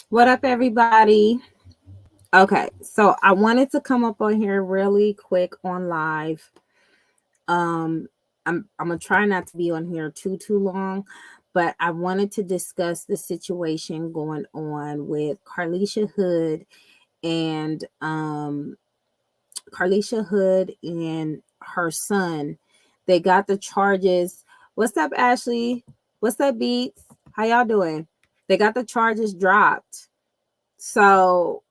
What up, everybody? Okay, so I wanted to come up on here really quick on live. Um, I'm gonna try not to be on here too long, but I wanted to discuss the situation going on with and Carlisha Hood and her son. They got the charges. What's up, Ashley? What's up, Beats? How y'all doing? They got the charges dropped. So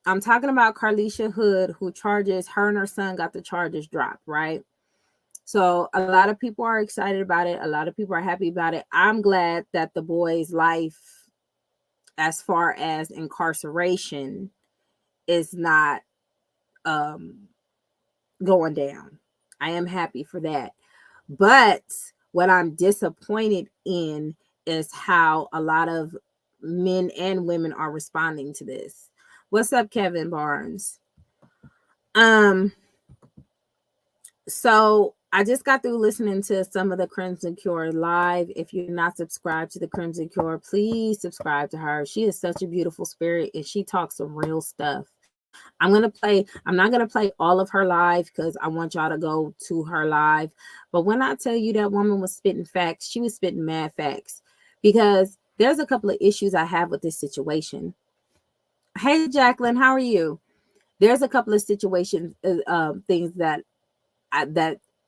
I'm talking about Carlisha Hood, who charges her and her son got the charges dropped, right? So a lot of people are excited about it. A lot of people are happy about it. I'm glad that the boy's life, as far as incarceration, is not um, going down. I am happy for that. But what I'm disappointed in is how a lot of men and women are responding to this. What's up, Kevin Barnes? Um, So I just got through listening to some of the Crimson Cure live. If you're not subscribed to the Crimson Cure, please subscribe to her. She is such a beautiful spirit and she talks some real stuff. I'm not gonna play all of her live because I want y'all to go to her live. But when I tell you that woman was spitting facts, she was spitting mad facts. Because there's a couple of issues I have with this situation. Hey Jacqueline, how are you? There's a couple of situations, things that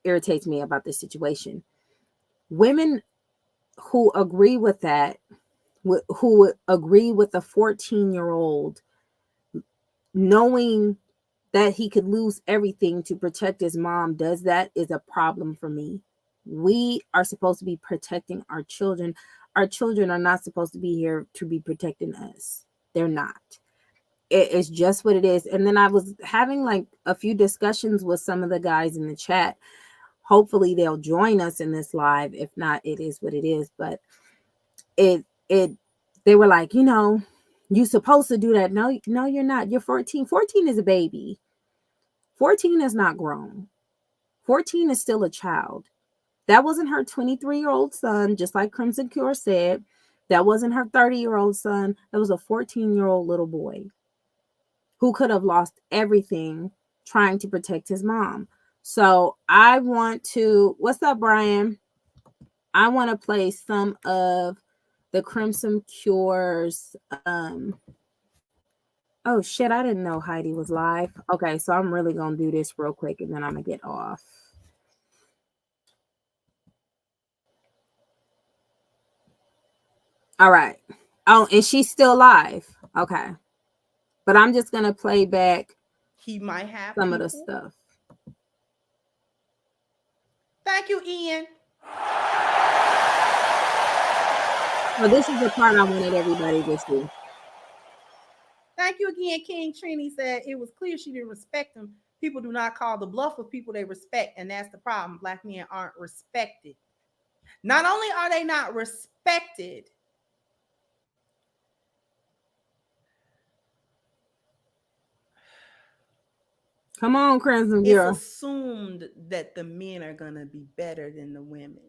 irritates me about this situation. Women who agree with that, who agree with a 14-year-old, knowing that he could lose everything to protect his mom, does that is a problem for me. We are supposed to be protecting our children. Our children are not supposed to be here to be protecting us. They're not. It's just what it is. And then I was having like a few discussions with some of the guys in the chat. Hopefully they'll join us in this live. If not, it is what it is. But it they were like, you're supposed to do that. No, you're not. You're 14. 14 is a baby. 14 is not grown. 14 is still a child. That wasn't her 23-year-old son, just like Crimson Cure said. That wasn't her 30-year-old son. That was a 14-year-old little boy who could have lost everything trying to protect his mom. So I want to, what's up, Brian? I want to play some of the Crimson Cure's. Oh shit, I didn't know Heidi was live. Okay, so I'm really gonna do this real quick and then I'm gonna get off. All right. Oh, is she still live? Okay. But I'm just gonna play back He might have some people. of the stuff. Thank you, Ian. So this is the part I wanted everybody to see. Thank you again, King Trini said it was clear she didn't respect him. People do not call the bluff with people they respect, and that's the problem. Black men aren't respected. Not only are they not respected, Come on, Crimson it's Girl. assumed that the men are going to be better than the women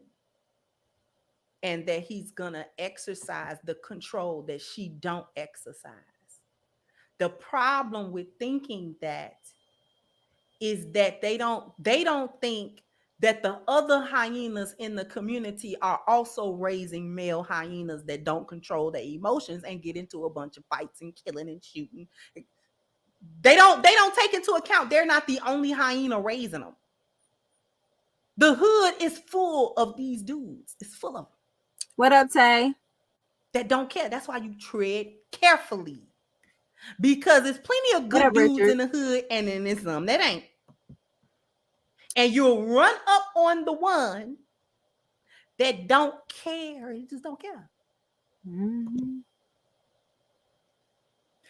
and that he's going to exercise the control that she don't exercise. The problem with thinking that is that they don't think that the other hyenas in the community are also raising male hyenas that don't control their emotions and get into a bunch of fights and killing and shooting. They don't take into account they're not the only hyena raising them. The hood is full of these dudes. It's full of them. What up, Tay? That don't care. That's why you tread carefully. Because there's plenty of What good up, dudes Richard? in the hood, and then there's some that ain't. And you'll run up on the one that don't care. You just don't care. Mm-hmm.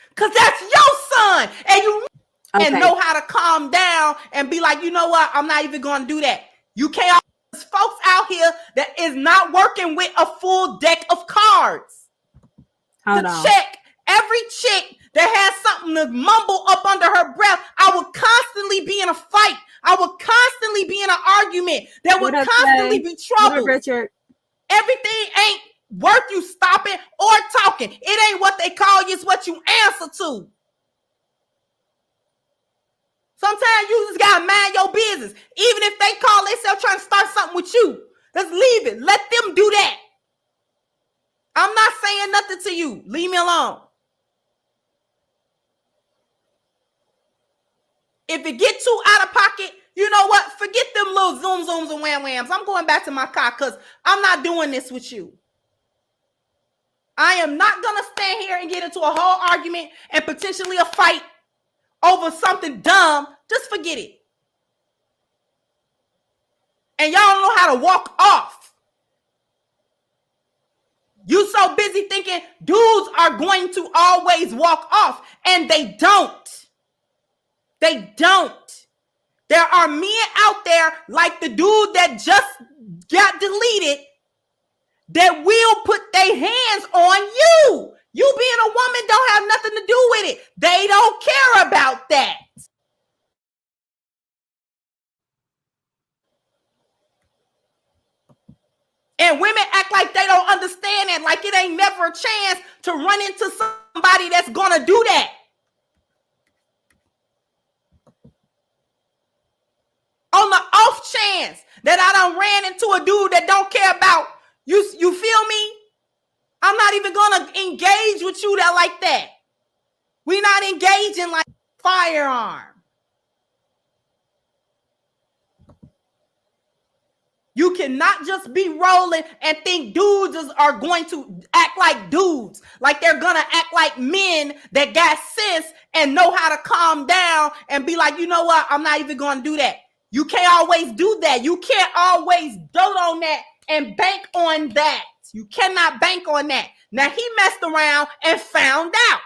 Because that's your son. And you and Okay. know how to calm down and be like, you know what? I'm not even going to do that. You can't. There's folks out here that is not working with a full deck of cards. Hold on. Check every chick that has something to mumble up under her breath. I will constantly be in a fight. I will constantly be in an argument. There will constantly be trouble. What up, Richard? Everything ain't worth you stopping or talking. It ain't what they call you, it's what you answer to. Sometimes you just gotta mind your business. Even if they call themselves trying to start something with you, just leave it. Let them do that. I'm not saying nothing to you. Leave me alone. If it get too out of pocket, you know what? Forget them little zooms and whams. I'm going back to my car because I'm not doing this with you. I am not going to stand here and get into a whole argument and potentially a fight over something dumb. Just forget it. And y'all don't know how to walk off. You so busy thinking dudes are going to always walk off, and they don't. They don't. There are men out there like the dude that just got deleted that will put their hands on you. You being a woman don't have nothing to do with it. They don't care about that. And women act like they don't understand it, like it ain't never a chance to run into somebody that's gonna do that. On the off chance that I done ran into a dude that don't care about you, you feel me? I'm not even gonna engage with you like that. We not engaging like firearm. You cannot just be rolling and think dudes are going to act like dudes, like they're gonna act like men that got sense and know how to calm down and be like, you know what? I'm not even gonna do that. You can't always do that. You can't always dote on that and bank on that. You cannot bank on that. Now, he messed around and found out.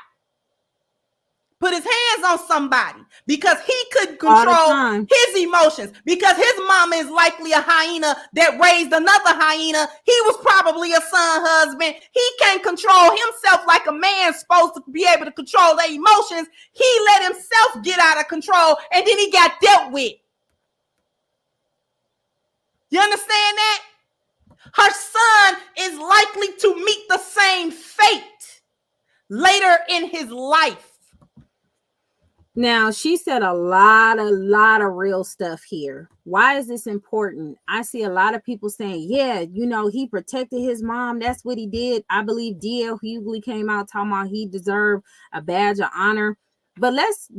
Put his hands on somebody because he couldn't control his emotions, because his mama is likely a hyena that raised another hyena. He was probably a son husband. He can't control himself like a man's supposed to be able to control their emotions. He let himself get out of control, and then he got dealt with. You understand that? Her son is likely to meet the same fate later in his life. Now, she said a lot of real stuff here. Why is this important? I see a lot of people saying, yeah, you know, he protected his mom. That's what he did. I believe D.L. Hughley came out talking about he deserved a badge of honor. But let's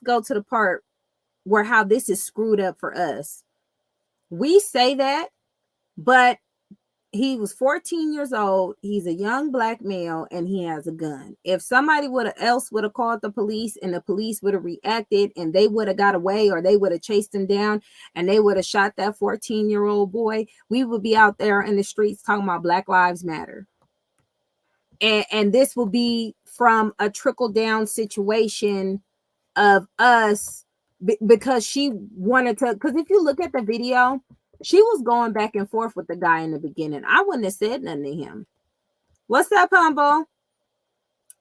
go to the part where how this is screwed up for us. We say that, but he was 14 years old. He's a young black male and he has a gun. If somebody else would have called the police and the police would have reacted and they would have got away, or they would have chased him down and they would have shot that 14-year-old boy, we would be out there in the streets talking about Black Lives Matter. And this will be from a trickle down situation of us, because she wanted to, because if you look at the video, she was going back and forth with the guy in the beginning. I wouldn't have said nothing to him. What's up, Humble?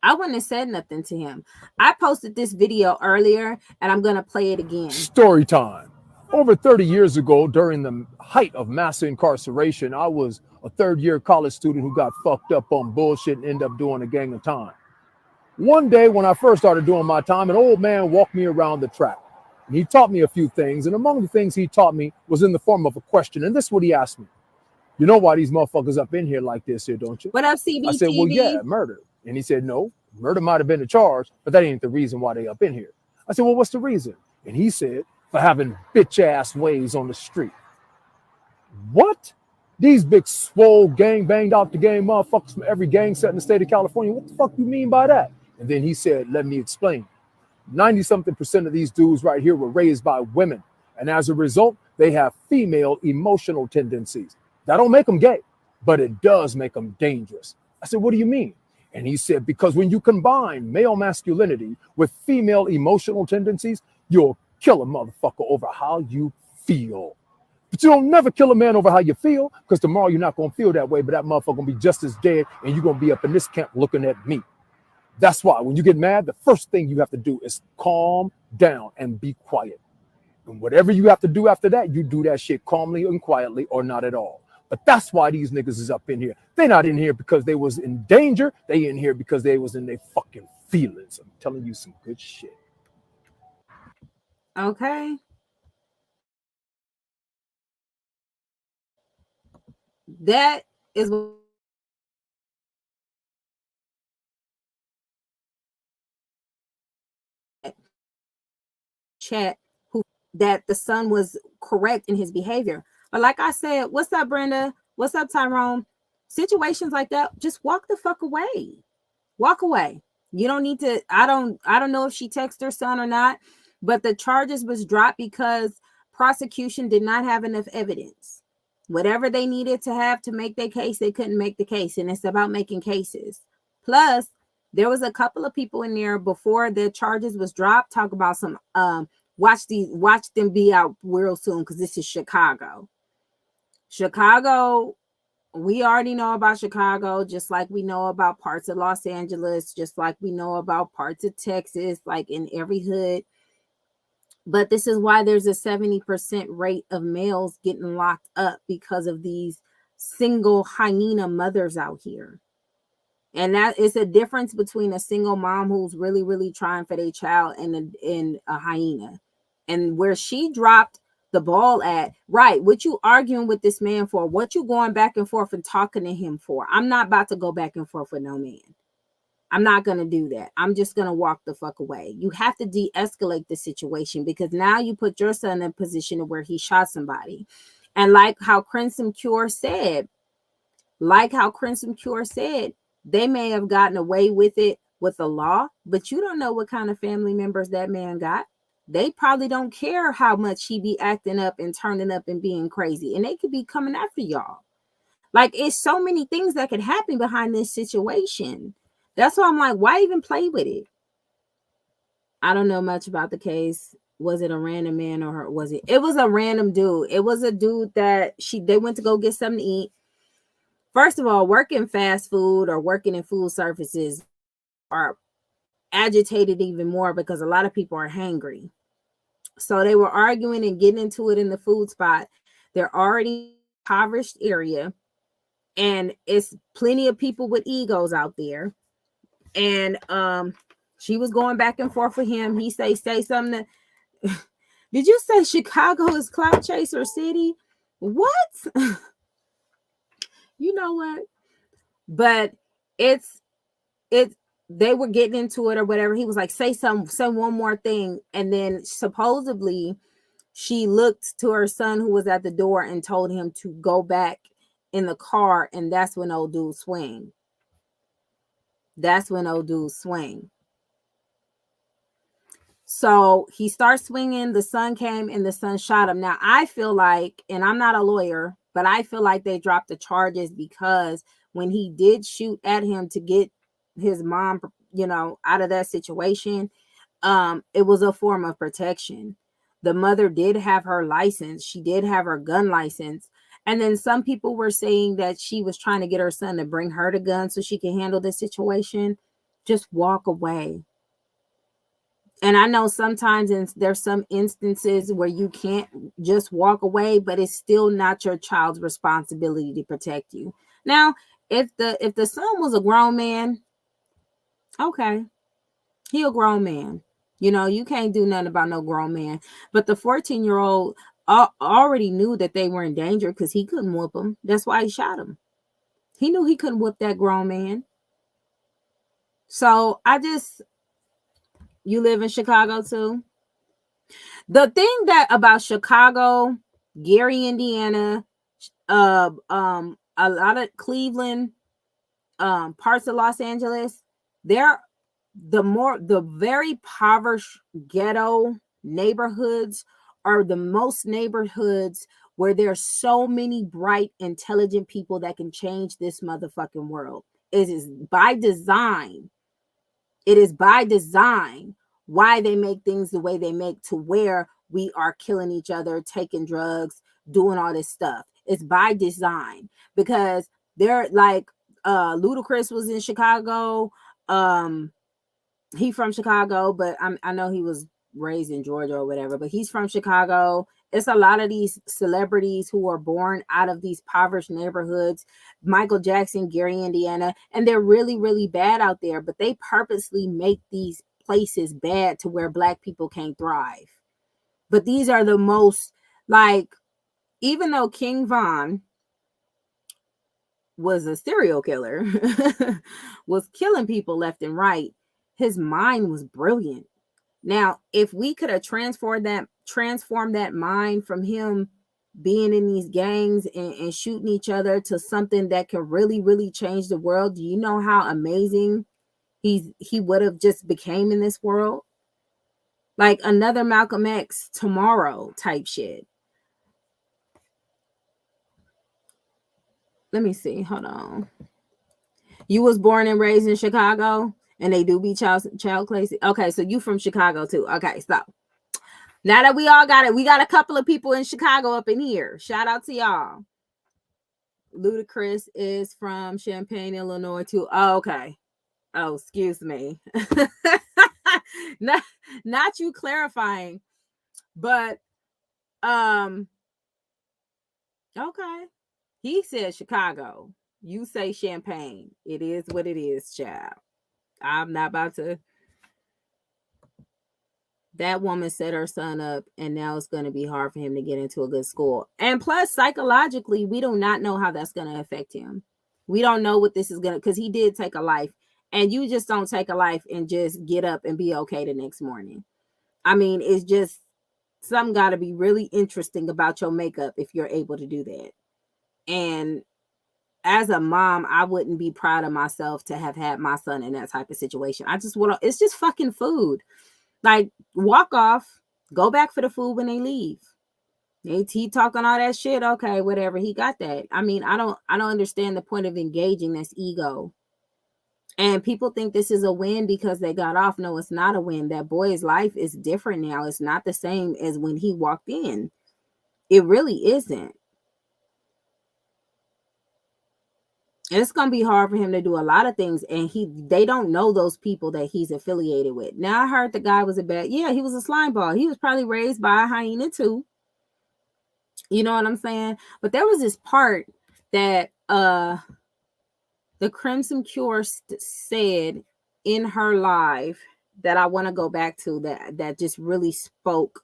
I wouldn't have said nothing to him. I posted this video earlier and I'm going to play it again. Story time. Over 30 years ago, during the height of mass incarceration, I was a third-year college student who got fucked up on bullshit and ended up doing a gang of time. One day when I first started doing my time, an old man walked me around the track. And he taught me a few things, and among the things he taught me was in the form of a question. And this is what he asked me. You know why these motherfuckers up in here like this here, don't you? What up, CBTV? I said, well, yeah, murder. And he said, no, murder might have been the charge, but that ain't the reason why they up in here. I said, well, what's the reason? And he said, for having bitch-ass ways on the street. What? These big, swole, gang-banged out the game motherfuckers from every gang set in the state of California. What the fuck you mean by that? And then he said, let me explain. 90-something% of these dudes right here were raised by women. And as a result, they have female emotional tendencies. That don't make them gay, but it does make them dangerous. I said, what do you mean? And he said, because when you combine male masculinity with female emotional tendencies, you'll kill a motherfucker over how you feel. But you don't never kill a man over how you feel, because tomorrow you're not going to feel that way, but that motherfucker going to be just as dead, and you're going to be up in this camp looking at me. That's why when you get mad, the first thing you have to do is calm down and be quiet. And whatever you have to do after that, you do that shit calmly and quietly, or not at all. But that's why these niggas is up in here. They not in here because they was in danger. They in here because they was in their fucking feelings. I'm telling you some good shit. Okay. That is what chat who that the son was correct in his behavior. But like I said, what's up, Brenda? What's up, Tyrone? Situations like that, just walk the fuck away. Walk away. You don't need to. I don't know if she texted her son or not, but the charges was dropped because prosecution did not have enough evidence. Whatever they needed to have to make their case, they couldn't make the case. And it's about making cases. Plus, there was a couple of people in there before the charges was dropped. Talk about some watch them be out real soon because this is Chicago. Chicago, we already know about Chicago, just like we know about parts of Los Angeles, just like we know about parts of Texas, like in every hood. But this is why there's a 70% rate of males getting locked up because of these single hyena mothers out here. And that is a difference between a single mom who's really, really trying for their child and a hyena. And where she dropped the ball at, right? What you arguing with this man for? What you going back and forth and talking to him for? I'm not about to go back and forth with no man. I'm not going to do that. I'm just going to walk the fuck away. You have to de-escalate the situation because now you put your son in a position where he shot somebody. And like how Crimson Cure said, they may have gotten away with it with the law, but you don't know what kind of family members that man got. They probably don't care how much he be acting up and turning up and being crazy, and they could be coming after y'all. Like, it's so many things that could happen behind this situation. That's why I'm like, why even play with it? I don't know much about the case. Was it a random man or was it? It was a random dude. It was a dude that they went to go get something to eat. First of all, working fast food or working in food services are agitated even more because a lot of people are hangry. So they were arguing and getting into it in the food spot. They're already impoverished area, and it's plenty of people with egos out there. And she was going back and forth with him. He say something. Did you say Chicago is clout chaser city? What? You know what? But it's it they were getting into it or whatever. He was like, say one more thing. And then supposedly she looked to her son who was at the door and told him to go back in the car. And that's when old dude swing. That's when old dude swing. So he starts swinging. The son came and the son shot him. Now, I feel like, and I'm not a lawyer, but I feel like they dropped the charges because when he did shoot at him to get his mom, out of that situation, it was a form of protection. The mother did have her license. She did have her gun license. And then some people were saying that she was trying to get her son to bring her the gun so she can handle the situation. Just walk away. And I know sometimes there's some instances where you can't just walk away, but it's still not your child's responsibility to protect you. Now, if the son was a grown man, okay, he a grown man. You can't do nothing about no grown man. But the 14-year-old already knew that they were in danger because he couldn't whoop them. That's why he shot him. He knew he couldn't whoop that grown man. So you live in Chicago too? The thing that about Chicago, Gary, Indiana, a lot of Cleveland, parts of Los Angeles, they're the very impoverished ghetto neighborhoods are the most neighborhoods where there's so many bright, intelligent people that can change this motherfucking world. It is by design. It is by design why they make things the way they make to where we are killing each other, taking drugs, doing all this stuff. It's by design because they're like Ludacris was in Chicago. He from Chicago, but I know he was raised in Georgia or whatever, but he's from Chicago It's a lot of these celebrities who are born out of these impoverished neighborhoods, Michael Jackson, Gary, Indiana, and they're really, really bad out there, but they purposely make these places bad to where Black people can't thrive. But these are the most, like, even though King Von was a serial killer, was killing people left and right, his mind was brilliant. Now, if we could have transformed that mind from him being in these gangs and shooting each other to something that can really, really change the world, do you know how amazing he would have just became in this world? Like another Malcolm X tomorrow type shit. Let me see. Hold on. You was born and raised in Chicago, and they do be child places. Okay, so you from Chicago too. Okay, so now that we all got it, we got a couple of people in Chicago up in here. Shout out to y'all. Ludacris is from Champaign, Illinois too. Oh, okay. Oh, excuse me. not you clarifying, but okay. He said Chicago. You say Champaign. It is what it is, child. I'm not about to. That woman set her son up, and now it's going to be hard for him to get into a good school. And plus, psychologically, we do not know how that's going to affect him. We don't know what this is going to, because he did take a life, and you just don't take a life and just get up and be okay the next morning. I mean, it's just something got to be really interesting about your makeup if you're able to do that. And as a mom, I wouldn't be proud of myself to have had my son in that type of situation. I just want to, it's just fucking food. Like, walk off, go back for the food when they leave. He talking all that shit. Okay, whatever. He got that. I mean, I don't understand the point of engaging this ego. And people think this is a win because they got off. No, it's not a win. That boy's life is different now. It's not the same as when he walked in. It really isn't. It's going to be hard for him to do a lot of things, and they don't know those people that he's affiliated with. Now, I heard the guy was he was a slime ball. He was probably raised by a hyena too. You know what I'm saying? But there was this part that the Crimson Cure said in her live that I want to go back to, that just really spoke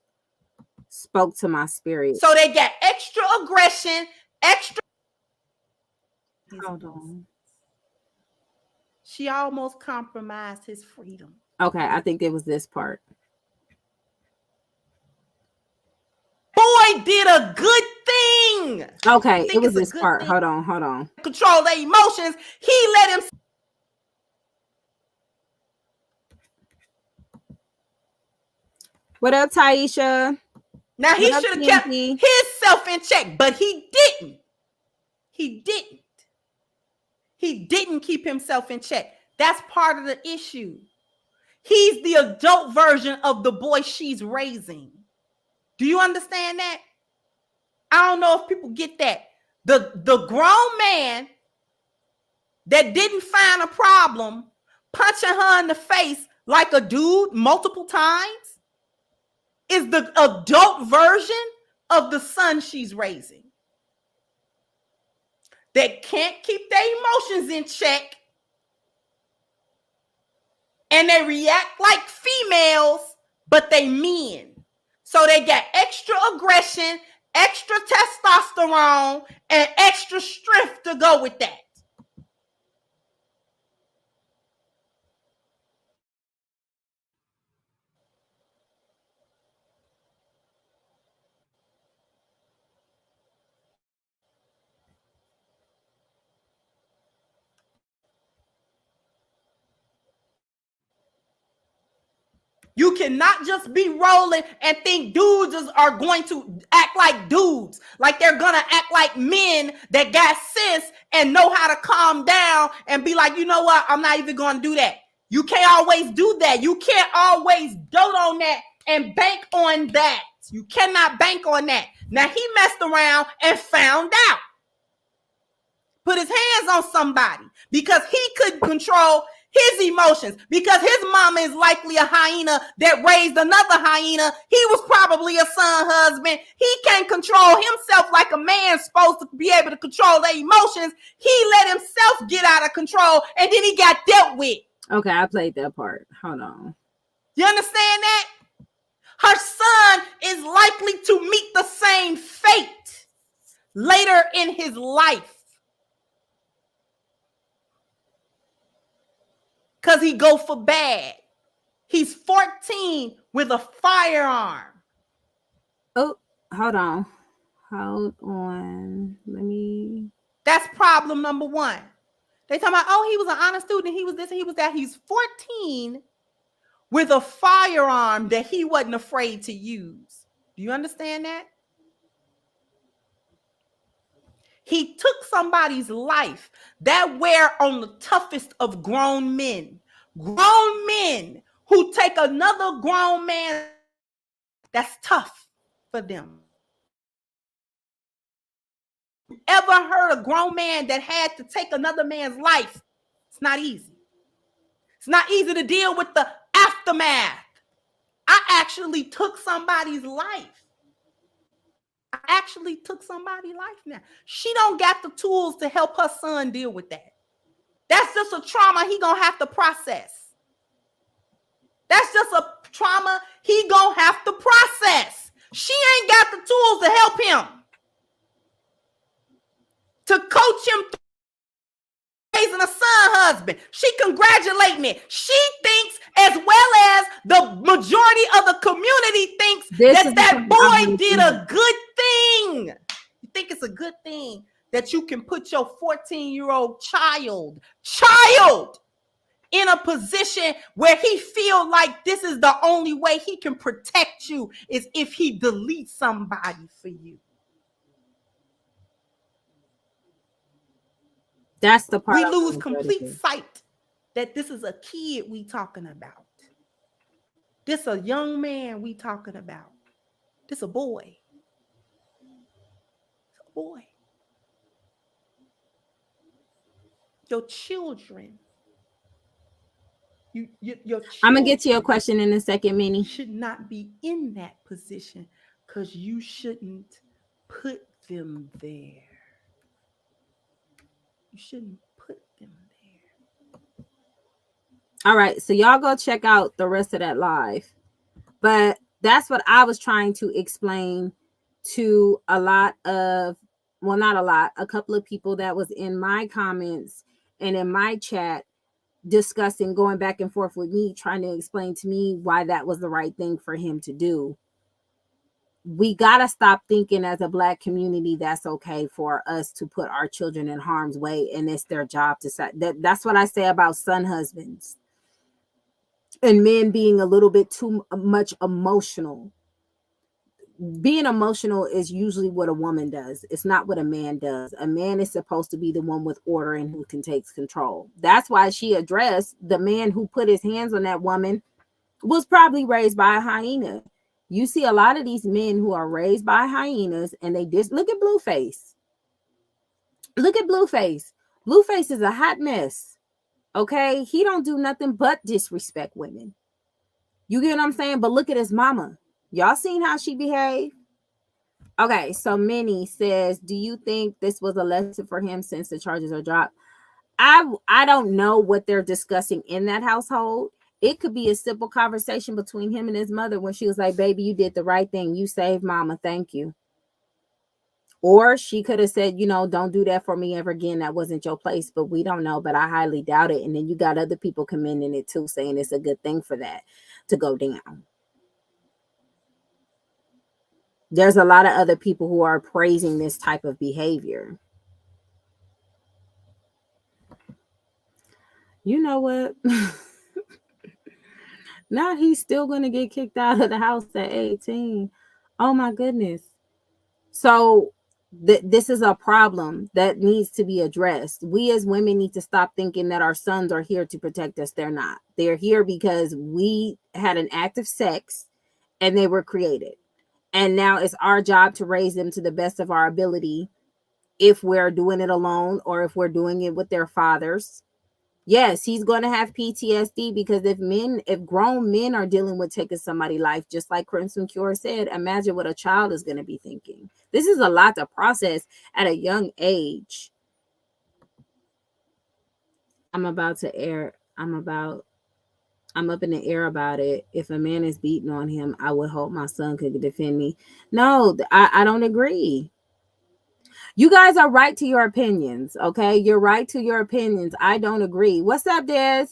to my spirit. So they got extra aggression, extra. Hold on. She almost compromised his freedom. Okay, I think it was this part. Boy did a good thing. Okay, it was this part. Thing. Hold on. Control their emotions. He let him. What up, Taisha? Now, he should have kept himself in check, but he didn't. He didn't keep himself in check. That's part of the issue. He's the adult version of the boy she's raising. Do you understand that? I don't know if people get that. The grown man that didn't find a problem punching her in the face like a dude multiple times is the adult version of the son she's raising. That can't keep their emotions in check. And they react like females, but they men. So they got extra aggression, extra testosterone, and extra strength to go with that. You cannot just be rolling and think dudes are going to act like dudes, like they're going to act like men that got sense and know how to calm down and be like, you know what? I'm not even going to do that. You can't always do that. You can't always dote on that and bank on that. You cannot bank on that. Now, he messed around and found out. Put his hands on somebody because he couldn't control his emotions, because his mama is likely a hyena that raised another hyena. He was probably a son husband. He can't control himself like a man's supposed to be able to control their emotions. He let himself get out of control, and then he got dealt with. Okay, I played that part. Hold on. You understand that? Her son is likely to meet the same fate later in his life. Because he go for bad. He's 14 with a firearm. Oh, hold on. Hold on. Let me. That's problem number one. They talking about, oh, he was an honest student. He was this and he was that. He's 14 with a firearm that he wasn't afraid to use. Do you understand that? He took somebody's life. That wear on the toughest of grown men. Grown men who take another grown man. That's tough for them. Ever heard a grown man that had to take another man's life? It's not easy. It's not easy to deal with the aftermath. I actually took somebody's life. Now. She don't got the tools to help her son deal with that. That's just a trauma he gonna have to process. That's just a trauma he gonna have to process. She ain't got the tools to help him, to coach him through raising a son husband. She congratulate me. She thinks, as well as the majority of the community thinks, that boy did a good thing. You think it's a good thing that you can put your 14-year-old child in a position where he feel like this is the only way he can protect you is if he deletes somebody for you. That's the part we lose complete sight that this is a kid we talking about. This a young man we talking about. This a boy. It's a boy. Your children. Your children. I'm gonna get to your question in a second, Minnie. Should not be in that position because you shouldn't put them there. You shouldn't put them there. All right, so y'all go check out the rest of that live. But that's what I was trying to explain to a lot of, well, not a lot, a couple of people that was in my comments and in my chat discussing, going back and forth with me, trying to explain to me why that was the right thing for him to do. We got to stop thinking as a Black community that's okay for us to put our children in harm's way, and it's their job to say that. That's what I say about son husbands and men being a little bit too much emotional. Being emotional is usually what a woman does. It's not what a man does. A man is supposed to be the one with order and who can take control. That's why she addressed the man who put his hands on that woman was probably raised by a hyena. You see a lot of these men who are raised by hyenas, and they just look at Blueface. Look at Blueface. Blueface is a hot mess. Okay, he don't do nothing but disrespect women. You get what I'm saying? But look at his mama. Y'all seen how she behaved? Okay, so Minnie says, do you think this was a lesson for him since the charges are dropped? I don't know what they're discussing in that household. It could be a simple conversation between him and his mother when she was like, baby, you did the right thing. You saved mama. Thank you. Or she could have said, you know, don't do that for me ever again. That wasn't your place. But we don't know. But I highly doubt it. And then you got other people commending it too, saying it's a good thing for that to go down. There's a lot of other people who are praising this type of behavior. You know what? Now he's still going to get kicked out of the house at 18. Oh my goodness. So this is a problem that needs to be addressed. We as women need to stop thinking that our sons are here to protect us. They're not. They're here because we had an act of sex and they were created. And now it's our job to raise them to the best of our ability, if we're doing it alone or if we're doing it with their fathers. Yes, he's going to have PTSD, because if grown men are dealing with taking somebody's life, just like Crimson Cure said, imagine what a child is going to be thinking. This is a lot to process at a young age. I'm about to air. I'm up in the air about it. If a man is beating on him, I would hope my son could defend me. No, I don't agree. You guys are right to your opinions. Okay. You're right to your opinions. I don't agree. What's up, Des?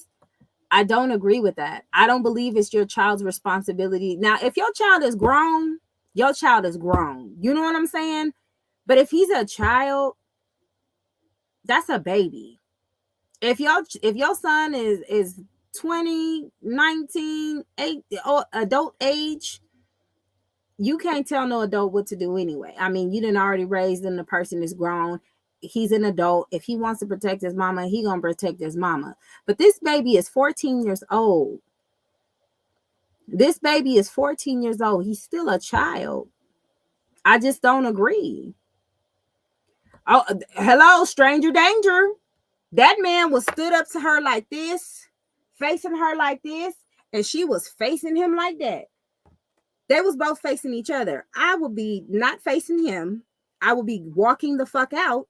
I don't agree with that. I don't believe it's your child's responsibility. Now, if your child is grown, your child is grown. You know what I'm saying? But if he's a child, that's a baby. If your son is 20, 19, 8, or adult age, you can't tell no adult what to do anyway. I mean, you didn't already raise them. The person is grown. He's an adult. If he wants to protect his mama, he gonna protect his mama. But this baby is 14 years old. This baby is 14 years old. He's still a child. I just don't agree. Oh, hello, stranger danger. That man was stood up to her like this, facing her like this, and she was facing him like that. They was both facing each other. I would be not facing him. I will be walking the fuck out,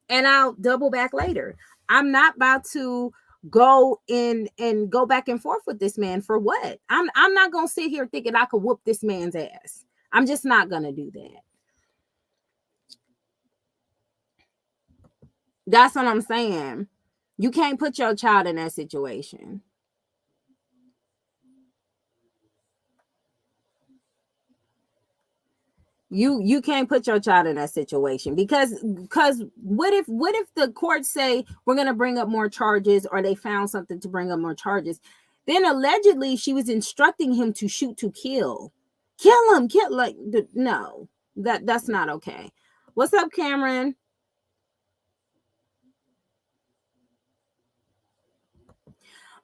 and I'll double back later. I'm not about to go in and go back and forth with this man for what? I'm not gonna sit here thinking I could whoop this man's ass. I'm just not gonna do that. That's what I'm saying. You can't put your child in that situation. You can't put your child in that situation, because what if the courts say we're going to bring up more charges, or they found something to bring up more charges, then allegedly she was instructing him to shoot to kill him, like, no, that's not okay. What's up, Cameron?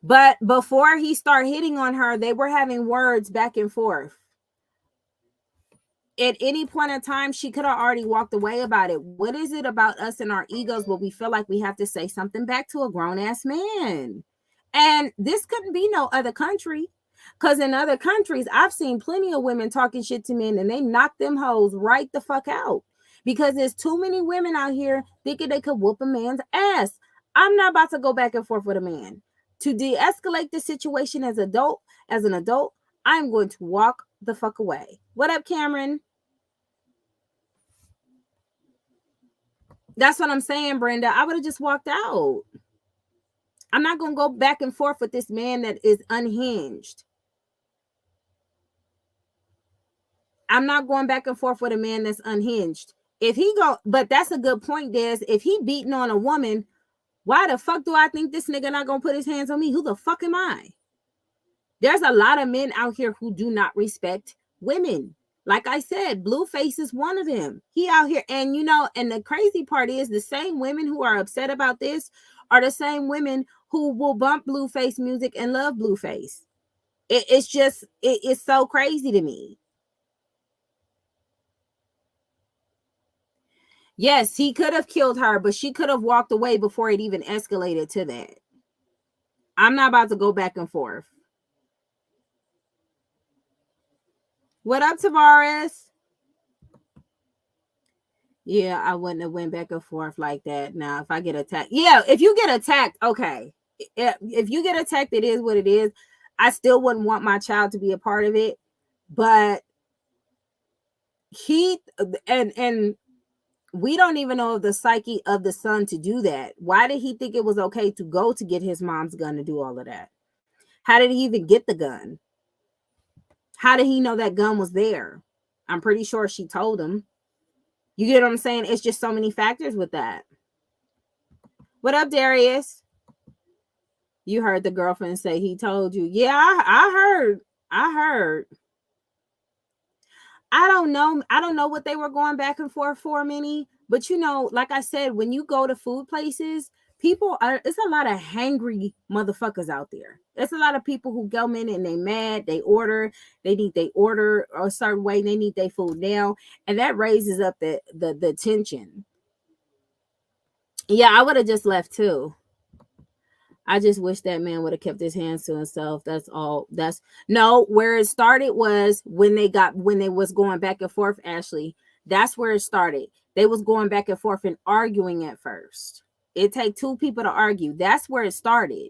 But before he started hitting on her, they were having words back and forth. At any point in time, she could have already walked away about it. What is it about us and our egos where we feel like we have to say something back to a grown-ass man? And this couldn't be no other country, because in other countries, I've seen plenty of women talking shit to men, and they knock them hoes right the fuck out, because there's too many women out here thinking they could whoop a man's ass. I'm not about to go back and forth with a man. To de-escalate the situation as an adult, I'm going to walk the fuck away. What up, Cameron? That's what I'm saying, Brenda. I would have just walked out. I'm not going to go back and forth with this man that is unhinged. I'm not going back and forth with a man that's unhinged. But that's a good point, Des. If he beating on a woman, why the fuck do I think this nigga not going to put his hands on me? Who the fuck am I? There's a lot of men out here who do not respect women. Like I said, Blueface is one of them. He out here, and and the crazy part is the same women who are upset about this are the same women who will bump Blueface music and love Blueface. It's so crazy to me. Yes, he could have killed her, but she could have walked away before it even escalated to that. I'm not about to go back and forth. What up, Tavares? Yeah, I wouldn't have went back and forth like that. Now, if I get attacked, if you get attacked, okay. If you get attacked, it is what it is. I still wouldn't want my child to be a part of it, but and we don't even know the psyche of the son to do that. Why did he think it was okay to go to get his mom's gun to do all of that? How did he even get the gun? How did he know that gun was there? I'm pretty sure she told him. You get what I'm saying? It's just so many factors with that. What up, Darius? You heard the girlfriend say he told you. Yeah, I heard. I don't know. I don't know what they were going back and forth for, Minnie. But like I said, when you go to food places, it's a lot of hangry motherfuckers out there. There's a lot of people who go in and they mad, they need they order a certain way, they need their food now, and that raises up the tension. Yeah, I would have just left too. I just wish that man would have kept his hands to himself. That's all. That's no, where it started was when they was going back and forth, Ashley. That's where it started. They was going back and forth and arguing at first. It take two people to argue. That's where it started.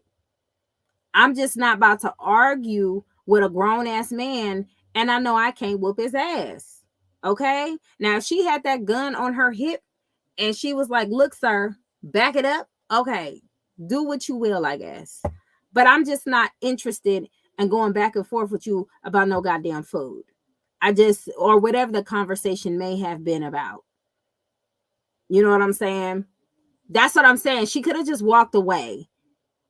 I'm just not about to argue with a grown ass man, and I know I can't whoop his ass. Okay? Now, if she had that gun on her hip and she was like, "Look, sir, back it up." Okay, do what you will, I guess. But I'm just not interested in going back and forth with you about no goddamn food. I just, or whatever the conversation may have been about. You know what I'm saying? That's what I'm saying. She could have just walked away.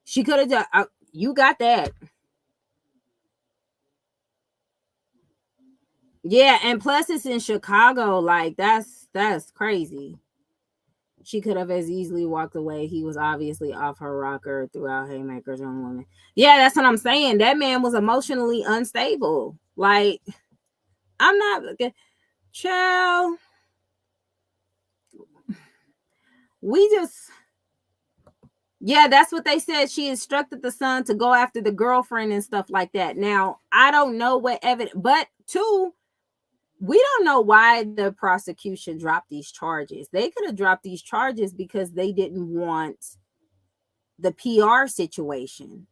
She could have just, you got that. Yeah, and plus it's in Chicago. Like that's crazy. She could have as easily walked away. He was obviously off her rocker throughout haymakers on women. Yeah, that's what I'm saying. That man was emotionally unstable. Like, I'm not, child. We just, yeah, that's what they said. She instructed the son to go after the girlfriend and stuff like that. Now, I don't know what evidence, but two, we don't know why the prosecution dropped these charges. They could have dropped these charges because they didn't want the PR situation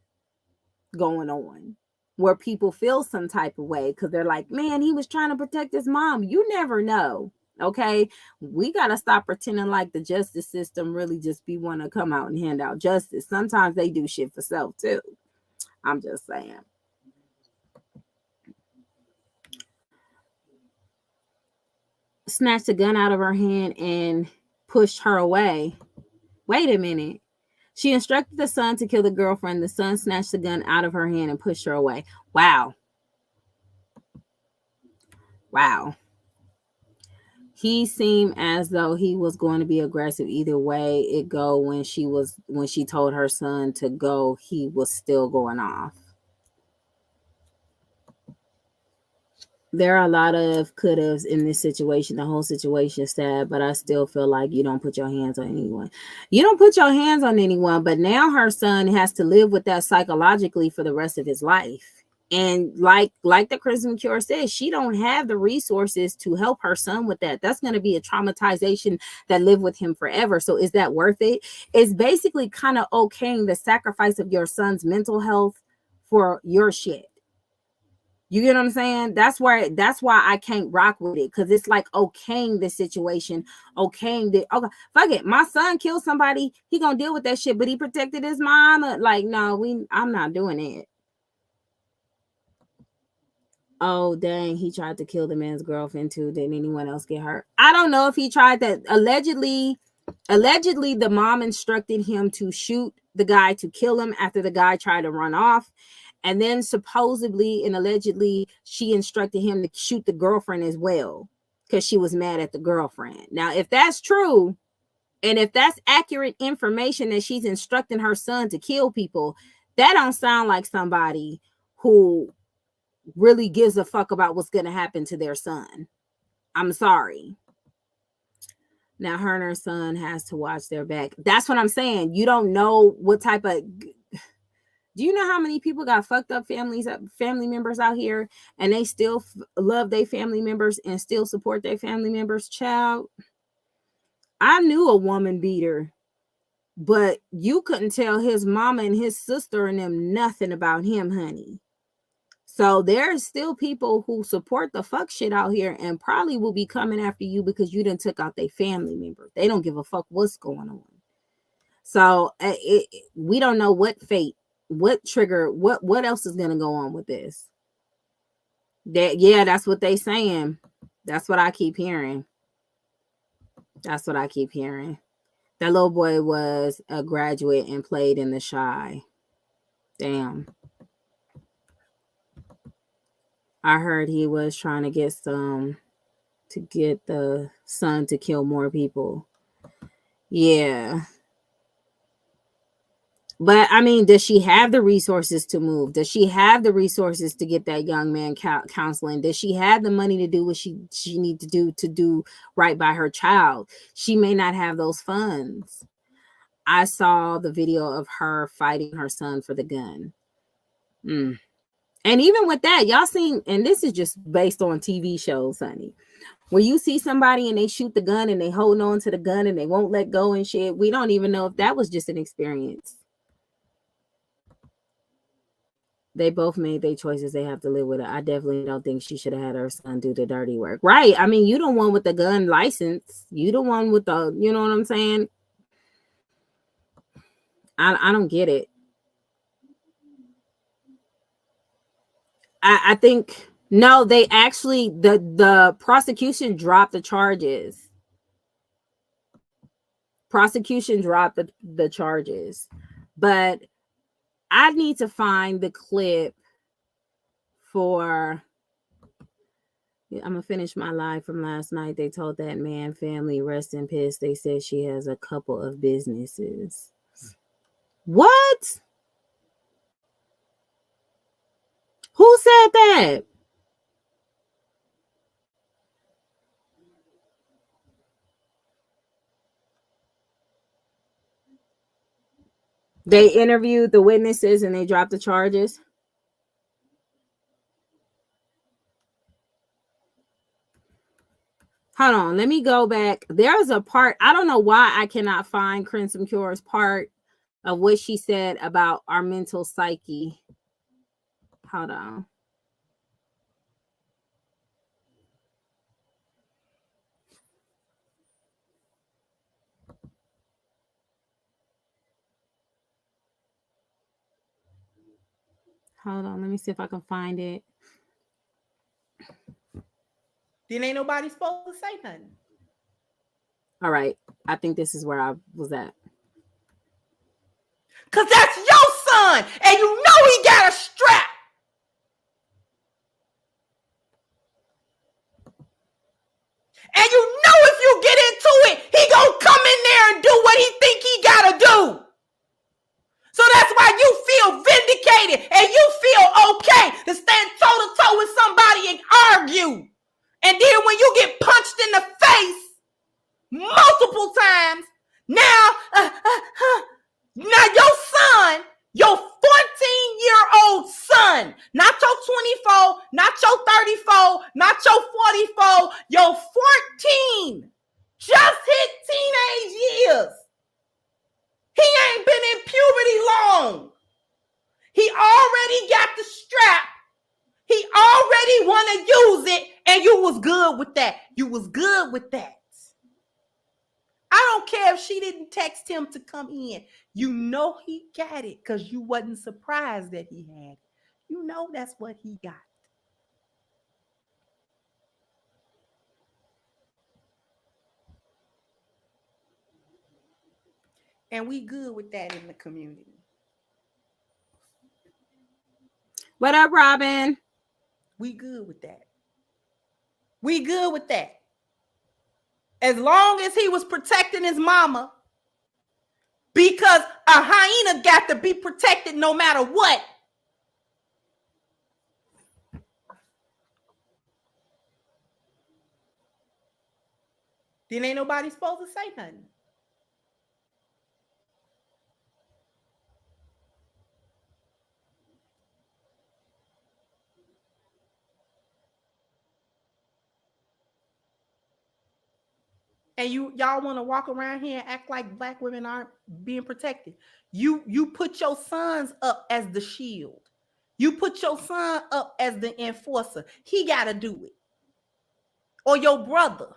going on where people feel some type of way because they're like, man, he was trying to protect his mom. You never know. Okay, we got to stop pretending like the justice system really just be want to come out and hand out justice. Sometimes they do shit for self too. I'm just saying. Snatched a gun out of her hand and pushed her away. Wait a minute. She instructed the son to kill the girlfriend. The son snatched the gun out of her hand and pushed her away. Wow. Wow. He seemed as though he was going to be aggressive either way it go. When she told her son to go, he was still going off. There are a lot of could haves in this situation. The whole situation is sad, but I still feel like you don't put your hands on anyone. You don't put your hands on anyone, but now her son has to live with that psychologically for the rest of his life. And like the Crimson Cure says, she don't have the resources to help her son with that. That's going to be a traumatization that live with him forever. So is that worth it? It's basically kind of okaying the sacrifice of your son's mental health for your shit. You get what I'm saying? That's why I can't rock with it, because it's like okaying the situation, okaying the okay, fuck it. My son killed somebody, he gonna deal with that shit, but he protected his mama. Like, no, I'm not doing it. Oh dang, he tried to kill the man's girlfriend too. Did anyone else get hurt? I don't know if he tried that. Allegedly, the mom instructed him to shoot the guy to kill him after the guy tried to run off. And then supposedly and allegedly, she instructed him to shoot the girlfriend as well because she was mad at the girlfriend. Now, if that's true, and if that's accurate information that she's instructing her son to kill people, that don't sound like somebody who really gives a fuck about what's going to happen to their son. I'm sorry. Now, her and her son has to watch their back. That's what I'm saying. You don't know what type of... Do you know how many people got fucked up family members out here, and they still love their family members and still support their family members? Child, I knew a woman beater, but you couldn't tell his mama and his sister and them nothing about him, honey. So there's still people who support the fuck shit out here and probably will be coming after you because you done took out their family member. They don't give a fuck what's going on. So we don't know what fate, what trigger, what else is going to go on with this. That's what they saying. That's what I keep hearing. That little boy was a graduate and played in the Shy. Damn. I heard he was trying to get the son to kill more people. Yeah. But I mean, does she have the resources to move? Does she have the resources to get that young man counseling? Does she have the money to do what she need to do right by her child? She may not have those funds. I saw the video of her fighting her son for the gun. And even with that, y'all seen, and this is just based on TV shows, honey. When you see somebody and they shoot the gun and they hold on to the gun and they won't let go and shit, we don't even know if that was just an experience. They both made their choices. They have to live with it. I definitely don't think she should have had her son do the dirty work. Right. I mean, you the one with the gun license. You the one with the, you know what I'm saying? I don't get it. I think, no, they actually, the prosecution dropped the charges. Prosecution dropped the charges. But I need to find the clip for, I'm going to finish my live from last night. They told that man family, rest in peace. They said she has a couple of businesses. What? Who said that? They interviewed the witnesses and they dropped the charges. Hold on, let me go back. There's a part, I don't know why I cannot find Crimson Cure's part of what she said about our mental psyche. Hold on. Hold on, let me see if I can find it. Then ain't nobody supposed to say nothing. All right, I think this is where I was at. Because that's your son, and you know he got a strap. And you know if you get into it, he gonna come in there and do what he think he gotta do. So that's why you feel vindicated and you feel okay to stand toe-to-toe with somebody and argue. And then when you get punched in the face multiple times, now your son, your 14-year-old son, not your 24, not your 34, not your 44, your 14, just hit teenage years. He ain't been in puberty long. He already got the strap. He already want to use it, and you was good with that. You was good with that. I don't care if she didn't text him to come in. You know he got it because you wasn't surprised that he had it. You know that's what he got. And we good with that in the community. What up, Robin? We good with that. We good with that. As long as he was protecting his mama, because a hyena got to be protected no matter what. Then ain't nobody supposed to say nothing. And y'all want to walk around here and act like black women aren't being protected. You put your sons up as the shield. You put your son up as the enforcer. He got to do it. Or your brother.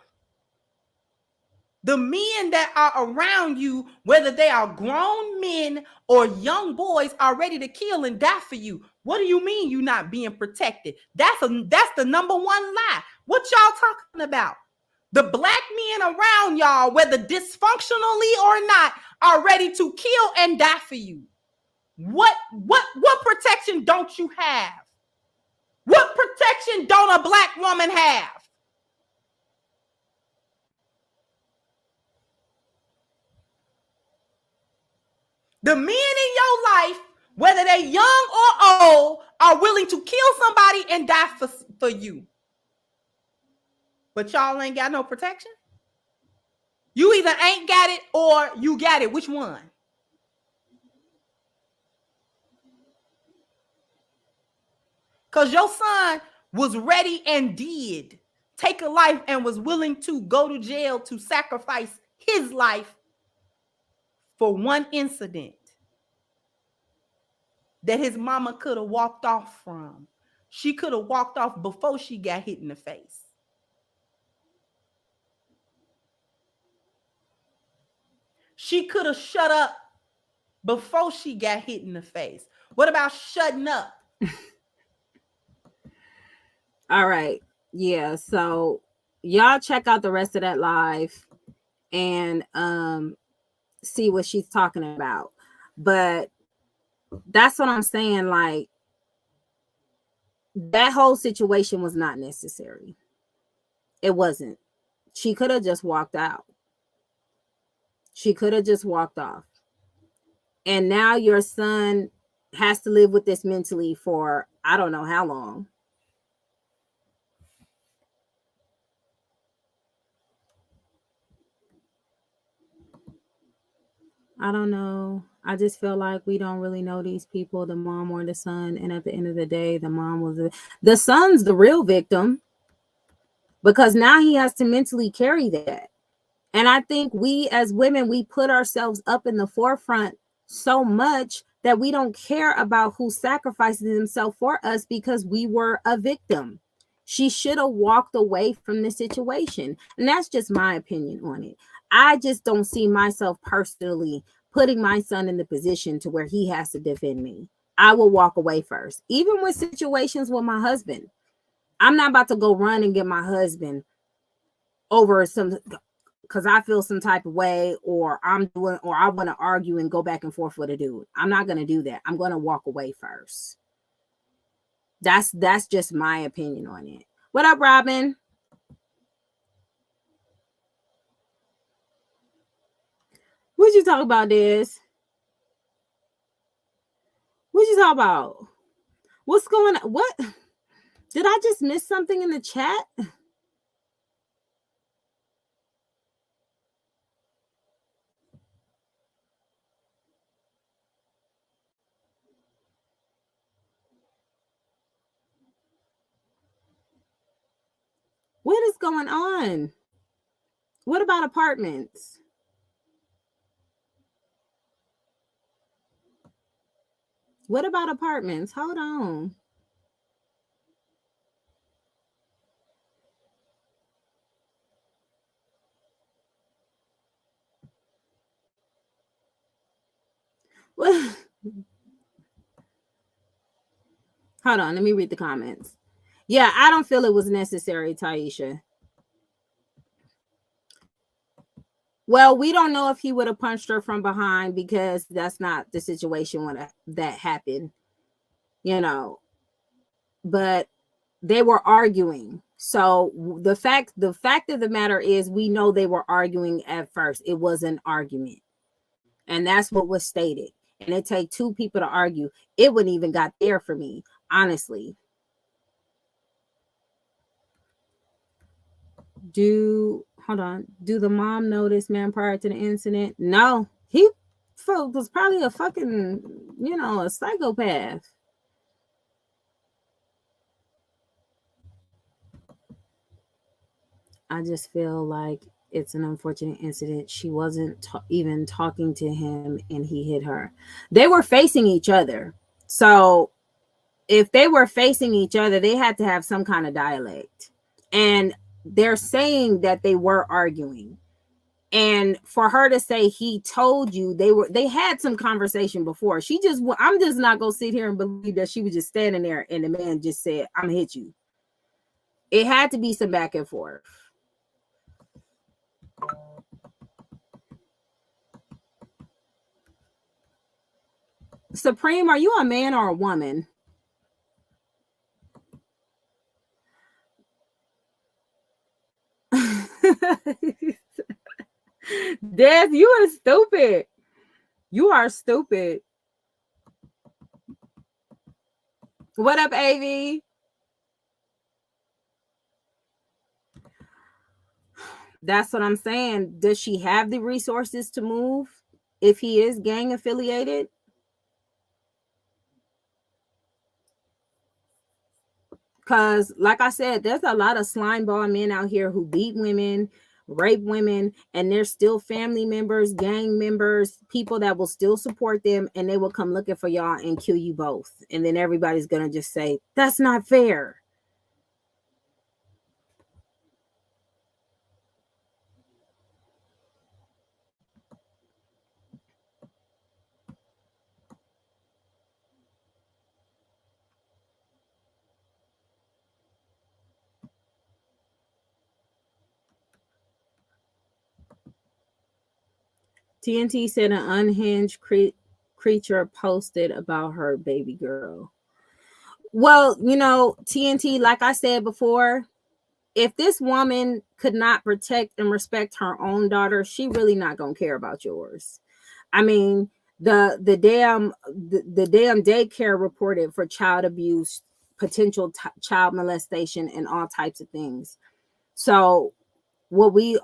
The men that are around you, whether they are grown men or young boys, are ready to kill and die for you. What do you mean you not being protected? That's the number one lie. What y'all talking about? The black men around y'all, whether dysfunctionally or not, are ready to kill and die for you. What protection don't you have? What protection don't a black woman have? The men in your life, whether they're young or old, are willing to kill somebody and die for you. But y'all ain't got no protection. You either ain't got it or you got it. Which one? Because your son was ready and did take a life and was willing to go to jail to sacrifice his life for one incident that his mama could have walked off from. She could have walked off before she got hit in the face. She could have shut up before she got hit in the face. What about shutting up? All right. Yeah. So y'all check out the rest of that live and see what she's talking about. But that's what I'm saying. Like, that whole situation was not necessary. It wasn't. She could have just walked out. She could have just walked off. And now your son has to live with this mentally for I don't know how long. I don't know. I just feel like we don't really know these people, the mom or the son. And at the end of the day, the mom was the son's the real victim, because now he has to mentally carry that. And I think we as women, we put ourselves up in the forefront so much that we don't care about who sacrifices himself for us because we were a victim. She should have walked away from the situation. And that's just my opinion on it. I just don't see myself personally putting my son in the position to where he has to defend me. I will walk away first. Even with situations with my husband, I'm not about to go run and get my husband over some, because I feel some type of way, or I want to argue and go back and forth with a dude. I'm not going to do that. I'm going to walk away first. That's just my opinion on it. What up, Robin? What you talk about, this? What you talk about? What's going on? What? Did I just miss something in the chat? What is going on? What about apartments? What about apartments? Hold on. What? Hold on. Let me read the comments. Yeah, I don't feel it was necessary, Taisha. Well, we don't know if he would have punched her from behind, because that's not the situation when that happened, you know. But they were arguing. So the fact of the matter is, we know they were arguing at first. It was an argument. And that's what was stated. And it take two people to argue. It wouldn't even got there for me, honestly. Hold on. Do the mom know this man prior to the incident? No. He was probably a fucking, a psychopath. I just feel like it's an unfortunate incident. She wasn't even talking to him and he hit her. They were facing each other. So if they were facing each other, they had to have some kind of dialect. And they're saying that they were arguing. And for her to say he told you, they had some conversation before. I'm just not gonna sit here and believe that she was just standing there and the man just said, "I'm gonna hit you." It had to be some back and forth. Supreme, are you a man or a woman? Des, you are stupid. You are stupid. What up, AV? That's what I'm saying. Does she have the resources to move if he is gang affiliated? Because, like I said, there's a lot of slime ball men out here who beat women, rape women, and they're still family members, gang members, people that will still support them, and they will come looking for y'all and kill you both. And then everybody's going to just say, that's not fair. TNT said an unhinged creature posted about her baby girl. Well, you know, TNT, like I said before, if this woman could not protect and respect her own daughter, she really not gonna care about yours. I mean, the damn daycare reported for child abuse, potential child molestation, and all types of things. So, what we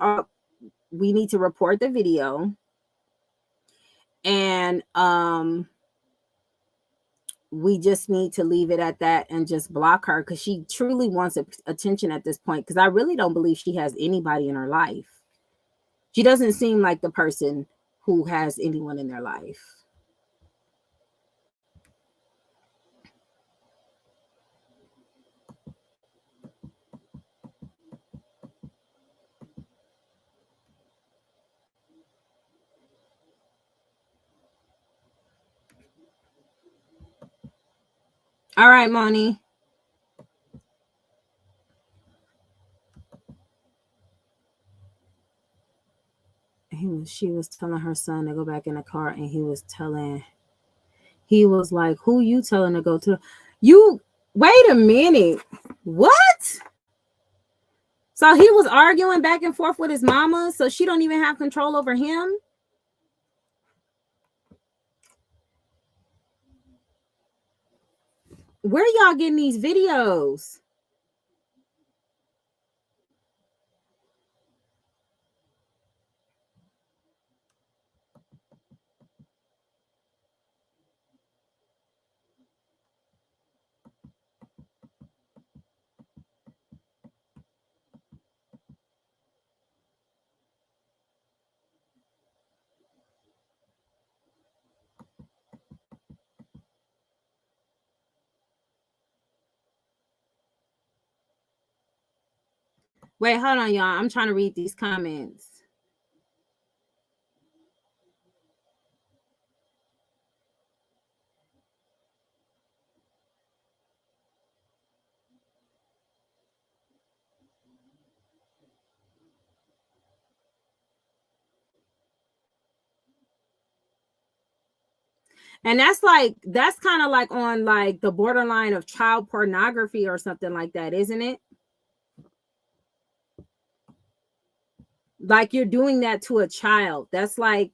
need to report the video, and we just need to leave it at that and just block her, because she truly wants attention at this point, because I really don't believe she has anybody in her life. She doesn't seem like the person who has anyone in their life. All right, Moni. She was telling her son to go back in the car, and he was like, who you telling to go to? You, wait a minute. What? So he was arguing back and forth with his mama, so she don't even have control over him? Where y'all getting these videos? Wait, hold on, y'all. I'm trying to read these comments. And that's kind of like on like the borderline of child pornography or something like that, isn't it? Like, you're doing that to a child. That's not,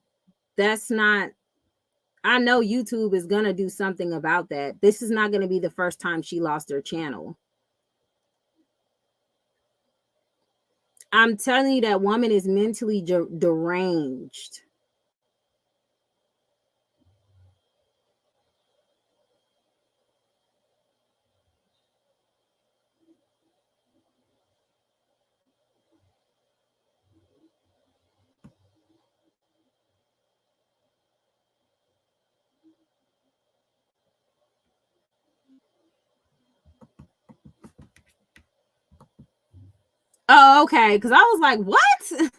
I know YouTube is going to do something about that. This is not going to be the first time she lost her channel. I'm telling you, that woman is mentally deranged. Oh, okay. Because I was like, what?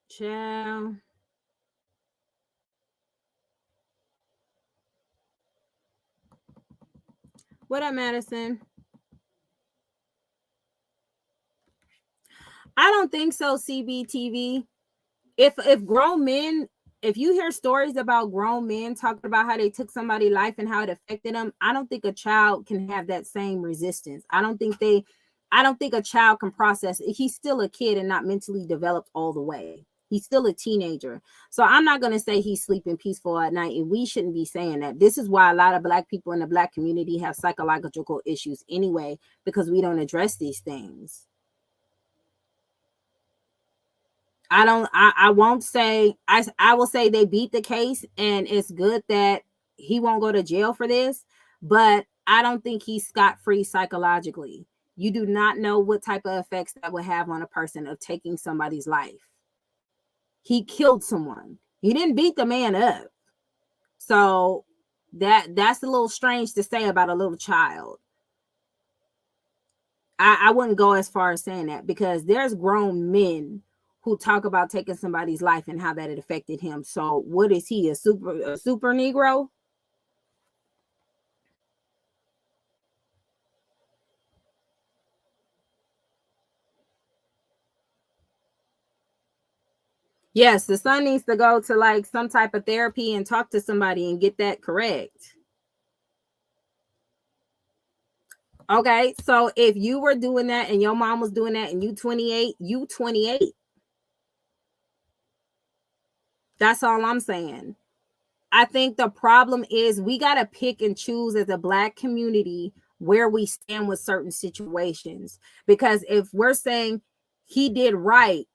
Child. What up, Madison? I don't think so, CBTV. If grown men, if you hear stories about grown men talking about how they took somebody's life and how it affected them, I don't think a child can have that same resistance. I don't think a child can process it. He's still a kid and not mentally developed all the way. He's still a teenager. So I'm not going to say he's sleeping peaceful at night, and we shouldn't be saying that. This is why a lot of Black people in the Black community have psychological issues anyway, because we don't address these things. I won't say, I will say they beat the case, and it's good that he won't go to jail for this, but I don't think he's scot-free psychologically. You do not know what type of effects that would have on a person of taking somebody's life. He killed someone. He didn't beat the man up. So that's a little strange to say about a little child. I wouldn't go as far as saying that, because there's grown men who talk about taking somebody's life and how that it affected him. So what is he, a super Negro? Yes, the son needs to go to like some type of therapy and talk to somebody and get that correct. Okay, so if you were doing that and your mom was doing that and you 28, you 28. That's all I'm saying. I think the problem is we got to pick and choose as a Black community where we stand with certain situations. Because if we're saying he did right,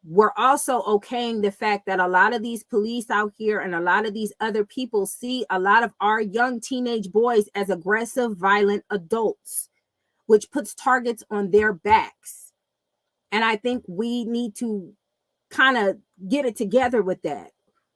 we're also okaying the fact that a lot of these police out here and a lot of these other people see a lot of our young teenage boys as aggressive, violent adults, which puts targets on their backs. And I think we need to kind of get it together with that.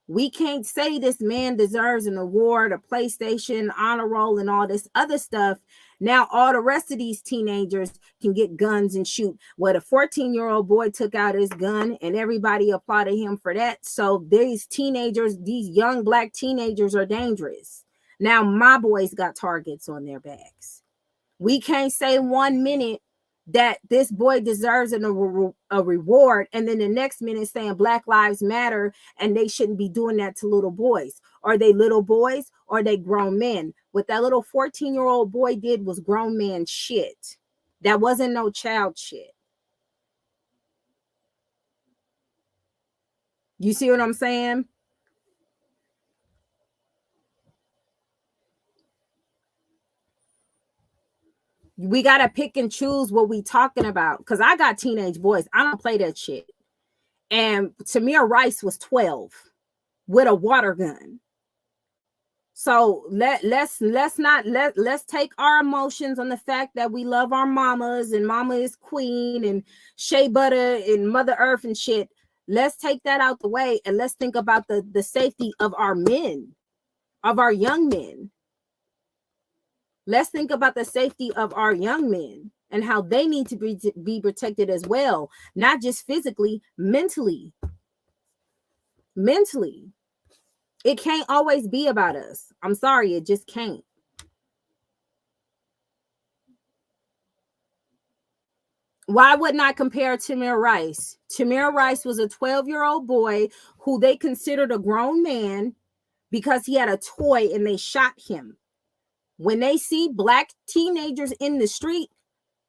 We can't say this man deserves an award, a PlayStation, honor roll, and all this other stuff. Now all the rest of these teenagers can get guns and shoot. Well, the 14-year-old boy took out his gun and everybody applauded him for that. So these teenagers, these young Black teenagers are dangerous. Now my boys got targets on their backs. We can't say 1 minute that this boy deserves a reward, and then the next minute saying Black Lives Matter and they shouldn't be doing that to little boys. Are they little boys or are they grown men? What that little 14-year-old boy did was grown man shit. That wasn't no child shit. You see what I'm saying? We got to pick and choose what we talking about, because I got teenage boys. I don't play that shit. And Tamir Rice was 12 with a water gun. So let's take our emotions on the fact that we love our mamas and mama is queen and shea butter and Mother Earth and shit. Let's take that out the way and let's think about the safety of our men, of our young men. Let's think about the safety of our young men and how they need to be protected as well, not just physically, mentally. Mentally. It can't always be about us. I'm sorry, it just can't. Why wouldn't I compare Tamir Rice? Tamir Rice was a 12-year-old boy who they considered a grown man because he had a toy and they shot him. When they see Black teenagers in the street,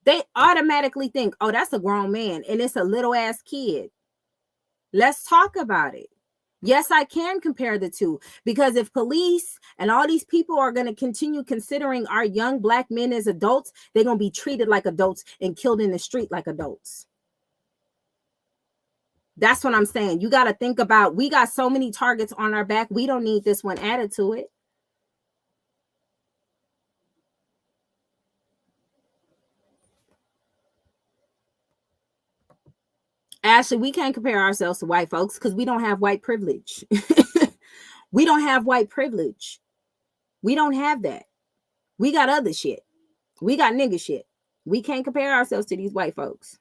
they automatically think, oh, that's a grown man and it's a little ass kid. Let's talk about it. Yes, I can compare the two, because if police and all these people are going to continue considering our young Black men as adults, they're going to be treated like adults and killed in the street like adults. That's what I'm saying. You got to think about, we got so many targets on our back. We don't need this one added to it. Ashley, we can't compare ourselves to white folks because we don't have white privilege. We don't have white privilege. We don't have that. We got other shit. We got nigga shit. We can't compare ourselves to these white folks.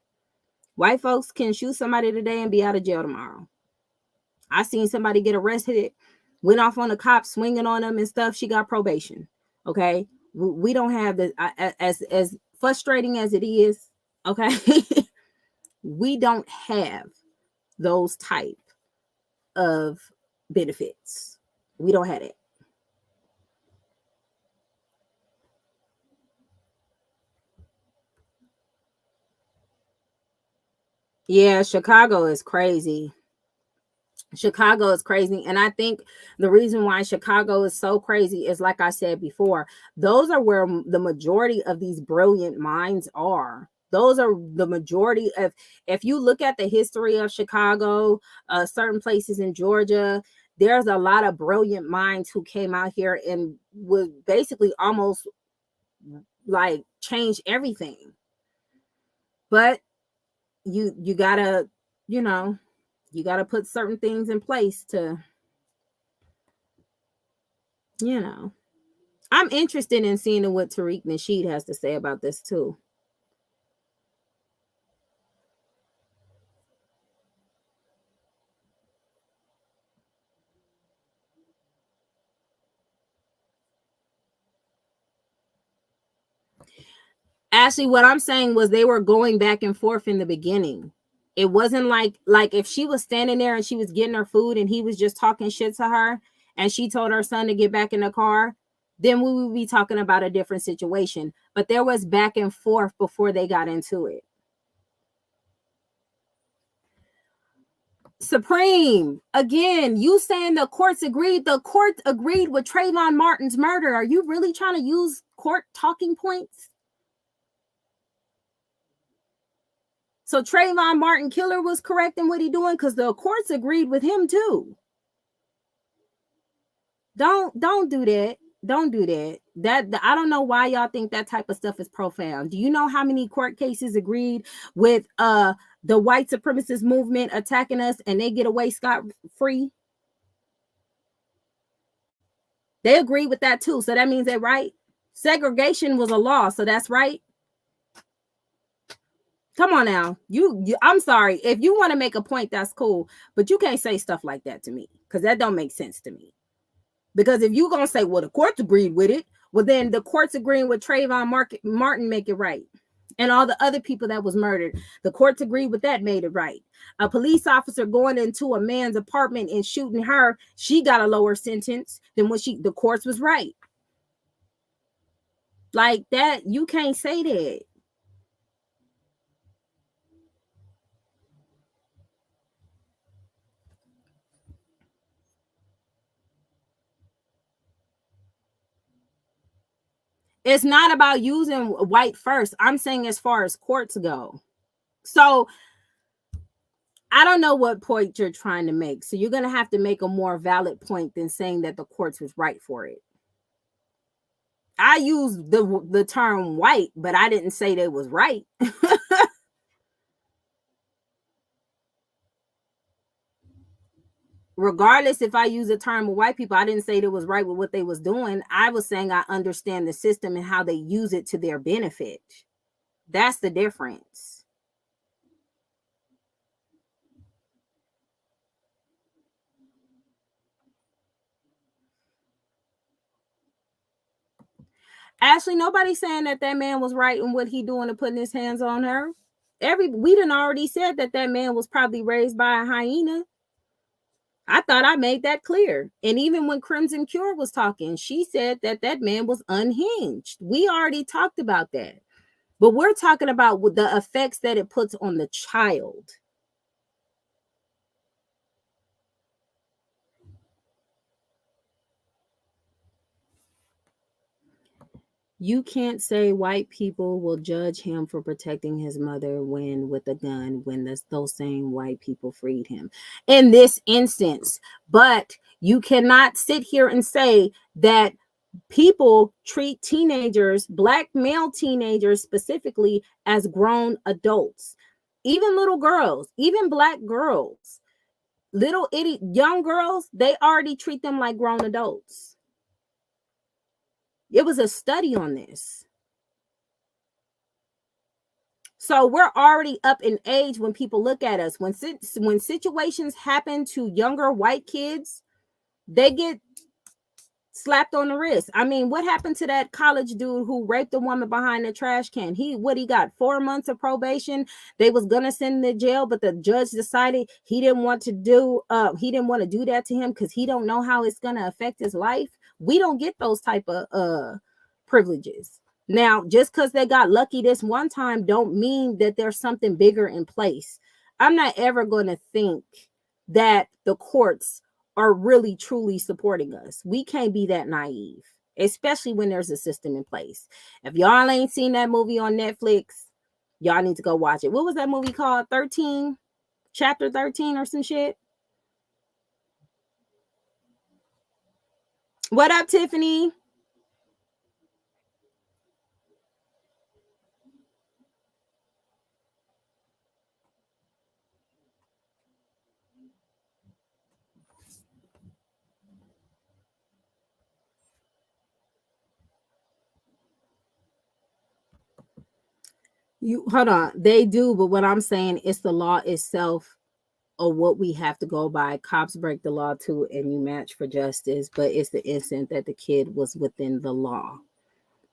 White folks can shoot somebody today and be out of jail tomorrow. I seen somebody get arrested, went off on the cop swinging on them and stuff. She got probation. Okay. We don't have the, as frustrating as it is. Okay. We don't have those type of benefits. We don't have it. Yeah, Chicago is crazy. Chicago is crazy. And I think the reason why Chicago is so crazy is, like I said before, those are where the majority of these brilliant minds are. Those are the majority of, if you look at the history of Chicago, certain places in Georgia, there's a lot of brilliant minds who came out here and would basically almost like change everything. But you gotta, you know, you gotta put certain things in place to, you know. I'm interested in seeing what Tariq Nasheed has to say about this too. Actually, what I'm saying was they were going back and forth in the beginning. It wasn't like if she was standing there and she was getting her food and he was just talking shit to her and she told her son to get back in the car, then we would be talking about a different situation. But there was back and forth before they got into it. Supreme, again, you saying the courts agreed with Trayvon Martin's murder. Are you really trying to use court talking points? So Trayvon Martin killer was correct in what he doing, because the courts agreed with him too. Don't do that. Don't do that. I don't know why y'all think that type of stuff is profound. Do you know how many court cases agreed with the white supremacist movement attacking us and they get away scot-free? They agree with that too. So that means they're right. Segregation was a law, so that's right. Come on now. I'm sorry. If you want to make a point, that's cool. But you can't say stuff like that to me, because that don't make sense to me. Because if you're going to say, well, the courts agreed with it, well, then the courts agreeing with Trayvon Martin make it right. And all the other people that was murdered, the courts agreed with that, made it right. A police officer going into a man's apartment and shooting her, she got a lower sentence than when the courts was right. Like that, you can't say that. It's not about using white first. I'm saying as far as courts go. So I don't know what point you're trying to make. So you're going to have to make a more valid point than saying that the courts was right for it. I used the term white, but I didn't say they was right. Regardless, if I use the term of white people, I didn't say it was right with what they was doing. I was saying I understand the system and how they use it to their benefit. That's the difference. Ashley, nobody's saying that man was right in what he doing and putting his hands on her. We done already said that man was probably raised by a hyena. I thought I made that clear. And even when Crimson Cure was talking, she said that man was unhinged. We already talked about that. But we're talking about the effects that it puts on the child. You can't say white people will judge him for protecting his mother with a gun when those same white people freed him in this instance. But you cannot sit here and say that people treat teenagers, black male teenagers specifically, as grown adults. Even little girls, even black girls, little young girls, they already treat them like grown adults. It was a study on this. So we're already up in age when people look at us. When situations happen to younger white kids, they get slapped on the wrist. I mean, what happened to that college dude who raped a woman behind the trash can? He got 4 months of probation. They was gonna send him to jail, but the judge decided he didn't want to do that to him because he don't know how it's gonna affect his life. We don't get those type of privileges. Now, just because they got lucky this one time don't mean that there's something bigger in place. I'm not ever going to think that the courts are really truly supporting us. We can't be that naive, especially when there's a system in place. If y'all ain't seen that movie on Netflix, Y'all need to go watch it. What was that movie called? 13? Chapter 13 or some shit? What up, Tiffany? You hold on. They do, but what I'm saying is the law itself or what we have to go by. Cops break the law too, and you match for justice, but it's the instant that the kid was within the law.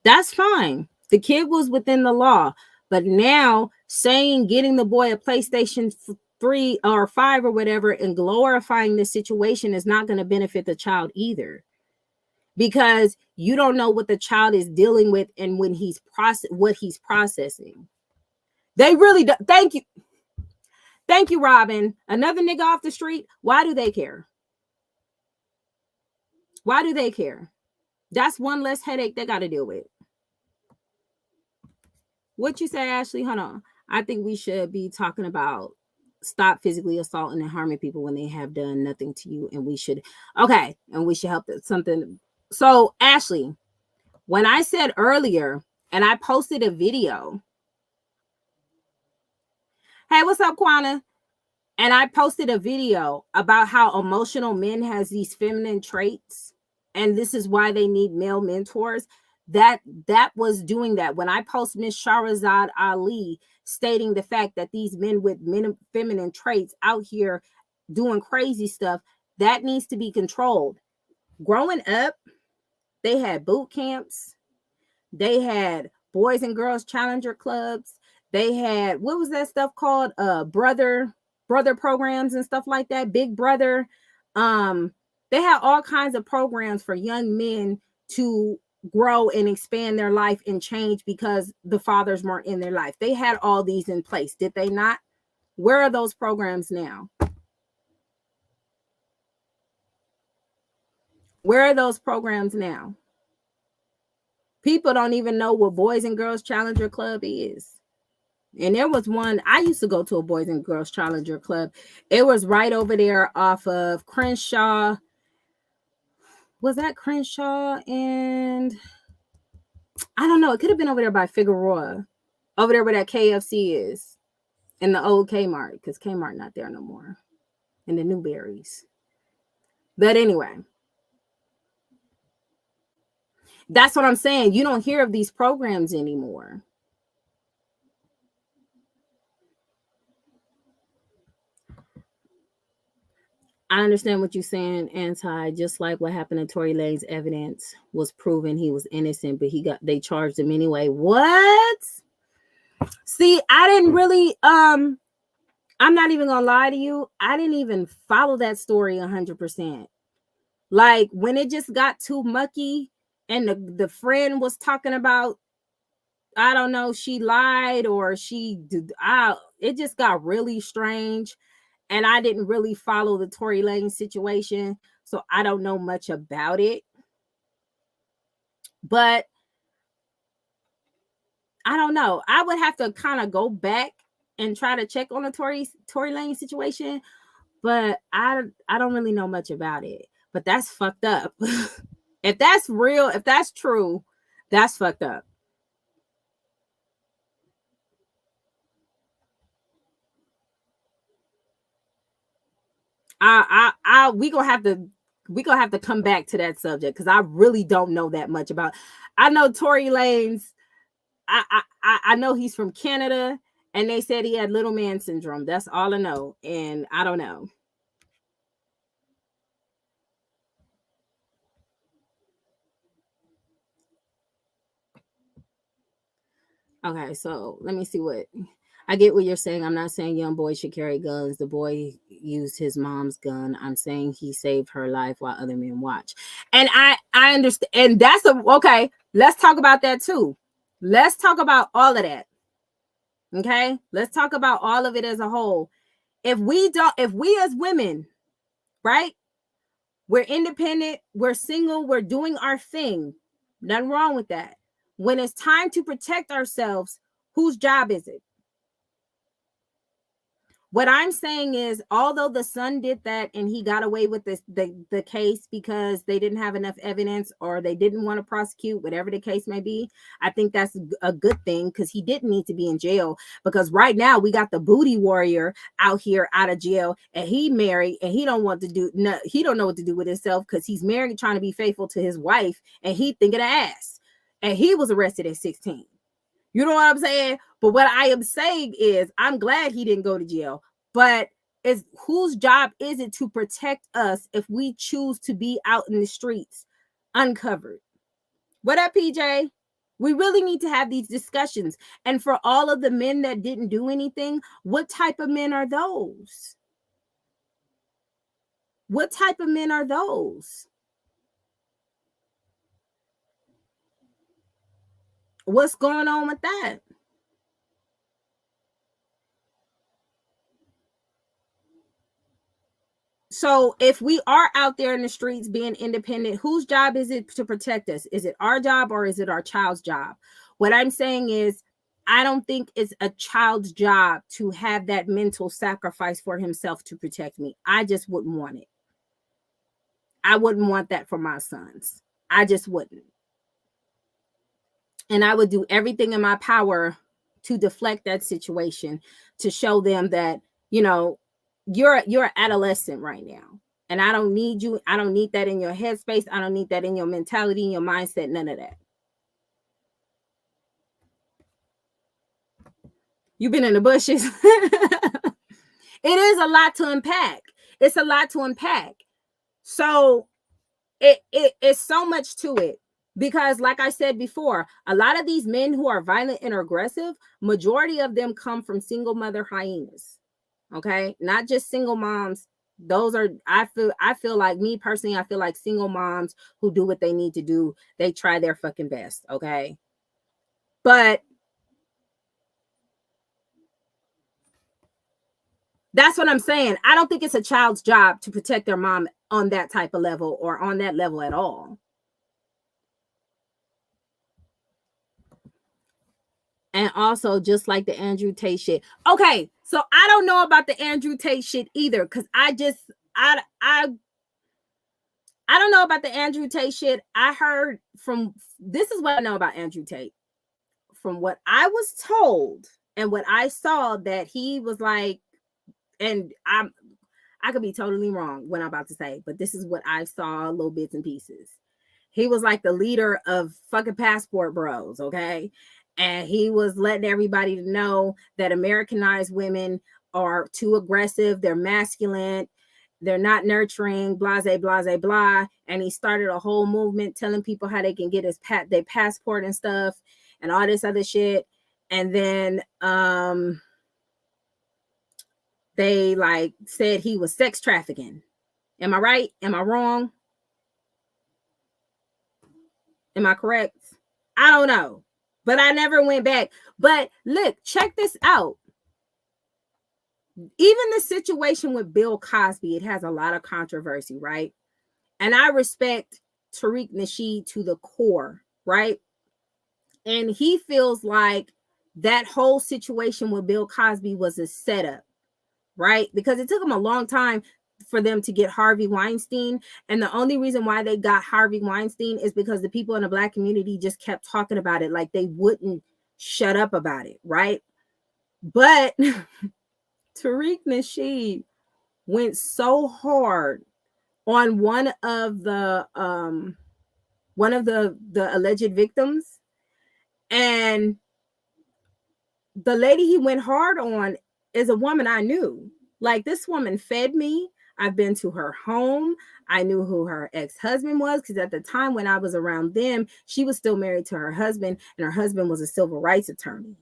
That's fine. The kid was within the law. But now saying getting the boy a PlayStation 3 or 5 or whatever and glorifying the situation is not going to benefit the child either. Because you don't know what the child is dealing with and when what he's processing. They really do. Thank you. Thank you, Robin. Another nigga off the street. Why do they care? Why do they care? That's one less headache they got to deal with. What you say, Ashley? Hold on. I think we should be talking about stop physically assaulting and harming people when they have done nothing to you. And we should help something. So, Ashley, when I said earlier, and I posted a video. Hey, what's up, Kwana? And I posted a video about how emotional men has these feminine traits. And this is why they need male mentors. That was doing that. When I post Miss Shahrazad Ali stating the fact that these men with feminine traits out here doing crazy stuff, that needs to be controlled. Growing up, they had boot camps. They had Boys and Girls Challenger clubs. They had, what was that stuff called? Brother programs and stuff like that. Big Brother. They had all kinds of programs for young men to grow and expand their life and change because the fathers weren't in their life. They had all these in place, did they not? Where are those programs now? Where are those programs now? People don't even know what Boys and Girls Challenger Club is. And there was one, I used to go to a Boys and Girls Challenger Club. It was right over there off of Crenshaw. Was that Crenshaw? And I don't know. It could have been over there by Figueroa. Over there where that KFC is. In the old Kmart. Because Kmart not there no more. In the Newberries. But anyway. That's what I'm saying. You don't hear of these programs anymore. I understand what you're saying, Anti. Just like what happened to Tory Lanez, evidence was proven he was innocent, but they charged him anyway. What? See, I didn't really I'm not even gonna lie to you. I didn't even follow that story 100%. Like when it just got too mucky and the friend was talking about, I don't know, she lied or it just got really strange. And I didn't really follow the Tory Lanez situation, so I don't know much about it. But I don't know. I would have to kind of go back and try to check on the Tory Lanez situation, but I don't really know much about it. But that's fucked up. If that's real, if that's true, that's fucked up. We gonna have to come back to that subject because I really don't know that much about. I know Tory Lanez. I know he's from Canada, and they said he had little man syndrome. That's all I know, and I don't know. Okay, so let me see what. I get what you're saying. I'm not saying young boys should carry guns. The boy used his mom's gun. I'm saying he saved her life while other men watch. And I understand. And that's okay. Let's talk about that too. Let's talk about all of that. Okay. Let's talk about all of it as a whole. If we as women, right? We're independent. We're single. We're doing our thing. Nothing wrong with that. When it's time to protect ourselves, whose job is it? What I'm saying is, although the son did that and he got away with this, the case because they didn't have enough evidence or they didn't want to prosecute, whatever the case may be, I think that's a good thing because he didn't need to be in jail. Because right now we got the booty warrior out here out of jail, and he married and he don't want to do no, he don't know what to do with himself because he's married trying to be faithful to his wife, and he thinking of ass, and he was arrested at 16. You know what I'm saying? But what I am saying is, I'm glad he didn't go to jail. But is whose job is it to protect us if we choose to be out in the streets uncovered? What up, PJ? We really need to have these discussions. And for all of the men that didn't do anything, what type of men are those? What type of men are those? What's going on with that? So if we are out there in the streets being independent, whose job is it to protect us? Is it our job or is it our child's job? What I'm saying is, I don't think it's a child's job to have that mental sacrifice for himself to protect me. I just wouldn't want it. I wouldn't want that for my sons. I just wouldn't. And I would do everything in my power to deflect that situation, to show them that, you know, you're an adolescent right now. And I don't need you. I don't need that in your headspace. I don't need that in your mentality, in your mindset, none of that. You've been in the bushes. It is a lot to unpack. It's a lot to unpack. So it's so much to it. Because like I said before, a lot of these men who are violent and aggressive, majority of them come from single mother hyenas. Okay, not just single moms. Those are, I feel like, me personally, I feel like single moms who do what they need to do. They try their fucking best. Okay, but that's what I'm saying. I don't think it's a child's job to protect their mom on that type of level or on that level at all. And also, just like the Andrew Tate shit. Okay, so I don't know about the Andrew Tate shit either, because I don't know about the Andrew Tate shit. I heard from, this is what I know about Andrew Tate. From what I was told and what I saw, that he was like, and I could be totally wrong what I'm about to say, but this is what I saw, little bits and pieces. He was like the leader of fucking passport bros, okay? And he was letting everybody know that Americanized women are too aggressive, they're masculine, they're not nurturing, blah, blah, blah, blah. And he started a whole movement telling people how they can get their passport and stuff and all this other shit. And then they like said he was sex trafficking. Am I right? Am I wrong? Am I correct? I don't know. But I never went back. But look, check this out. Even the situation with Bill Cosby, it has a lot of controversy, right? And I respect Tariq Nasheed to the core, right? And he feels like that whole situation with Bill Cosby was a setup, right? Because it took him a long time for them to get Harvey Weinstein. And the only reason why they got Harvey Weinstein is because the people in the Black community just kept talking about it, like they wouldn't shut up about it, right? But Tariq Nasheed went so hard on one of the alleged victims, and the lady he went hard on is a woman I knew. Like, this woman fed me. I've been to her home. I knew who her ex-husband was, because at the time when I was around them, she was still married to her husband, and her husband was a civil rights attorney.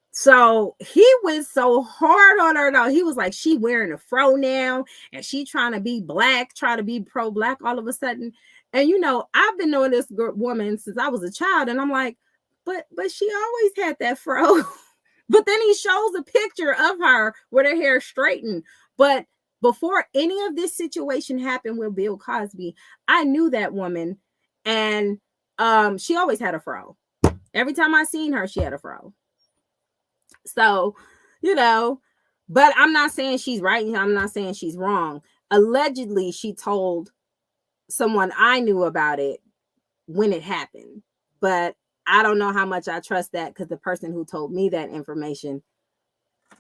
So he went so hard on her, though. He was like, she wearing a fro now, and she trying to be black, trying to be pro-black all of a sudden. And, you know, I've been knowing this woman since I was a child, and I'm like, but she always had that fro. But then he shows a picture of her with her hair straightened. But before any of this situation happened with Bill Cosby, I knew that woman, and she always had a fro. Every time I seen her, she had a fro. So, you know, But I'm not saying she's right. I'm not saying she's wrong. Allegedly, she told someone I knew about it when it happened. But I don't know how much I trust that, because the person who told me that information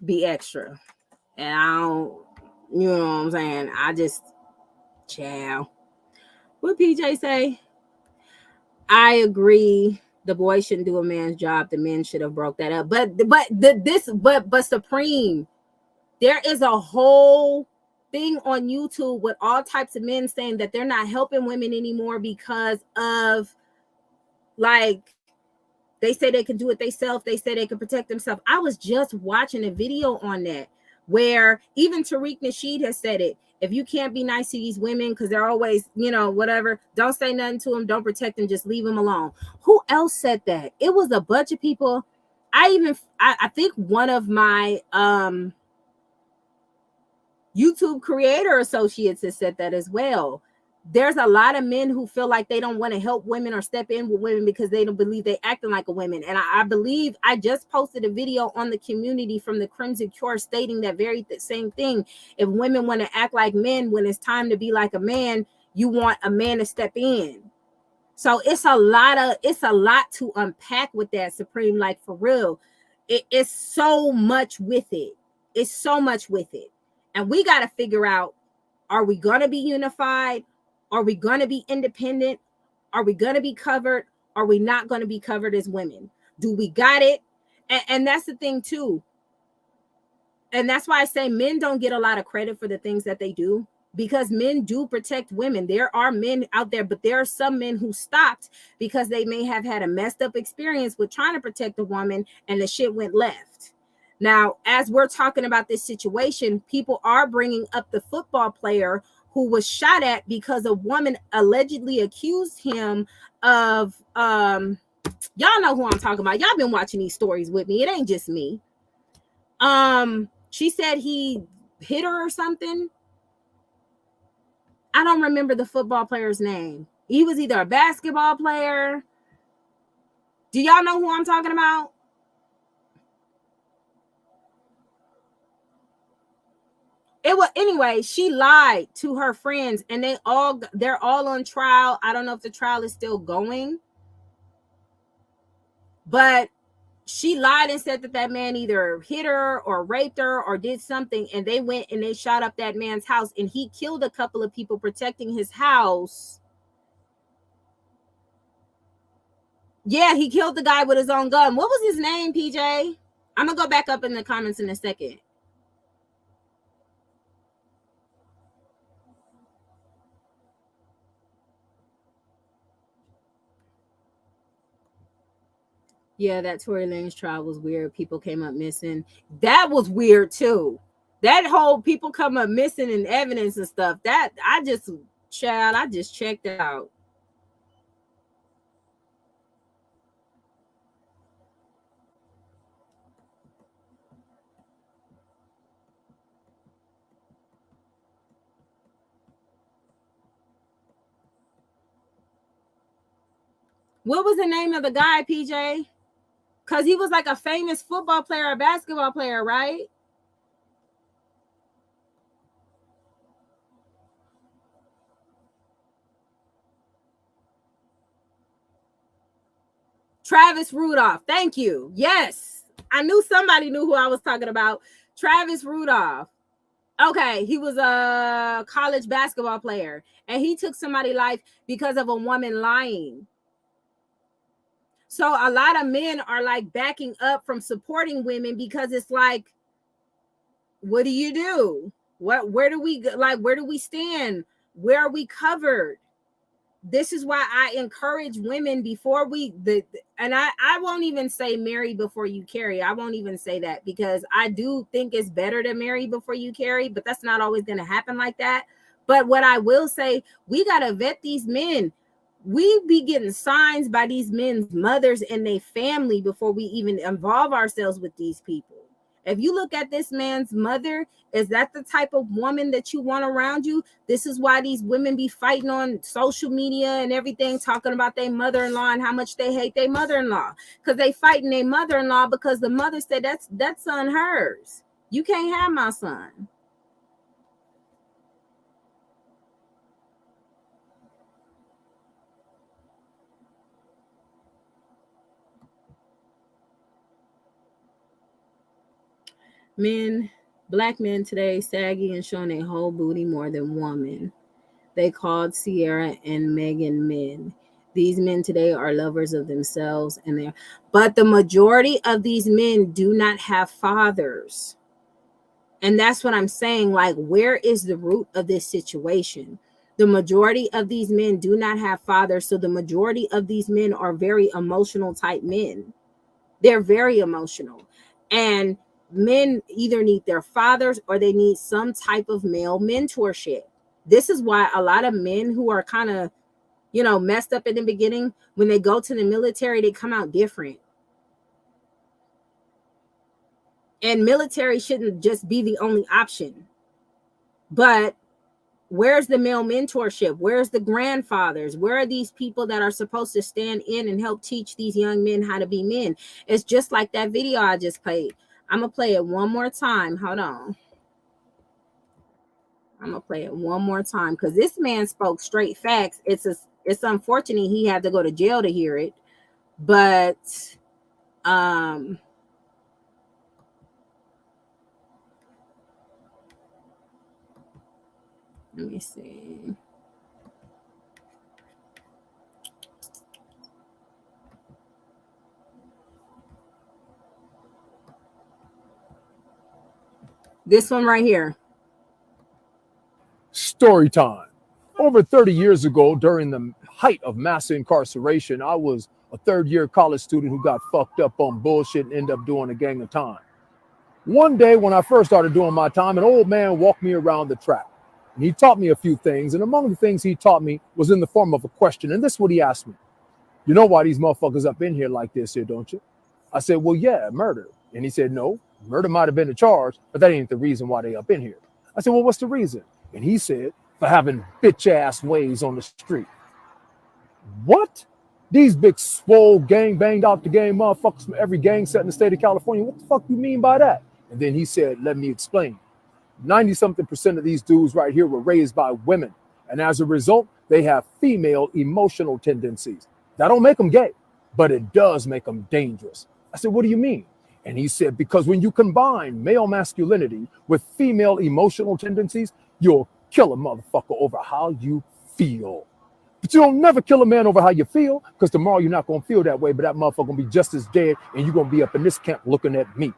be extra. And I don't, you know what I'm saying? I just, chow. What PJ say? I agree. The boy shouldn't do a man's job. The men should have broke that up. But Supreme, there is a whole thing on YouTube with all types of men saying that they're not helping women anymore because of, like, they say they can do it themselves. They say they can protect themselves. I was just watching a video on that where even Tariq Nasheed has said it. If you can't be nice to these women because they're always, whatever, don't say nothing to them. Don't protect them. Just leave them alone. Who else said that? It was a bunch of people. I think one of my YouTube creator associates has said that as well. There's a lot of men who feel like they don't want to help women or step in with women because they don't believe they acting like a woman. And I believe I just posted a video on the community from the Crimson Cure stating that very same thing. If women want to act like men when it's time to be like a man, you want a man to step in. So it's a lot to unpack with that, Supreme. Like, for real, it's so much with it. It's so much with it. And we got to figure out, are we going to be unified? Are we going to be independent? Are we going to be covered? Are we not going to be covered as women? Do we got it? And that's the thing too. And that's why I say men don't get a lot of credit for the things that they do, because men do protect women. There are men out there, but there are some men who stopped because they may have had a messed up experience with trying to protect a woman and the shit went left. Now, as we're talking about this situation, people are bringing up the football player who was shot at because a woman allegedly accused him of, y'all know who I'm talking about. Y'all been watching these stories with me. It ain't just me. She said he hit her or something. I don't remember the football player's name. He was either a basketball player. Do y'all know who I'm talking about? It was, anyway, she lied to her friends and they're all on trial. I don't know if the trial is still going, but she lied and said that man either hit her or raped her or did something, and they went and they shot up that man's house, and he killed a couple of people protecting his house. Yeah, he killed the guy with his own gun. What was his name, PJ? I'm gonna go back up in the comments in a second. Yeah, that Tory Lanez trial was weird. People came up missing. That was weird too. That whole people come up missing and evidence and stuff. That I just checked out. What was the name of the guy, PJ? Because he was like a famous football player, a basketball player, right? Travis Rudolph. Thank you. Yes. I knew somebody knew who I was talking about. Travis Rudolph. Okay, he was a college basketball player, and he took somebody's life because of a woman lying. So a lot of men are like backing up from supporting women because it's like, what do you do? Where do we stand? Where are we covered? This is why I encourage women before I won't even say marry before you carry. I won't even say that, because I do think it's better to marry before you carry, but that's not always going to happen like that. But what I will say, we got to vet these men. We be getting signs by these men's mothers and their family before we even involve ourselves with these people. If you look at this man's mother, is that the type of woman that you want around you? This is why these women be fighting on social media and everything, talking about their mother-in-law and how much they hate their mother-in-law, because they fighting their mother-in-law because the mother said that's son hers. You can't have my son. Men, black men today, saggy and showing a whole booty more than woman. They called Sierra and Megan men. These men today are lovers of themselves and their, but the majority of these men do not have fathers. And that's what I'm saying. Like, where is the root of this situation? The majority of these men do not have fathers. So the majority of these men are very emotional type men. They're very emotional. And men either need their fathers or they need some type of male mentorship. This is why a lot of men who are kind of, messed up in the beginning, when they go to the military, they come out different. And military shouldn't just be the only option. But where's the male mentorship? Where's the grandfathers? Where are these people that are supposed to stand in and help teach these young men how to be men? It's just like that video I just played. I'm going to play it one more time. Hold on. I'm going to play it one more time because this man spoke straight facts. It's unfortunate he had to go to jail to hear it. But let me see. This one right here. Story time. Over 30 years ago, during the height of mass incarceration, I was a third-year college student who got fucked up on bullshit and ended up doing a gang of time. One day when I first started doing my time, an old man walked me around the track. And he taught me a few things, and among the things he taught me was in the form of a question. And this is what he asked me. You know why these motherfuckers up in here like this here, don't you? I said, well, yeah, murder. And he said, no, murder might have been the charge, but that ain't the reason why they up in here. I said, well, what's the reason? And he said, for having bitch ass ways on the street. What? These big swole gang banged out the game motherfuckers from every gang set in the state of California. What the fuck you mean by that? And then he said, let me explain. 90-something% of these dudes right here were raised by women. And as a result, they have female emotional tendencies. That don't make them gay, but it does make them dangerous. I said, what do you mean? And he said, because when you combine male masculinity with female emotional tendencies, you'll kill a motherfucker over how you feel. But you don't never kill a man over how you feel, because tomorrow you're not going to feel that way, but that motherfucker going to be just as dead, and you're going to be up in this camp looking at me.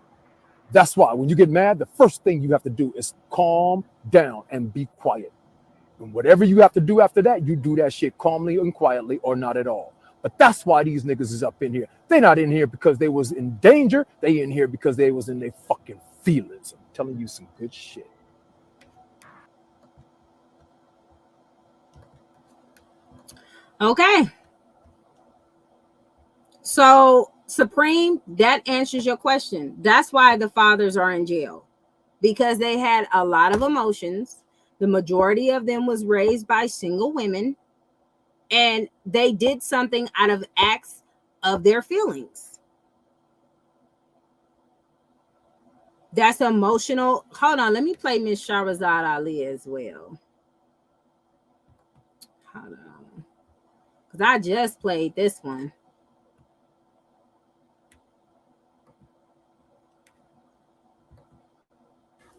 That's why when you get mad, the first thing you have to do is calm down and be quiet. And whatever you have to do after that, you do that shit calmly and quietly or not at all. But that's why these niggas is up in here. They're not in here because they was in danger. They in here because they was in their fucking feelings. I'm telling you some good shit. Okay. So, Supreme, that answers your question. That's why the fathers are in jail, because they had a lot of emotions. The majority of them was raised by single women, and they did something out of acts of their feelings. That's emotional. Hold on, let me play Miss Shahrazad Ali as well. Hold on, because I just played this one.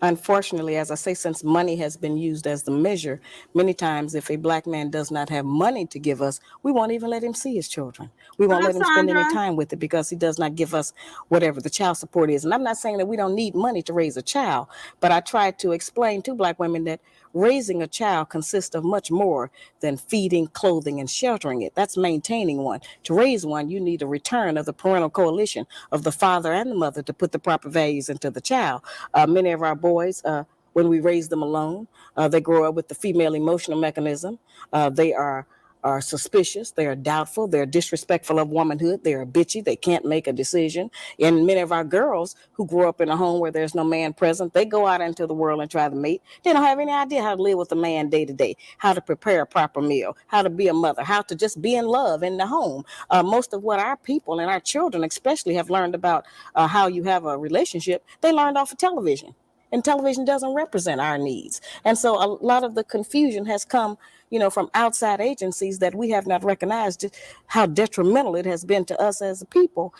Unfortunately, as I say, since money has been used as the measure, many times if a black man does not have money to give us, we won't even let him see his children. We won't let him spend any time with it because he does not give us whatever the child support is. And I'm not saying that we don't need money to raise a child, but I try to explain to black women that raising a child consists of much more than feeding, clothing, and sheltering it. That's maintaining one. To raise one, you need a return of the parental coalition of the father and the mother to put the proper values into the child. Many of our boys, when we raise them alone, they grow up with the female emotional mechanism. They are are suspicious, they are doubtful, they're disrespectful of womanhood, they are bitchy, they can't make a decision. And many of our girls who grow up in a home where there's no man present, they go out into the world and try to mate. They don't have any idea how to live with a man day to day, how to prepare a proper meal, how to be a mother, how to just be in love in the home. Most of what our people and our children especially have learned about how you have a relationship, they learned off of television. And television doesn't represent our needs. And so a lot of the confusion has come, from outside agencies that we have not recognized how detrimental it has been to us as a people.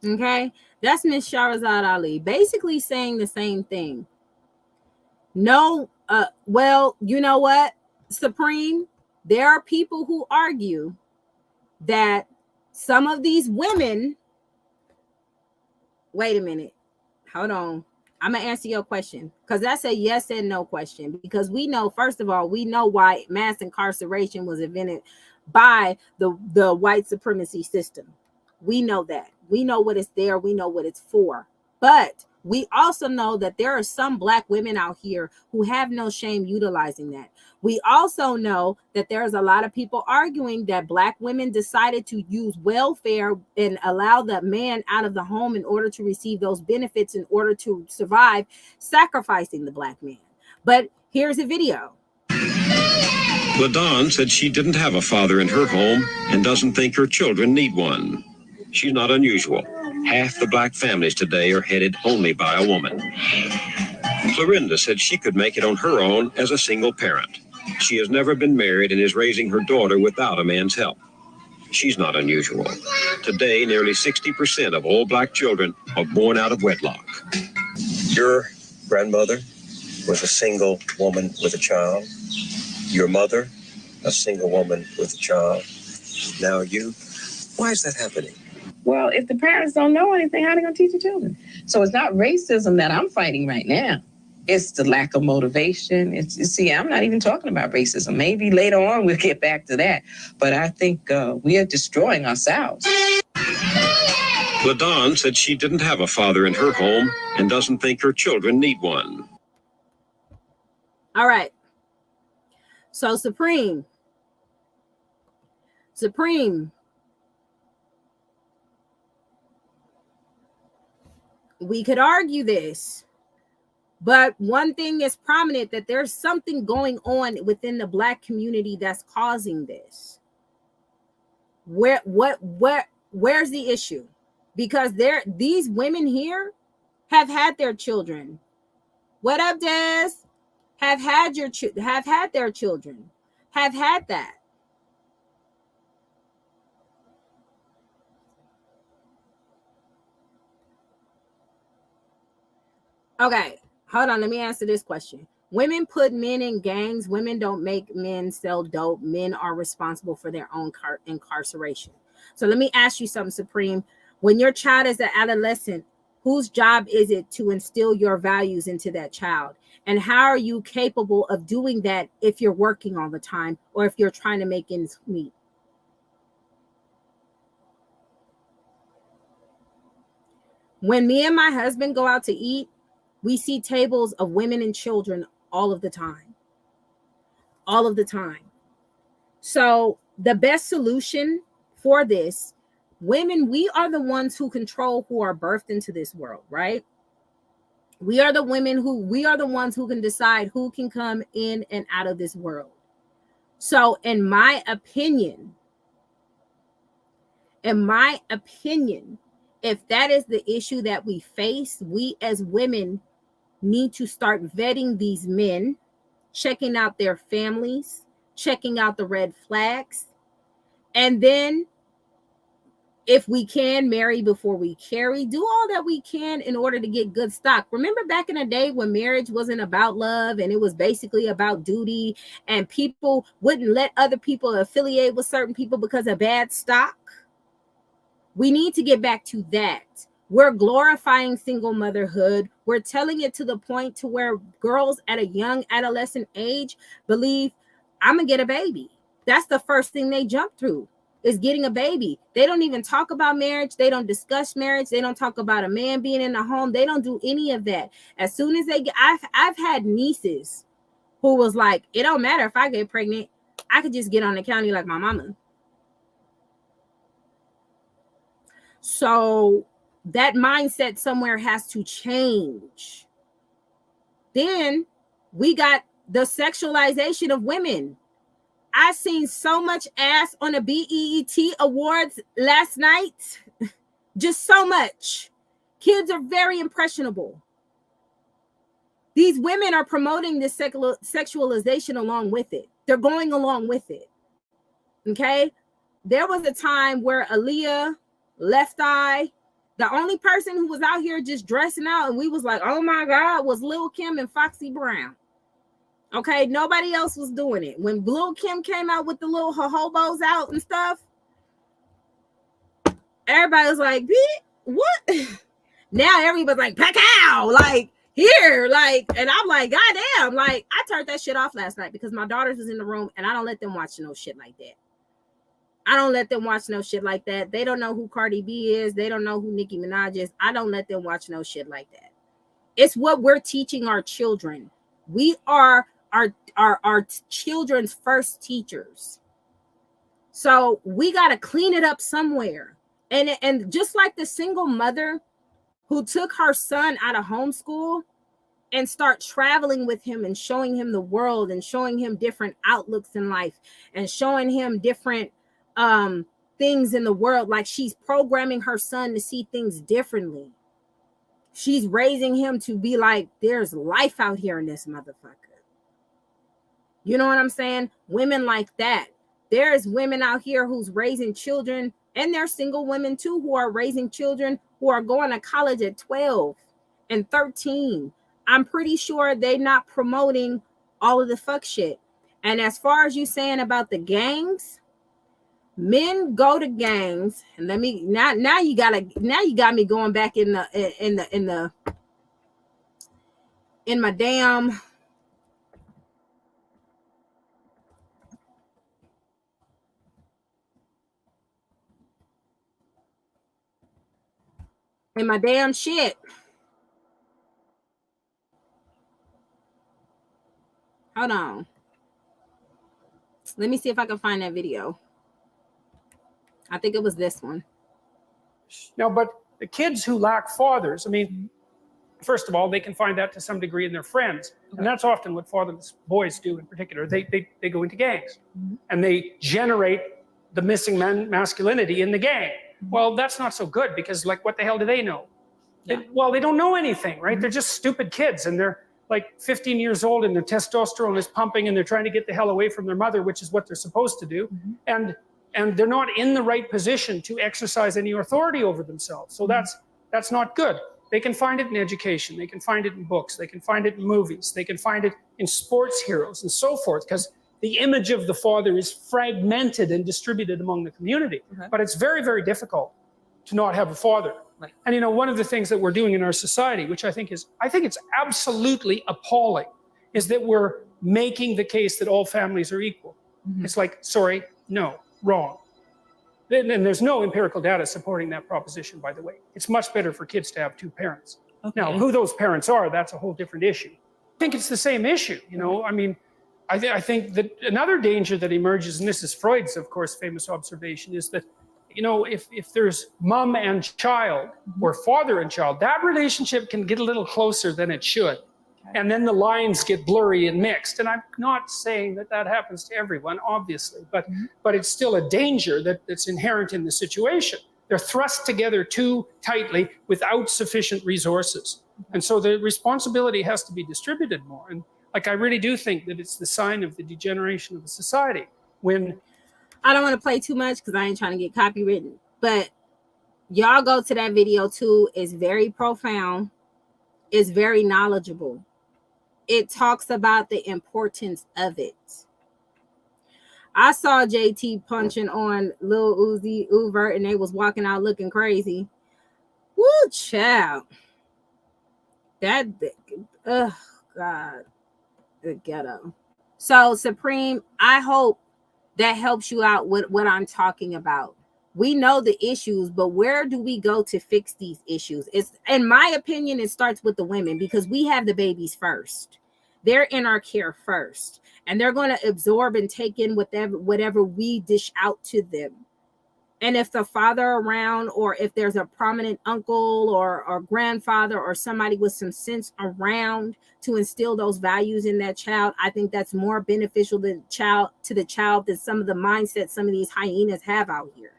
Okay, that's Miss Shahrazad Ali, basically saying the same thing. No, well, you know what, Supreme? There are people who argue that some of these women, wait a minute, hold on. I'm going to answer your question because that's a yes and no question, because we know, first of all, we know why mass incarceration was invented by the white supremacy system. We know that. We know what it's there. We know what it's for. But we also know that there are some Black women out here who have no shame utilizing that. We also know that there's a lot of people arguing that Black women decided to use welfare and allow the man out of the home in order to receive those benefits in order to survive, sacrificing the Black man. But here's a video. LaDawn said she didn't have a father in her home and doesn't think her children need one. She's not unusual. Half the Black families today are headed only by a woman. Florinda said she could make it on her own as a single parent. She has never been married and is raising her daughter without a man's help. She's not unusual. Today, nearly 60% of all Black children are born out of wedlock. Your grandmother was a single woman with a child. Your mother, a single woman with a child. Now you. Why is that happening? Well, if the parents don't know anything, how are they going to teach the children? So it's not racism that I'm fighting right now. It's the lack of motivation. I'm not even talking about racism. Maybe later on we'll get back to that. But I think we are destroying ourselves. LaDawn said she didn't have a father in her home and doesn't think her children need one. All right. So Supreme, we could argue this, but one thing is prominent, that there's something going on within the Black community that's causing this. Where's the issue? Because these women here have had their children. What up, Des? Have had their children, have had that. Okay, hold on. Let me answer this question. Women put men in gangs. Women don't make men sell dope. Men are responsible for their own incarceration. So let me ask you something, Supreme. When your child is an adolescent, whose job is it to instill your values into that child? And how are you capable of doing that if you're working all the time or if you're trying to make ends meet? When me and my husband go out to eat, we see tables of women and children all of the time. All of the time. So the best solution for this, women, we are the ones who control who are birthed into this world, right? We are the ones who can decide who can come in and out of this world. So in my opinion, if that is the issue that we face, we as women need to start vetting these men, checking out their families, checking out the red flags, and then if we can, marry before we carry. Do all that we can in order to get good stock. Remember back in the day when marriage wasn't about love and it was basically about duty, and people wouldn't let other people affiliate with certain people because of bad stock? We need to get back to that. We're glorifying single motherhood. We're telling it to the point to where girls at a young adolescent age believe, I'm going to get a baby. That's the first thing they jump through, is getting a baby. They don't even talk about marriage. They don't discuss marriage. They don't talk about a man being in the home. They don't do any of that. As soon as they get, I've had nieces who was like, it don't matter if I get pregnant, I could just get on the county like my mama. So that mindset somewhere has to change. Then we got the sexualization of women. I seen so much ass on the BET Awards last night. Just so much. Kids are very impressionable. These women are promoting this sexualization along with it. They're going along with it. Okay? There was a time where Aaliyah, Left Eye, the only person who was out here just dressing out and we was like, oh my God, was Lil' Kim and Foxy Brown. Okay, nobody else was doing it. When Lil' Kim came out with the little hobos out and stuff, everybody was like, what? Now everybody's like, Pacow, like, here, like, and I'm like, goddamn, like, I turned that shit off last night because my daughters was in the room and I don't let them watch no shit like that. I don't let them watch no shit like that. They don't know who Cardi B is. They don't know who Nicki Minaj is. I don't let them watch no shit like that. It's what we're teaching our children. We are our children's first teachers. So we got to clean it up somewhere. And just like the single mother who took her son out of homeschool and start traveling with him and showing him the world and showing him different outlooks in life and showing him different things in the world, like she's programming her son to see things differently. She's raising him to be like, there's life out here in this motherfucker. You know what I'm saying? Women like that. There's women out here who's raising children, and there's single women too who are raising children who are going to college at 12 and 13. I'm pretty sure they're not promoting all of the fuck shit. And as far as you saying about the gangs, men go to gangs, and let me now you got me going back in my damn shit. Hold on. Let me see if I can find that video. I think it was this one. No, but the kids who lack fathers, I mean, first of all, they can find that to some degree in their friends. And that's often what fatherless boys do in particular. They go into gangs and they generate the missing masculinity in the gang. Well, that's not so good because, like, what the hell do they know? Yeah. They don't know anything, right? They're just stupid kids and they're like 15 years old and their testosterone is pumping and they're trying to get the hell away from their mother, which is what they're supposed to do. And they're not in the right position to exercise any authority over themselves. So that's not good. They can find it in education. They can find it in books. They can find it in movies. They can find it in sports heroes and so forth, because the image of the father is fragmented and distributed among the community. But it's very, very difficult to not have a father. Right. And, you know, one of the things that we're doing in our society, which I think it's absolutely appalling, is that we're making the case that all families are equal. It's like, sorry, no, wrong. And there's no empirical data supporting that proposition, by the way. It's much better for kids to have two parents. Okay. Now, who those parents are, that's a whole different issue. I think it's the same issue, you know. I mean, I think that another danger that emerges, and this is Freud's, of course, famous observation, is that, you know, if there's mom and child or father and child, that relationship can get a little closer than it should. And then the lines get blurry and mixed. And I'm not saying that that happens to everyone, obviously, but it's still a danger that's inherent in the situation. They're thrust together too tightly without sufficient resources. And so the responsibility has to be distributed more. And like, I really do think that it's the sign of the degeneration of the society when... I don't want to play too much because I ain't trying to get copywritten, but y'all go to that video too. It's very profound. It's very knowledgeable. It talks about the importance of it. I saw JT punching on Lil Uzi Vert and they was walking out looking crazy. Woo, child. That, oh God, the ghetto. So Supreme, I hope that helps you out with what I'm talking about. We know the issues, but where do we go to fix these issues? It's, in my opinion, it starts with the women because we have the babies first. they're in our care first, and they're going to absorb and take in whatever we dish out to them. And if the father around, or if there's a prominent uncle or grandfather or somebody with some sense around to instill those values in that child, I think that's more beneficial to the child than some of the mindsets some of these hyenas have out here.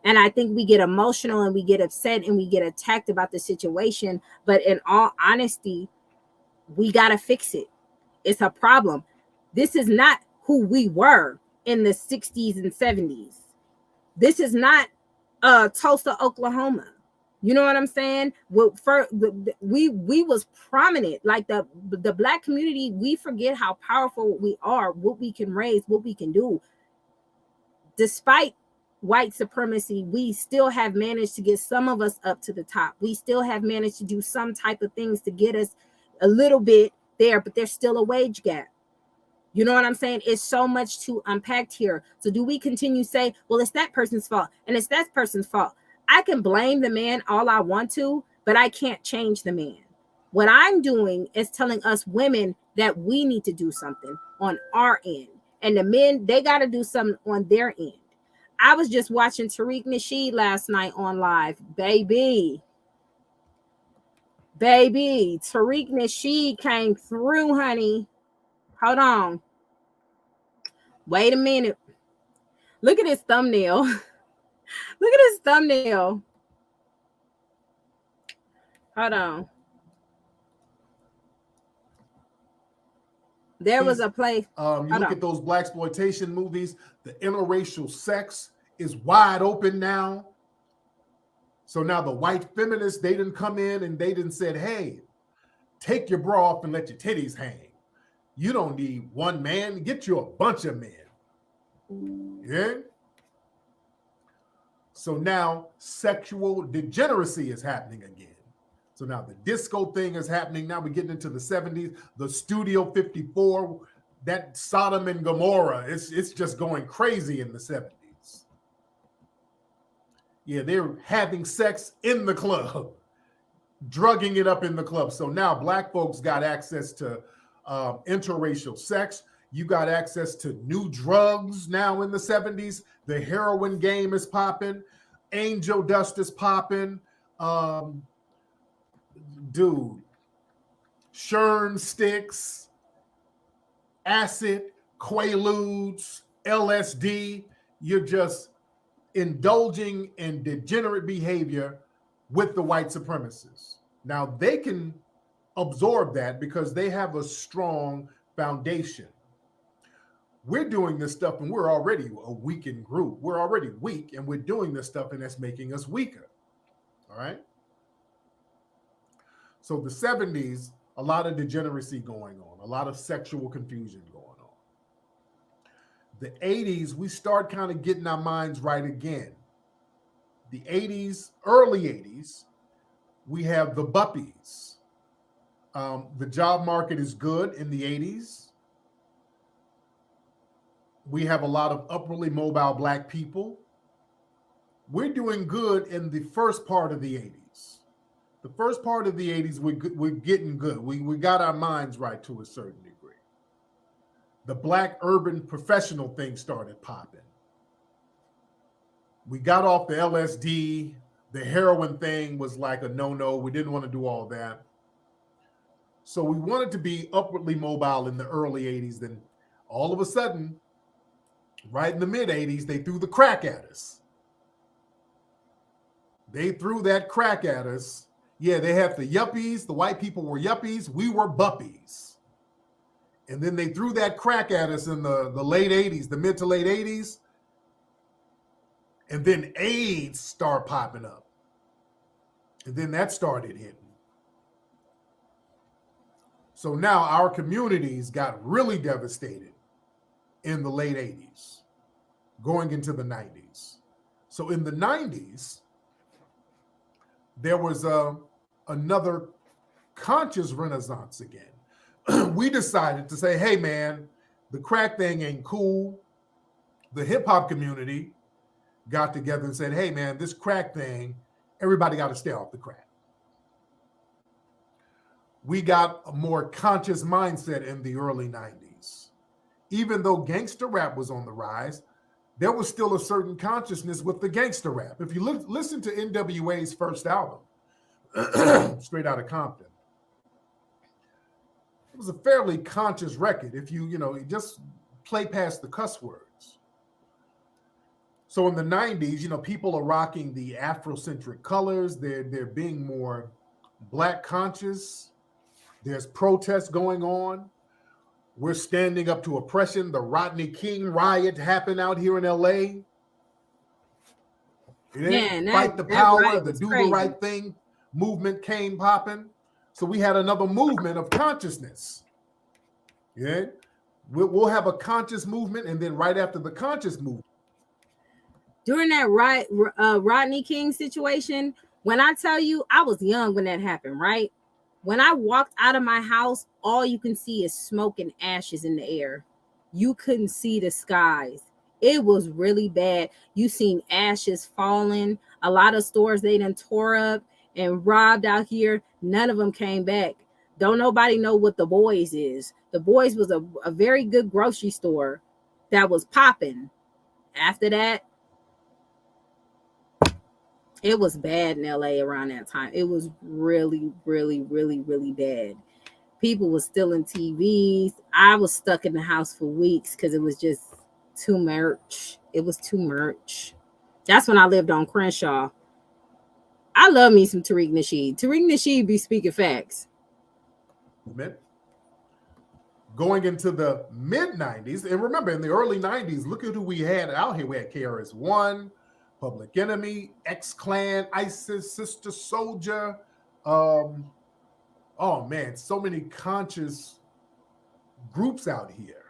And I think we get emotional and we get upset and we get attacked about the situation. But in all honesty, we got to fix it. It's a problem. This is not who we were in the 60s and 70s. This is not Tulsa, Oklahoma. You know what I'm saying? Well, we was prominent, like the Black community. We forget how powerful we are, what we can raise, what we can do. Despite white supremacy, we still have managed to get some of us up to the top. We still have managed to do some type of things to get us a little bit there, but there's still a wage gap. You know what I'm saying? It's so much to unpack here. So do we continue to say, well, it's that person's fault and it's that person's fault? I can blame the man all I want to, but I can't change the man. What I'm doing is telling us women that we need to do something on our end. And the men, they got to do something on their end. I was just watching Tariq Nasheed last night on live. Baby, Tariq Nasheed came through, honey. Hold on. Wait a minute. Look at his thumbnail. Look at his thumbnail. Hold on. There was a play. You look at those blaxploitation movies, the interracial sex is wide open now. So now the white feminists, they didn't come in and they didn't said, hey, take your bra off and let your titties hang. You don't need one man, get you a bunch of men. Yeah. So now sexual degeneracy is happening again. So now the disco thing is happening. Now we're getting into the 70s, the Studio 54, that Sodom and Gomorrah. It's just going crazy in the 70s. Yeah, they're having sex in the club, drugging it up in the club. So now Black folks got access to interracial sex. You got access to new drugs now in the 70s. The heroin game is popping. Angel dust is popping. Dude, Shern sticks, acid, Quaaludes, LSD. You're just indulging in degenerate behavior with the white supremacists. Now, they can absorb that because they have a strong foundation. We're doing this stuff and we're already a weakened group. We're already weak and we're doing this stuff and that's making us weaker. All right? So the 70s, a lot of degeneracy going on, a lot of sexual confusion going on. The 80s, we start kind of getting our minds right again. The 80s, early 80s, we have the buppies. The job market is good in the 80s. We have a lot of upwardly mobile Black people. We're doing good in the first part of the 80s. The first part of the 80s, we're getting good. We got our minds right to a certain degree. The Black urban professional thing started popping. We got off the LSD. The heroin thing was like a no-no. We didn't want to do all that. So we wanted to be upwardly mobile in the early 80s. Then all of a sudden, right in the mid-80s, they threw the crack at us. They threw that crack at us. Yeah, they have the yuppies. The white people were yuppies. We were buppies. And then they threw that crack at us in the late 80s, the mid to late 80s. And then AIDS started popping up. And then that started hitting. So now our communities got really devastated in the late 80s, going into the 90s. So in the 90s, there was another conscious renaissance again. We decided to say, hey, man, the crack thing ain't cool. The hip hop community got together and said, hey, man, this crack thing, everybody got to stay off the crack. we got a more conscious mindset in the early 90s. Even though gangster rap was on the rise, there was still a certain consciousness with the gangster rap. If you listen to NWA's first album, Straight Outta Compton, it was a fairly conscious record if you just play past the cuss words. So in the 90s, people are rocking the Afrocentric colors. They're being more Black conscious. There's protests going on. We're standing up to oppression. The Rodney King riot happened out here in LA. Fight the power, the do the right thing movement came popping. So we had another movement of consciousness. Yeah. We'll have a conscious movement, and then right after the conscious movement. During that Rodney King situation, when I tell you, I was young when that happened, right? When I walked out of my house, all you can see is smoke and ashes in the air. You couldn't see the skies. It was really bad. You seen ashes falling. A lot of stores they done tore up and robbed out here. None of them came back. Don't nobody know what the Boys is. The Boys was a very good grocery store that was popping. After that, it was bad in LA around that time. It was really, really, really, really bad. People were stealing TVs. I was stuck in the house for weeks because it was just too much. It was too much. That's when I lived on Crenshaw. I love me some Tariq Nasheed. Tariq Nasheed be speaking facts. Going into the mid-90s, and remember, in the early 90s, look at who we had out here. We had KRS-One, Public Enemy, X-Clan, ISIS, Sister Soldier. Oh man, so many conscious groups out here.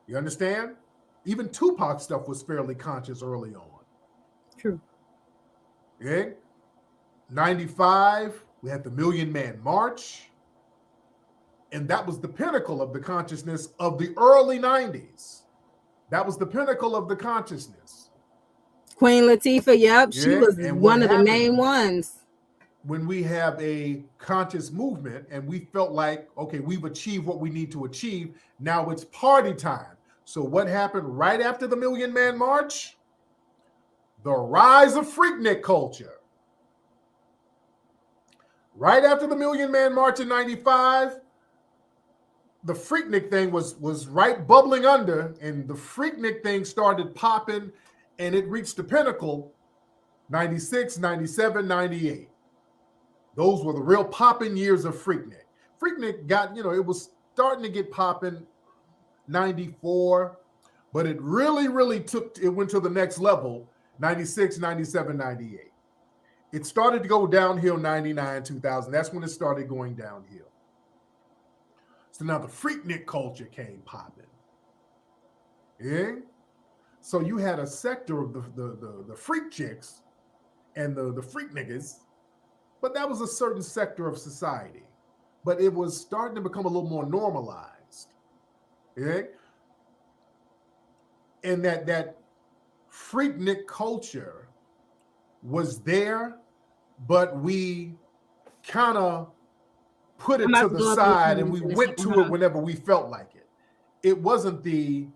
You understand? Even Tupac stuff was fairly conscious early on. True. Okay. 95, we had the Million Man March. And that was the pinnacle of the consciousness of the early 90s. That was the pinnacle of the consciousness. Queen Latifah, yep, she was one of the main ones. When we have a conscious movement and we felt like, okay, we've achieved what we need to achieve, now it's party time. So what happened right after the Million Man March? The rise of freaknik culture. Right after the Million Man March in 95, the freaknik thing was right bubbling under, and the freaknik thing started popping, and it reached the pinnacle 96, 97, 98. Those were the real popping years of freaknik. Freaknik got, it was starting to get popping 94, but it really went to the next level 96, 97, 98. It started to go downhill 99, 2000. That's when it started going downhill. So now the freaknik culture came popping. Yeah? So you had a sector of the freak chicks and the freak niggas, but that was a certain sector of society. But it was starting to become a little more normalized. Yeah? And that freaknik culture was there, but we kind of put it to the side and we went to it whenever we felt like it. It wasn't the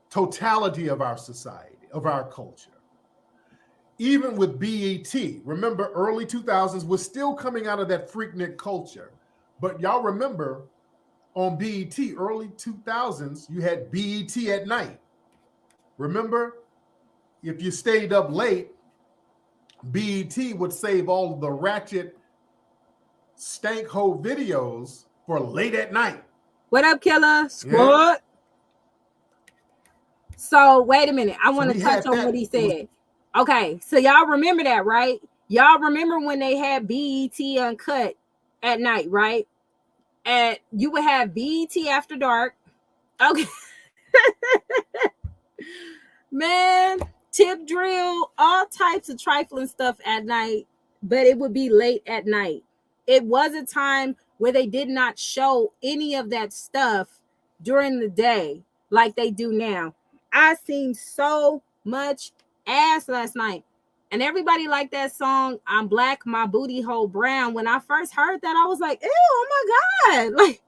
totality of our society, of our culture. Even with BET, remember early 2000s, we're still coming out of that freaknik culture. But y'all remember on BET, early 2000s, you had BET at night. Remember, if you stayed up late, BET would save all the ratchet stank hoe videos for late at night. What up, Killer Squad? Yeah. So wait a minute. I want to touch on what he said. Okay, so y'all remember that, right? Y'all remember when they had BET Uncut at night, right? And you would have BET After Dark. Okay. Man, tip drill, all types of trifling stuff at night, but it would be late at night. It was a time where they did not show any of that stuff during the day like they do now. I seen so much ass last night. And everybody liked that song, I'm Black, My Booty Hole Brown. When I first heard that, I was like, ew, oh my God. Like,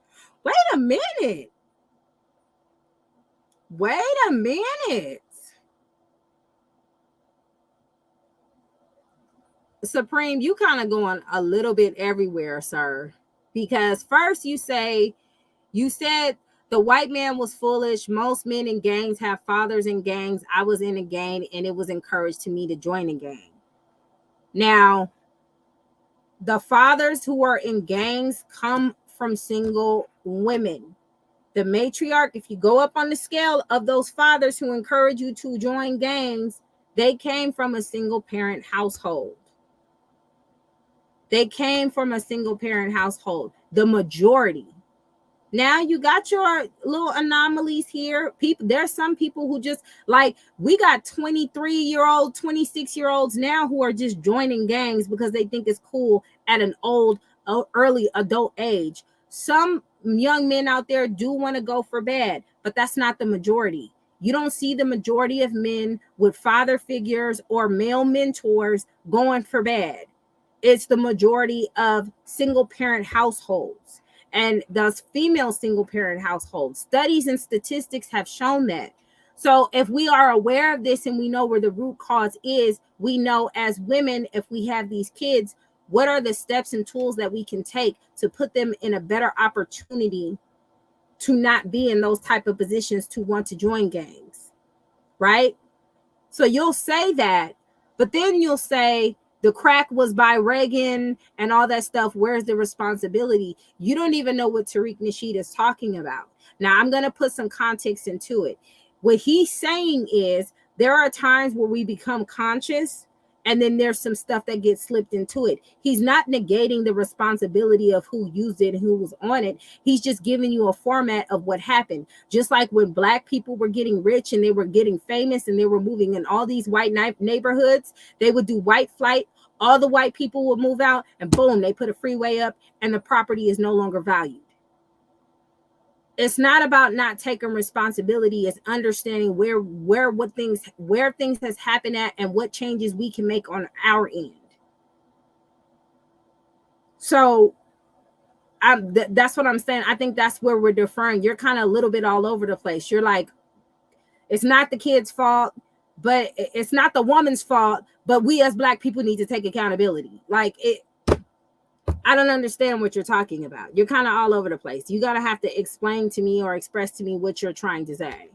wait a minute. Wait a minute. Supreme, you kind of going a little bit everywhere, sir. Because first you said the white man was foolish. Most men in gangs have fathers in gangs. I was in a gang and it was encouraged to me to join a gang. Now, the fathers who are in gangs come from single women. The matriarch, if you go up on the scale of those fathers who encourage you to join gangs, they came from a single parent household. They came from a single parent household. The majority. Now you got your little anomalies here. There's some people who just like, we got 23-year-old, 26-year-olds now who are just joining gangs because they think it's cool at an early adult age. Some young men out there do want to go for bad, but that's not the majority. You don't see the majority of men with father figures or male mentors going for bad. It's the majority of single parent households. And those female single parent households. Studies and statistics have shown that. So if we are aware of this and we know where the root cause is, we know as women, if we have these kids, what are the steps and tools that we can take to put them in a better opportunity to not be in those type of positions to want to join gangs, right? So you'll say that, but then you'll say, the crack was by Reagan and all that stuff. Where's the responsibility? You don't even know what Tariq Nasheed is talking about. Now, I'm going to put some context into it. What he's saying is there are times where we become conscious and then there's some stuff that gets slipped into it. He's not negating the responsibility of who used it and who was on it. He's just giving you a format of what happened. Just like when Black people were getting rich and they were getting famous and they were moving in all these white neighborhoods, they would do white flight. All the white people would move out and boom, they put a freeway up and the property is no longer valued. It's not about not taking responsibility. It's understanding where things has happened at and what changes we can make on our end. So that's what I'm saying. I think that's where we're deferring. You're kind of a little bit all over the place. You're like, it's not the kid's fault, but it's not the woman's fault, but we as Black people need to take accountability. Like it, I don't understand what you're talking about. You're kind of all over the place. You got to have to explain to me or express to me what you're trying to say.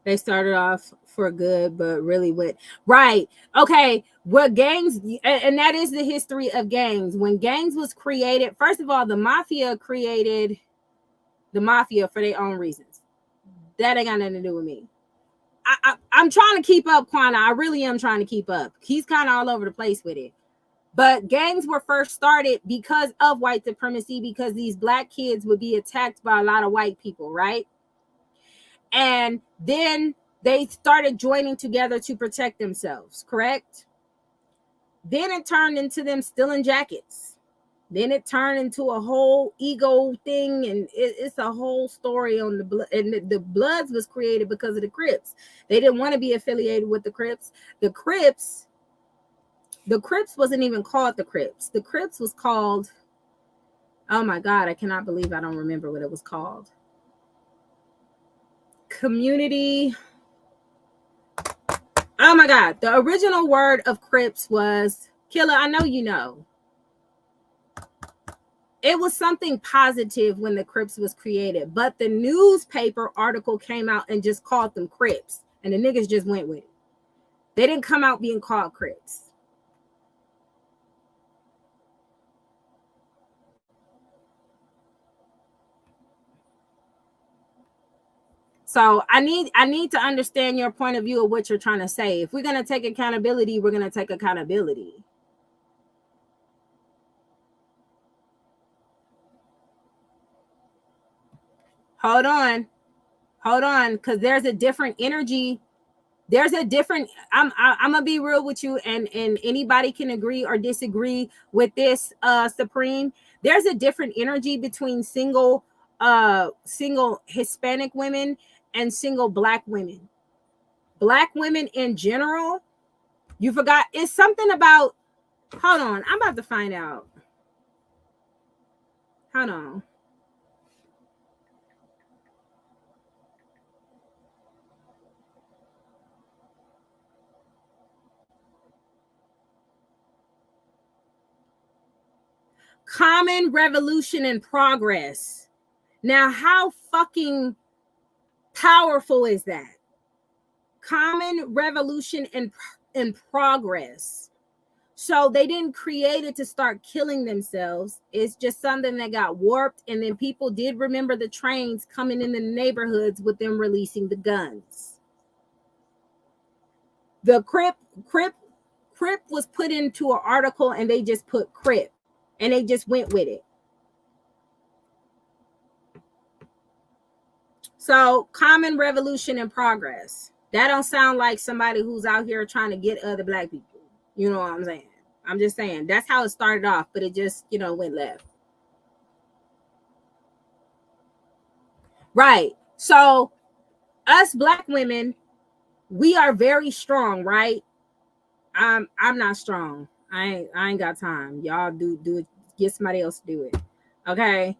They started off for good, but really went right. Okay. What gangs, and that is the history of gangs. When gangs was created, first of all, the mafia created the mafia for their own reasons. That ain't got nothing to do with me. I'm trying to keep up, Quana. I really am trying to keep up. He's kind of all over the place with it. But gangs were first started because of white supremacy, because these Black kids would be attacked by a lot of white people, right? And then they started joining together to protect themselves, correct? Then it turned into them stealing jackets. Then it turned into a whole ego thing, and it's a whole story on the blood. And the Bloods was created because of the Crips. They didn't want to be affiliated with the Crips. The Crips wasn't even called the Crips. The Crips was called, oh my God, I cannot believe I don't remember what it was called. Community. Oh my God. The original word of Crips was, Killer, I know you know. It was something positive when the Crips was created, but the newspaper article came out and just called them Crips, and the niggas just went with it. They didn't come out being called Crips. So I need to understand your point of view of what you're trying to say. If we're going to take accountability, we're going to take accountability. Hold on, because there's a different energy. There's a different, I'm gonna be real with you, and anybody can agree or disagree with this, Supreme. There's a different energy between single Hispanic women and single Black women. Black women in general, you forgot, it's something about, hold on, I'm about to find out. Hold on. Common revolution in progress. Now, how fucking powerful is that? Common revolution in progress. So they didn't create it to start killing themselves. It's just something that got warped, and then people did remember the trains coming in the neighborhoods with them releasing the guns. The Crip was put into an article, and they just put Crip, and they just went with it. So, common revolution in progress. That don't sound like somebody who's out here trying to get other Black people. You know what I'm saying? I'm just saying that's how it started off, but it just, went left. Right. So, us Black women, we are very strong, right? I'm not strong. I ain't got time. Y'all do it. Get somebody else to do it. Okay.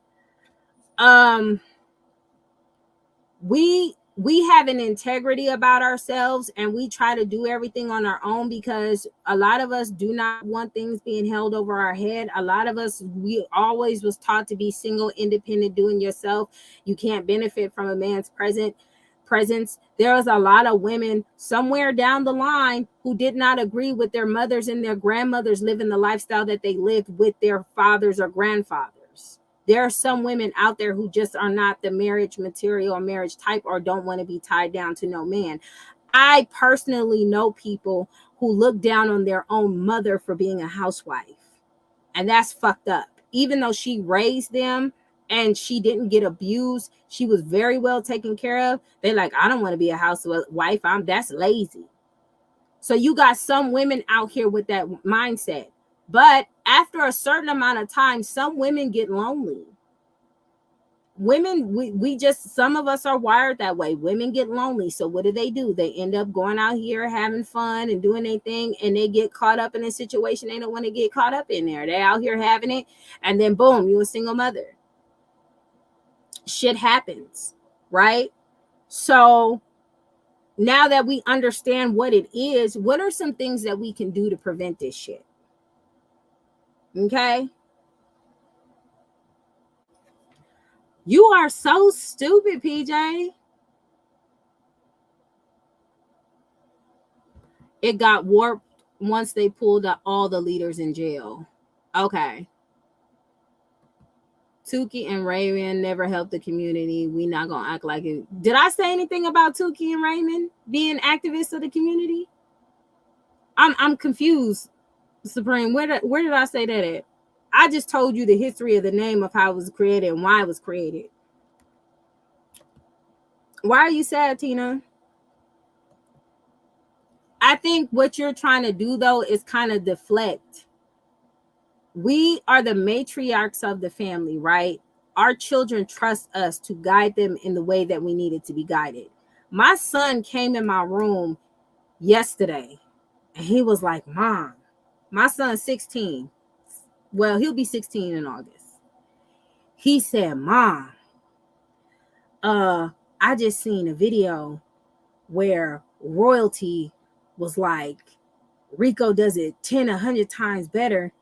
We have an integrity about ourselves, and we try to do everything on our own, because a lot of us do not want things being held over our head. A lot of us, we always was taught to be single, independent, doing yourself. You can't benefit from a man's presence. There was a lot of women somewhere down the line who did not agree with their mothers and their grandmothers living the lifestyle that they lived with their fathers or grandfathers. There are some women out there who just are not the marriage material or marriage type, or don't want to be tied down to no man. I personally know people who look down on their own mother for being a housewife, and that's fucked up. Even though she raised them and she didn't get abused, she was very well taken care of. They're like, I don't want to be a housewife. That's lazy. So you got some women out here with that mindset. But after a certain amount of time, some women get lonely. Women, we just, some of us are wired that way. Women get lonely. So what do? They end up going out here having fun and doing their thing, and they get caught up in a situation they don't want to get caught up in there. They're out here having it, and then boom, you're a single mother. Shit happens, right? So now that we understand what it is, what are some things that we can do to prevent this shit? Okay. You are so stupid, PJ. It got warped once they pulled up all the leaders in jail. Okay. Tukey and Raymond never helped the community. We not gonna act like it. Did I say anything about Tukey and Raymond being activists of the community? I'm confused, Supreme. Where did I say that at? I just told you the history of the name of how it was created and why it was created. Why are you sad, Tina? I think what you're trying to do, though, is kind of deflect. We are the matriarchs of the family, right? Our children trust us to guide them in the way that we needed to be guided. My son came in my room yesterday, and he was like, Mom, my son's 16. Well, he'll be 16 in August. He said, Mom, I just seen a video where royalty was like, Rico does it 10, 100 times better.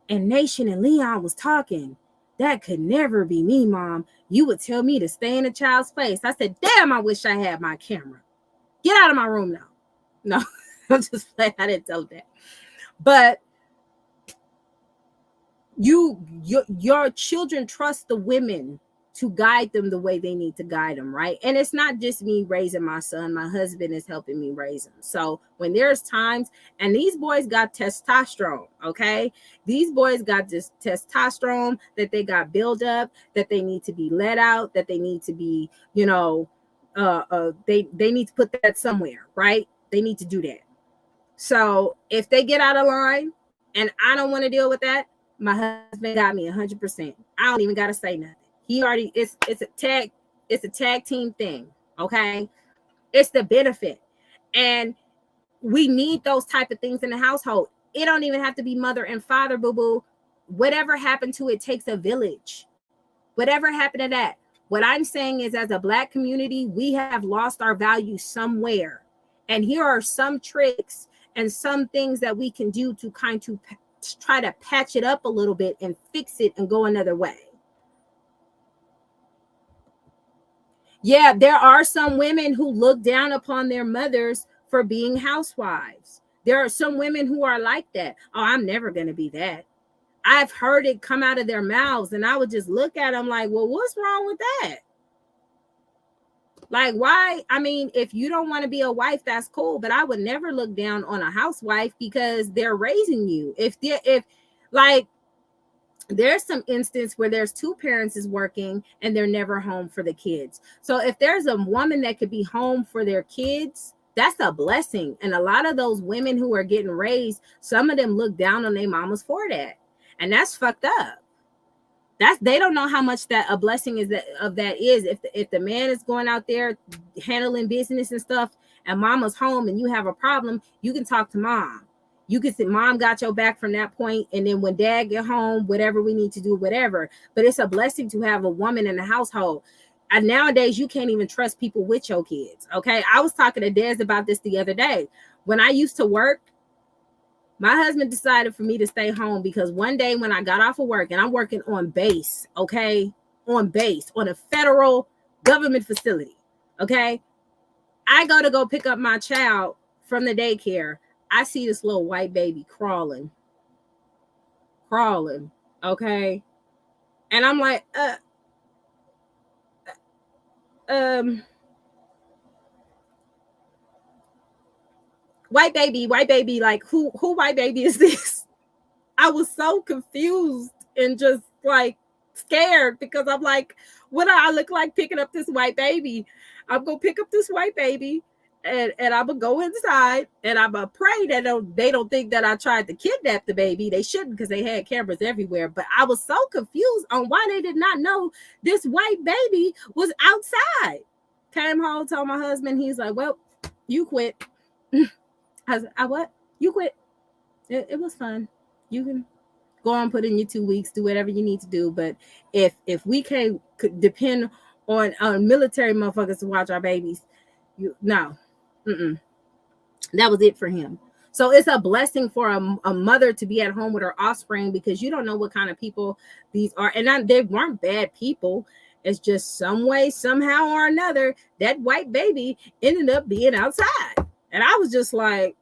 And Nation and Leon was talking. That could never be me, Mom. You would tell me to stay in a child's place. I said, damn, I wish I had my camera. Get out of my room now. No, I'm just playing. I didn't tell that. But your children trust the women to guide them the way they need to guide them, right? And it's not just me raising my son. My husband is helping me raise him. So when there's times, and these boys got testosterone, okay? These boys got this testosterone that they got built up, that they need to be let out, that they need to be, they need to put that somewhere, right? They need to do that. So if they get out of line and I don't want to deal with that, my husband got me 100%. I don't even got to say nothing. He already, it's a tag team thing. Okay. It's the benefit. And we need those type of things in the household. It don't even have to be mother and father, boo-boo. Whatever happened to it takes a village. Whatever happened to that. What I'm saying is, as a Black community, we have lost our value somewhere. And here are some tricks and some things that we can do to try to patch it up a little bit and fix it and go another way. Yeah, there are some women who look down upon their mothers for being housewives. There are some women who are like that. Oh, I'm never going to be that. I've heard it come out of their mouths, and I would just look at them like, well, what's wrong with that? Like, why? I mean, if you don't want to be a wife, that's cool, but I would never look down on a housewife because they're raising you. If like, there's some instance where there's two parents is working and they're never home for the kids. So if there's a woman that could be home for their kids, that's a blessing. And a lot of those women who are getting raised, some of them look down on their mamas for that. And that's fucked up. They don't know how much that a blessing is that is. If the man is going out there handling business and stuff and mama's home and you have a problem, you can talk to mom. You can say mom got your back from that point, and then when dad get home, whatever we need to do, whatever. But it's a blessing to have a woman in the household. And nowadays you can't even trust people with your kids. Okay, I was talking to Des about this the other day. When I used to work, my husband decided for me to stay home because one day when I got off of work, and I'm working on base, okay, on a federal government facility, okay, I go pick up my child from the daycare. I see this little white baby crawling, okay, and I'm like, white baby, like who white baby is this? I was so confused and just like scared because I'm like, what do I look like picking up this white baby? I'm gonna pick up this white baby and I'm gonna go inside and I'm gonna pray that they don't think that I tried to kidnap the baby. They shouldn't, because they had cameras everywhere. But I was so confused on why they did not know this white baby was outside. Came home, told my husband, he's like, well, you quit. I said, what? You quit. It was fun. You can go on, put in your 2 weeks, do whatever you need to do. But if we can't depend on military motherfuckers to watch our babies, no. That was it for him. So it's a blessing for a mother to be at home with her offspring, because you don't know what kind of people these are. And they weren't bad people. It's just some way, somehow or another, that white baby ended up being outside. And I was just like,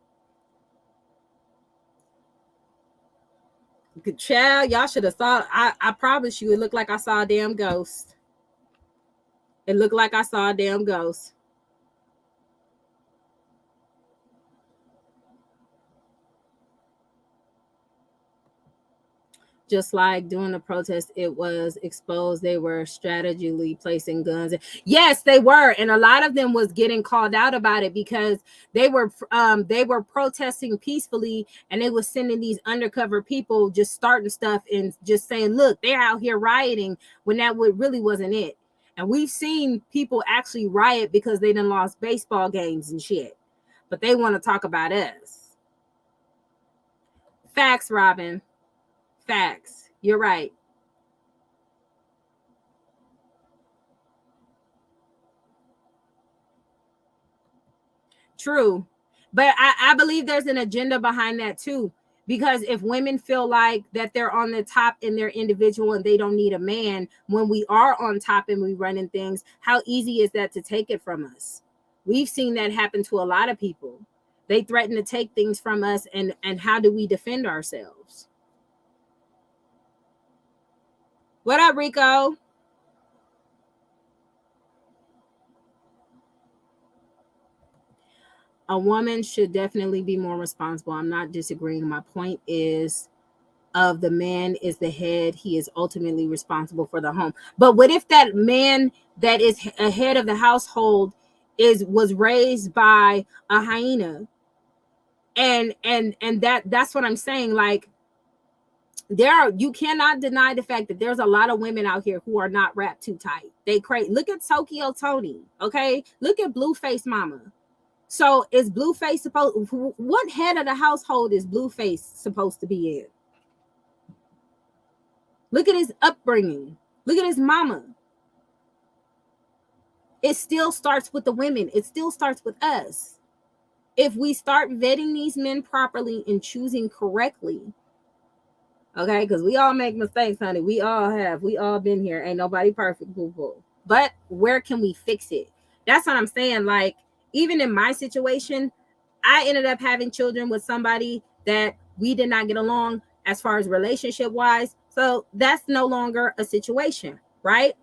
child, y'all should have thought. I promise you, it looked like I saw a damn ghost. It looked like I saw a damn ghost. Just like during the protest, it was exposed they were strategically placing guns. Yes, they were, and a lot of them was getting called out about it because they were protesting peacefully, and they were sending these undercover people just starting stuff and just saying, "Look, they're out here rioting," when that really wasn't it. And we've seen people actually riot because they done lost baseball games and shit, but they want to talk about us. Facts, Robin. Facts. You're right. True. But I believe there's an agenda behind that too. Because if women feel like that they're on the top and they're individual and they don't need a man, when we are on top and we running things, how easy is that to take it from us? We've seen that happen to a lot of people. They threaten to take things from us, and how do we defend ourselves? What up, Rico? A woman should definitely be more responsible. I'm not disagreeing. My point is, of the man is the head. He is ultimately responsible for the home. But what if that man that is a head of the household was raised by a hyena. And that's what I'm saying. Like, you cannot deny the fact that there's a lot of women out here who are not wrapped too tight. They crazy. Look at Tokyo Tony. Okay, look at Blueface Mama. So is Blueface supposed? What head of the household is Blueface supposed to be in? Look at his upbringing. Look at his mama. It still starts with the women. It still starts with us. If we start vetting these men properly and choosing correctly, okay, because we all make mistakes, honey. We all have. We all been here. Ain't nobody perfect, boo-boo. But where can we fix it? That's what I'm saying. Like, even in my situation, I ended up having children with somebody that we did not get along as far as relationship wise. So that's no longer a situation, right?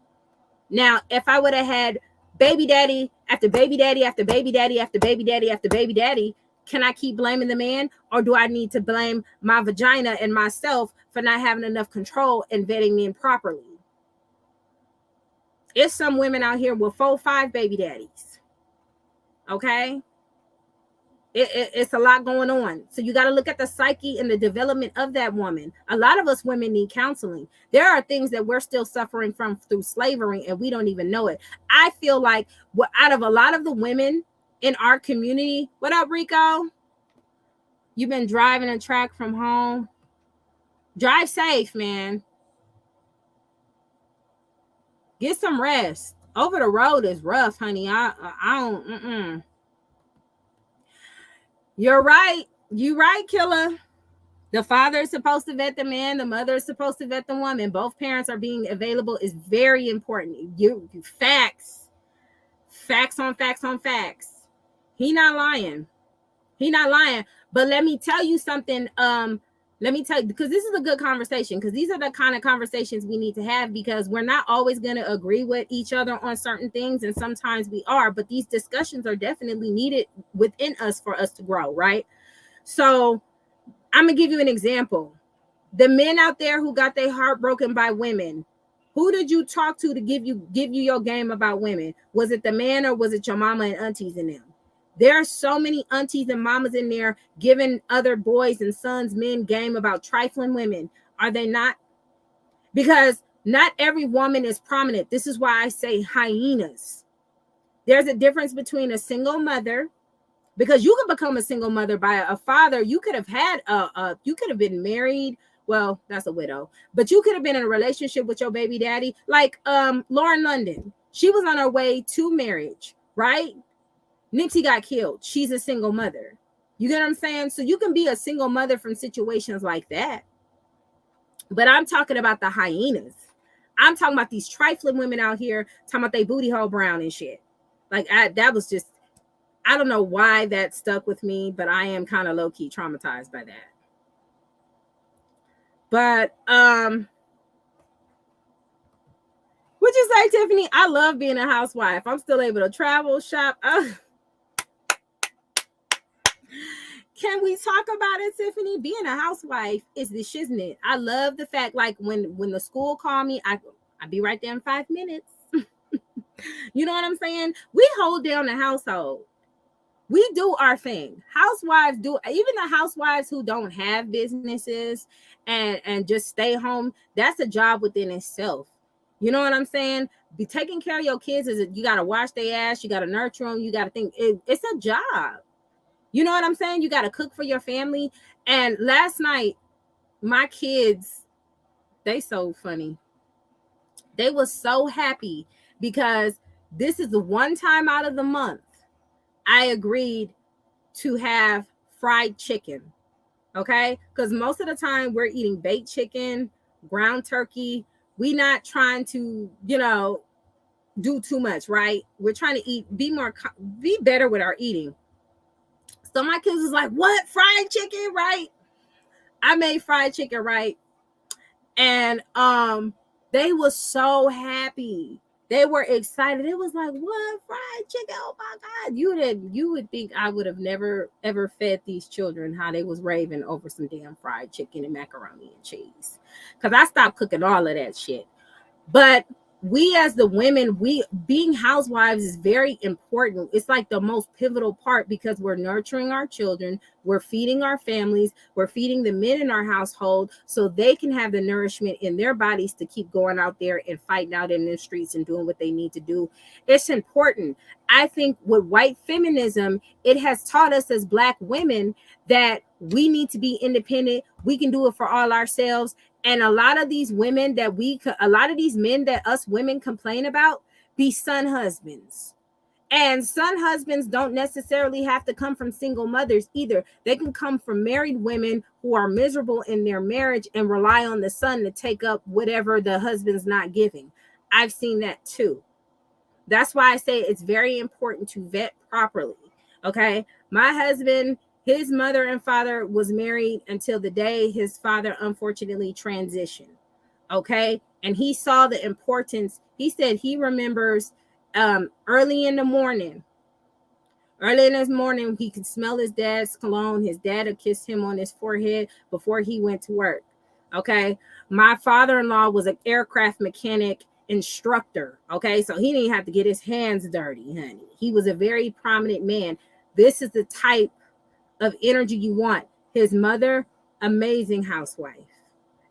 Now, if I would have had baby daddy after baby daddy after baby daddy after baby daddy after baby daddy, can I keep blaming the man, or do I need to blame my vagina and myself for not having enough control and vetting men properly? It's some women out here with 4-5 baby daddies. Okay? It's a lot going on. So you got to look at the psyche and the development of that woman. A lot of us women need counseling. There are things that we're still suffering from through slavery, and we don't even know it. I feel like out of a lot of the women in our community, what up, Rico? You've been driving a track from home. Drive safe, man. Get some rest. Over the road is rough, honey. I don't. You're right. You right, Killer. The father is supposed to vet the man. The mother is supposed to vet the woman. Both parents are being available is very important. You facts on facts on facts. He not lying. But let me tell you something. Let me tell you, because this is a good conversation, because these are the kind of conversations we need to have, because we're not always going to agree with each other on certain things, and sometimes we are, but these discussions are definitely needed within us for us to grow, right? So I'm going to give you an example. The men out there who got their heart broken by women, who did you talk to give you your game about women? Was it the man, or was it your mama and aunties in them? There are so many aunties and mamas in there giving other boys and sons, men, game about trifling women. Are they not? Because not every woman is prominent. This is why I say hyenas. There's a difference between a single mother, because you can become a single mother by a father. You could have had you could have been married. Well, that's a widow, but you could have been in a relationship with your baby daddy. Like Lauren London, she was on her way to marriage, right? Nipsey got killed. She's a single mother. You get what I'm saying? So you can be a single mother from situations like that. But I'm talking about the hyenas. I'm talking about these trifling women out here talking about they booty hole brown and shit. Like that was just, I don't know why that stuck with me, but I am kind of low-key traumatized by that. But what'd you say, Tiffany? I love being a housewife. I'm still able to travel, shop. Can we talk about it, Tiffany? Being a housewife is the shiznit. I love the fact, like, when the school call me, I'll be right there in 5 minutes. You know what I'm saying? We hold down the household. We do our thing. Housewives do. Even the housewives who don't have businesses and just stay home, that's a job within itself. You know what I'm saying? Be taking care of your kids you got to wash their ass. You got to nurture them. You got to think. It's a job. You know what I'm saying? You got to cook for your family. And last night, my kids, they so funny. They were so happy because this is the one time out of the month I agreed to have fried chicken. Okay? Because most of the time we're eating baked chicken, ground turkey. We not trying to, do too much, right? We're trying to be better with our eating. So my kids was like, what? Fried chicken, right? I made fried chicken, right? And they were so happy. They were excited. It was like, what? Fried chicken? Oh my God. You would think I would have never ever fed these children how they was raving over some damn fried chicken and macaroni and cheese. Because I stopped cooking all of that shit. But we as the women, we being housewives is very important. It's like the most pivotal part because we're nurturing our children, we're feeding our families, we're feeding the men in our household so they can have the nourishment in their bodies to keep going out there and fighting out in the streets and doing what they need to do. It's important. I think with white feminism, it has taught us as Black women that we need to be independent. We can do it for all ourselves. And a lot of these women a lot of these men that us women complain about be son husbands. And son husbands don't necessarily have to come from single mothers either. They can come from married women who are miserable in their marriage and rely on the son to take up whatever the husband's not giving. I've seen that too. That's why I say it's very important to vet properly. Okay. My husband, his mother and father was married until the day his father unfortunately transitioned. Okay. And he saw the importance. He said he remembers early in the morning, he could smell his dad's cologne. His dad had kissed him on his forehead before he went to work. Okay. My father-in-law was an aircraft mechanic instructor. Okay. So he didn't have to get his hands dirty, honey. He was a very prominent man. This is the type of energy you want. His mother, amazing housewife.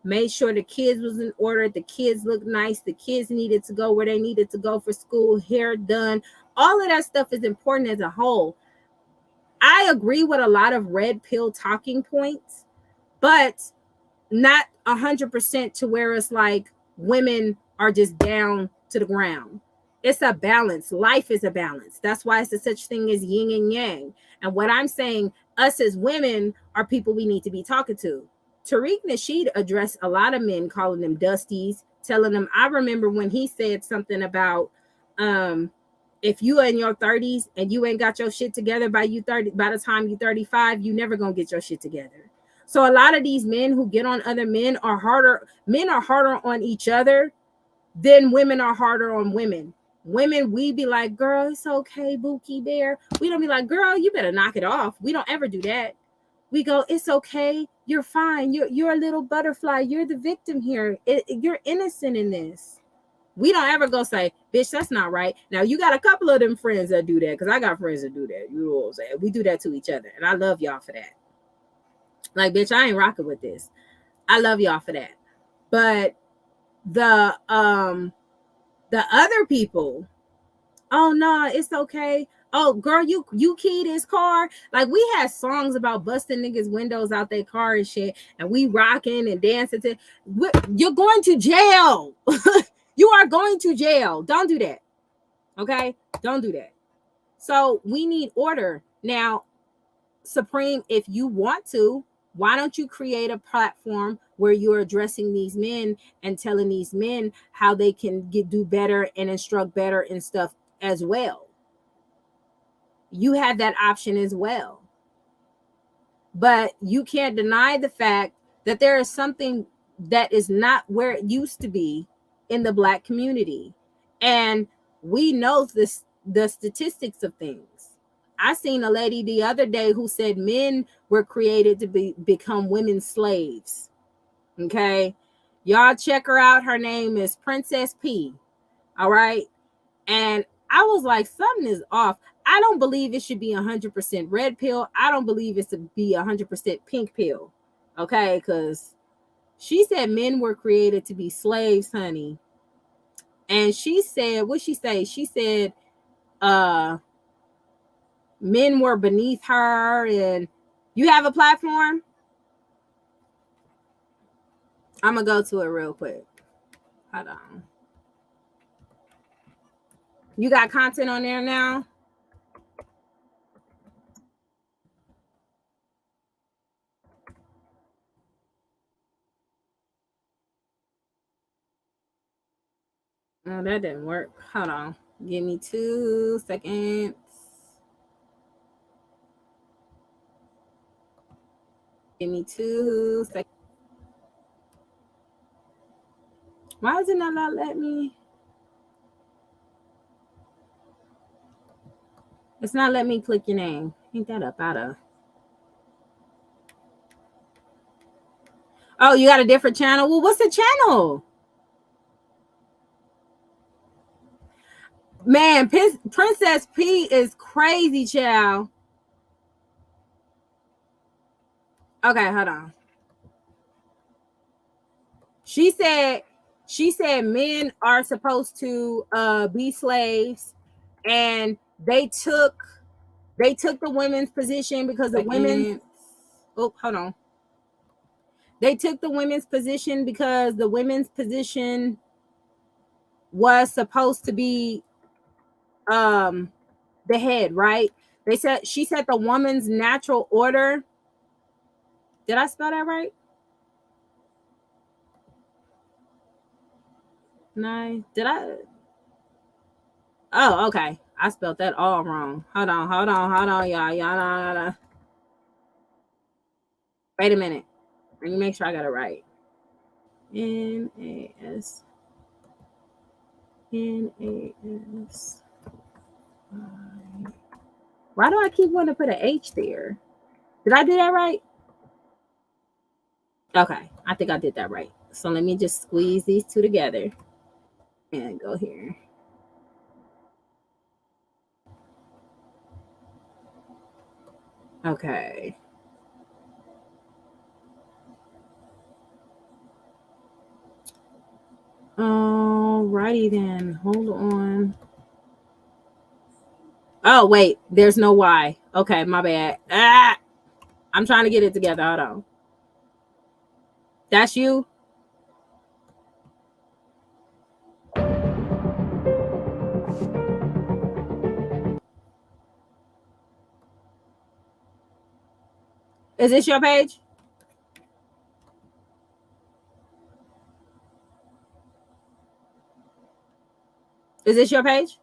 Made sure the kids was in order. The kids looked nice. The kids needed to go where they needed to go for school, hair done. All of that stuff is important as a whole. I agree with a lot of red pill talking points, but not 100% to where it's like women are just down to the ground. It's a balance. Life is a balance. That's why it's a such thing as yin and yang. And what I'm saying, us as women are people we need to be talking to. Tariq Nasheed addressed a lot of men, calling them dusties, telling them, I remember when he said something about if you are in your 30s and you ain't got your shit together by the time you 35, you never gonna get your shit together. So a lot of these men who get on other men are harder. Men are harder on each other than women are harder on women. Women, we be like, girl, it's okay, Bookie Bear. We don't be like, girl, you better knock it off. We don't ever do that. We go, it's okay. You're fine. You're a little butterfly. You're the victim here. You're innocent in this. We don't ever go say, bitch, that's not right. Now, you got a couple of them friends that do that, because I got friends that do that. You know what I'm saying? We do that to each other, and I love y'all for that. Like, bitch, I ain't rocking with this. I love y'all for that. But the other people, oh no, it's okay. Oh, girl, you keyed his car. Like, we had songs about busting niggas' windows out their car and shit, and we rocking and dancing to. You're going to jail. You are going to jail. Don't do that. Okay? Don't do that. So we need order. Now, Supreme, if you want to, why don't you create a platform where you're addressing these men and telling these men how they can do better and instruct better and stuff as well? You have that option as well. But you can't deny the fact that there is something that is not where it used to be in the Black community. And we know the statistics of things. I seen a lady the other day who said men were created to become women's slaves. Okay. Y'all check her out. Her name is Princess P. All right. And I was like, something is off. I don't believe it should be 100% red pill. I don't believe it should be 100% pink pill. Okay. Because she said men were created to be slaves, honey. And she said, what'd she say? She said, men were beneath her. And you have a platform? I'm going to go to it real quick. Hold on. You got content on there now? Oh, that didn't work. Hold on. Give me 2 seconds. Give me 2 seconds. Why is it not let me? It's not letting me click your name. Ain't that up out of? Oh, you got a different channel? Well, what's the channel? Man, Princess P is crazy, child. Okay, hold on. She said men are supposed to be slaves, and they took the women's position because the women. Oh, hold on. They took the women's position because the women's position was supposed to be the head, right? She said the woman's natural order. Did I spell that right? No, did I? Oh, okay. I spelled that all wrong. Hold on, y'all. Wait a minute. Let me make sure I got it right. N-A-S. Why do I keep wanting to put an H there? Did I do that right? Okay, I think I did that right. So let me just squeeze these two together and go here. Okay. Alrighty then. Hold on. Oh, wait. There's no Y. Okay, my bad. I'm trying to get it together. Hold on. That's you? Is this your page? Is this your page?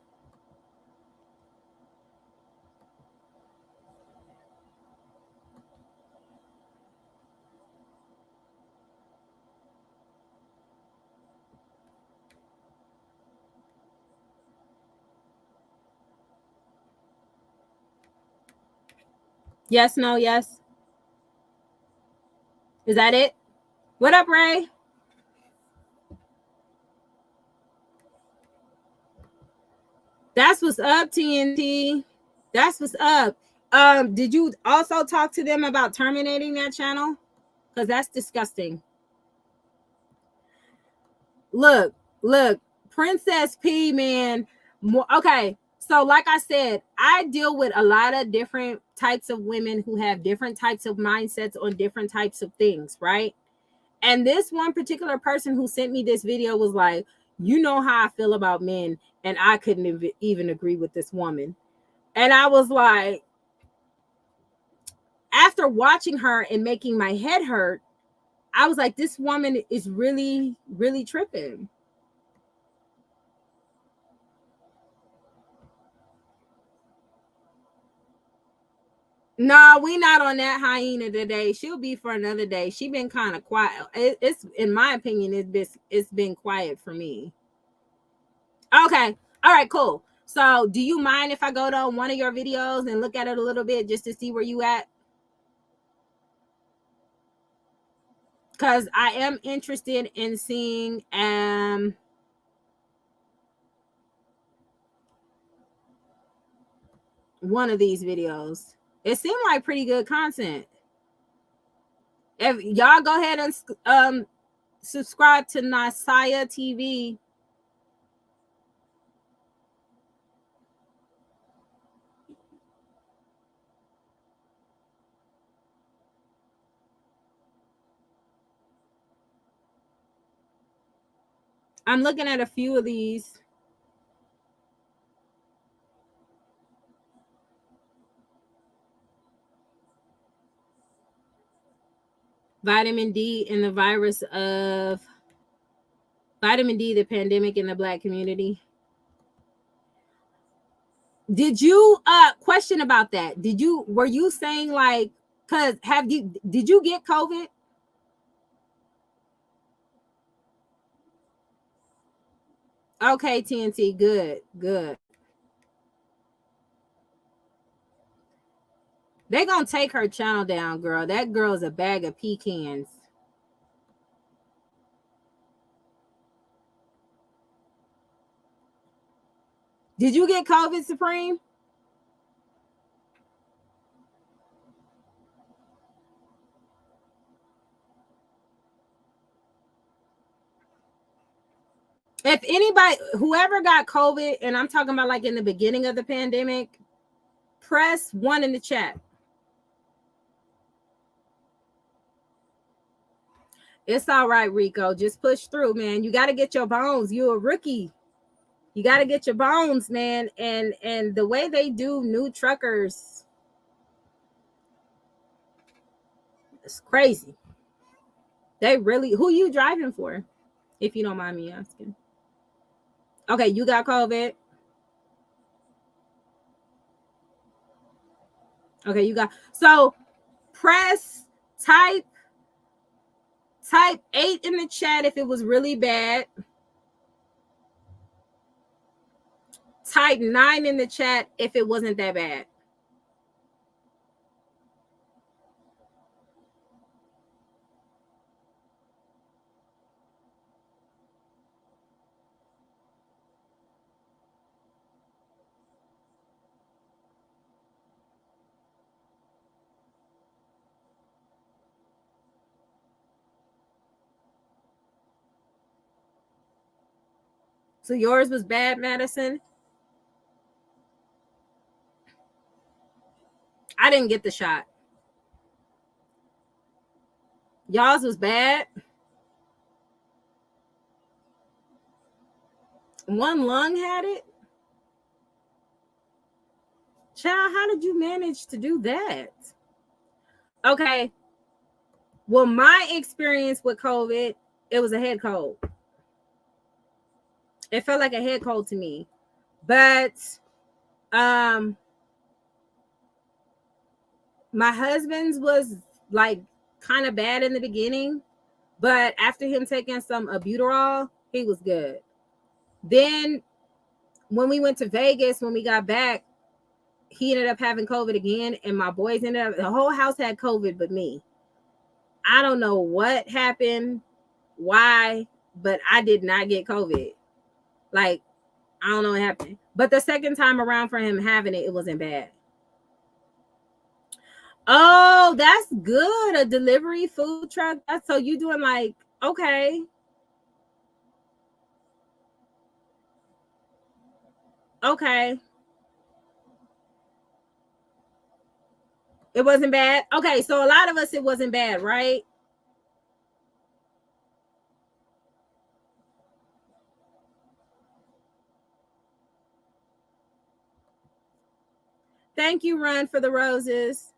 Yes, no, yes. Is that it? What up, Ray? That's what's up, TNT. That's what's up. Did you also talk to them about terminating that channel? Because that's disgusting. Look, Princess P, man. Okay, so like I said, I deal with a lot of different types of women who have different types of mindsets on different types of things, right? And this one particular person who sent me this video was like, you know how I feel about men, and I couldn't even agree with this woman. And I was like, after watching her and making my head hurt, I was like, this woman is really, really tripping. No, we not on that hyena today. She'll be for another day. She been kind of quiet. It's in my opinion, it's been quiet for me. Okay. All right, cool. So do you mind if I go to one of your videos and look at it a little bit just to see where you at? Because I am interested in seeing one of these videos. It seemed like pretty good content. If y'all go ahead and subscribe to Nasaya TV. I'm looking at a few of these. Vitamin D and the virus of vitamin D, the pandemic in the Black community. Did you question about that? Were you saying like, cause did you get COVID? Okay, TNT, good. They gonna take her channel down, girl. That girl's a bag of pecans. Did you get COVID, Supreme? If anybody, whoever got COVID, and I'm talking about like in the beginning of the pandemic, press 1 in the chat. It's all right, Rico. Just push through, man. You got to get your bones. You're a rookie. You got to get your bones, man. And the way they do new truckers, it's crazy. They really, who you driving for? If you don't mind me asking. Okay, you got COVID. Okay, you got, so press type 8 in the chat if it was really bad. Type 9 in the chat if it wasn't that bad. So yours was bad, Madison? I didn't get the shot. Y'all's was bad? One lung had it? Child, how did you manage to do that? Okay. Well, my experience with COVID, it was a head cold. It felt like a head cold to me. But my husband's was like kind of bad in the beginning, but after him taking some albuterol, he was good. Then when we went to Vegas, when we got back, he ended up having COVID again, and my boys ended up, the whole house had COVID but me. I don't know what happened, why, but I did not get COVID. Like, I don't know what happened. But the second time around for him having it, it wasn't bad. Oh, that's good. A delivery food truck. That's, so you doing like, okay. Okay. It wasn't bad. Okay, so a lot of us, it wasn't bad, right? Thank you, Run, for the roses.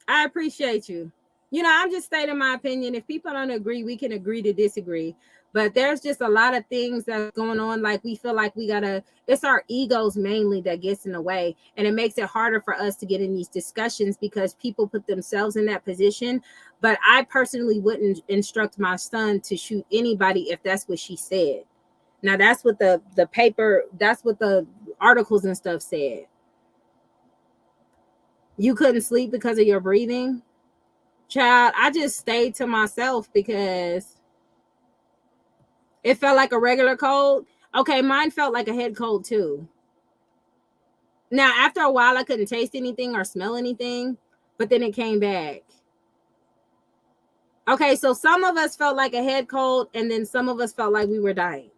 I appreciate you. You know, I'm just stating my opinion. If people don't agree, we can agree to disagree. But there's just a lot of things that's going on. Like, we feel like we gotta, it's our egos mainly that gets in the way. And it makes it harder for us to get in these discussions because people put themselves in that position. But I personally wouldn't instruct my son to shoot anybody if that's what she said. Now, that's what the paper, that's what the articles and stuff said. You couldn't sleep because of your breathing? Child, I just stayed to myself because it felt like a regular cold. Okay, mine felt like a head cold too. Now, after a while, I couldn't taste anything or smell anything, but then it came back. Okay, so some of us felt like a head cold, and then some of us felt like we were dying.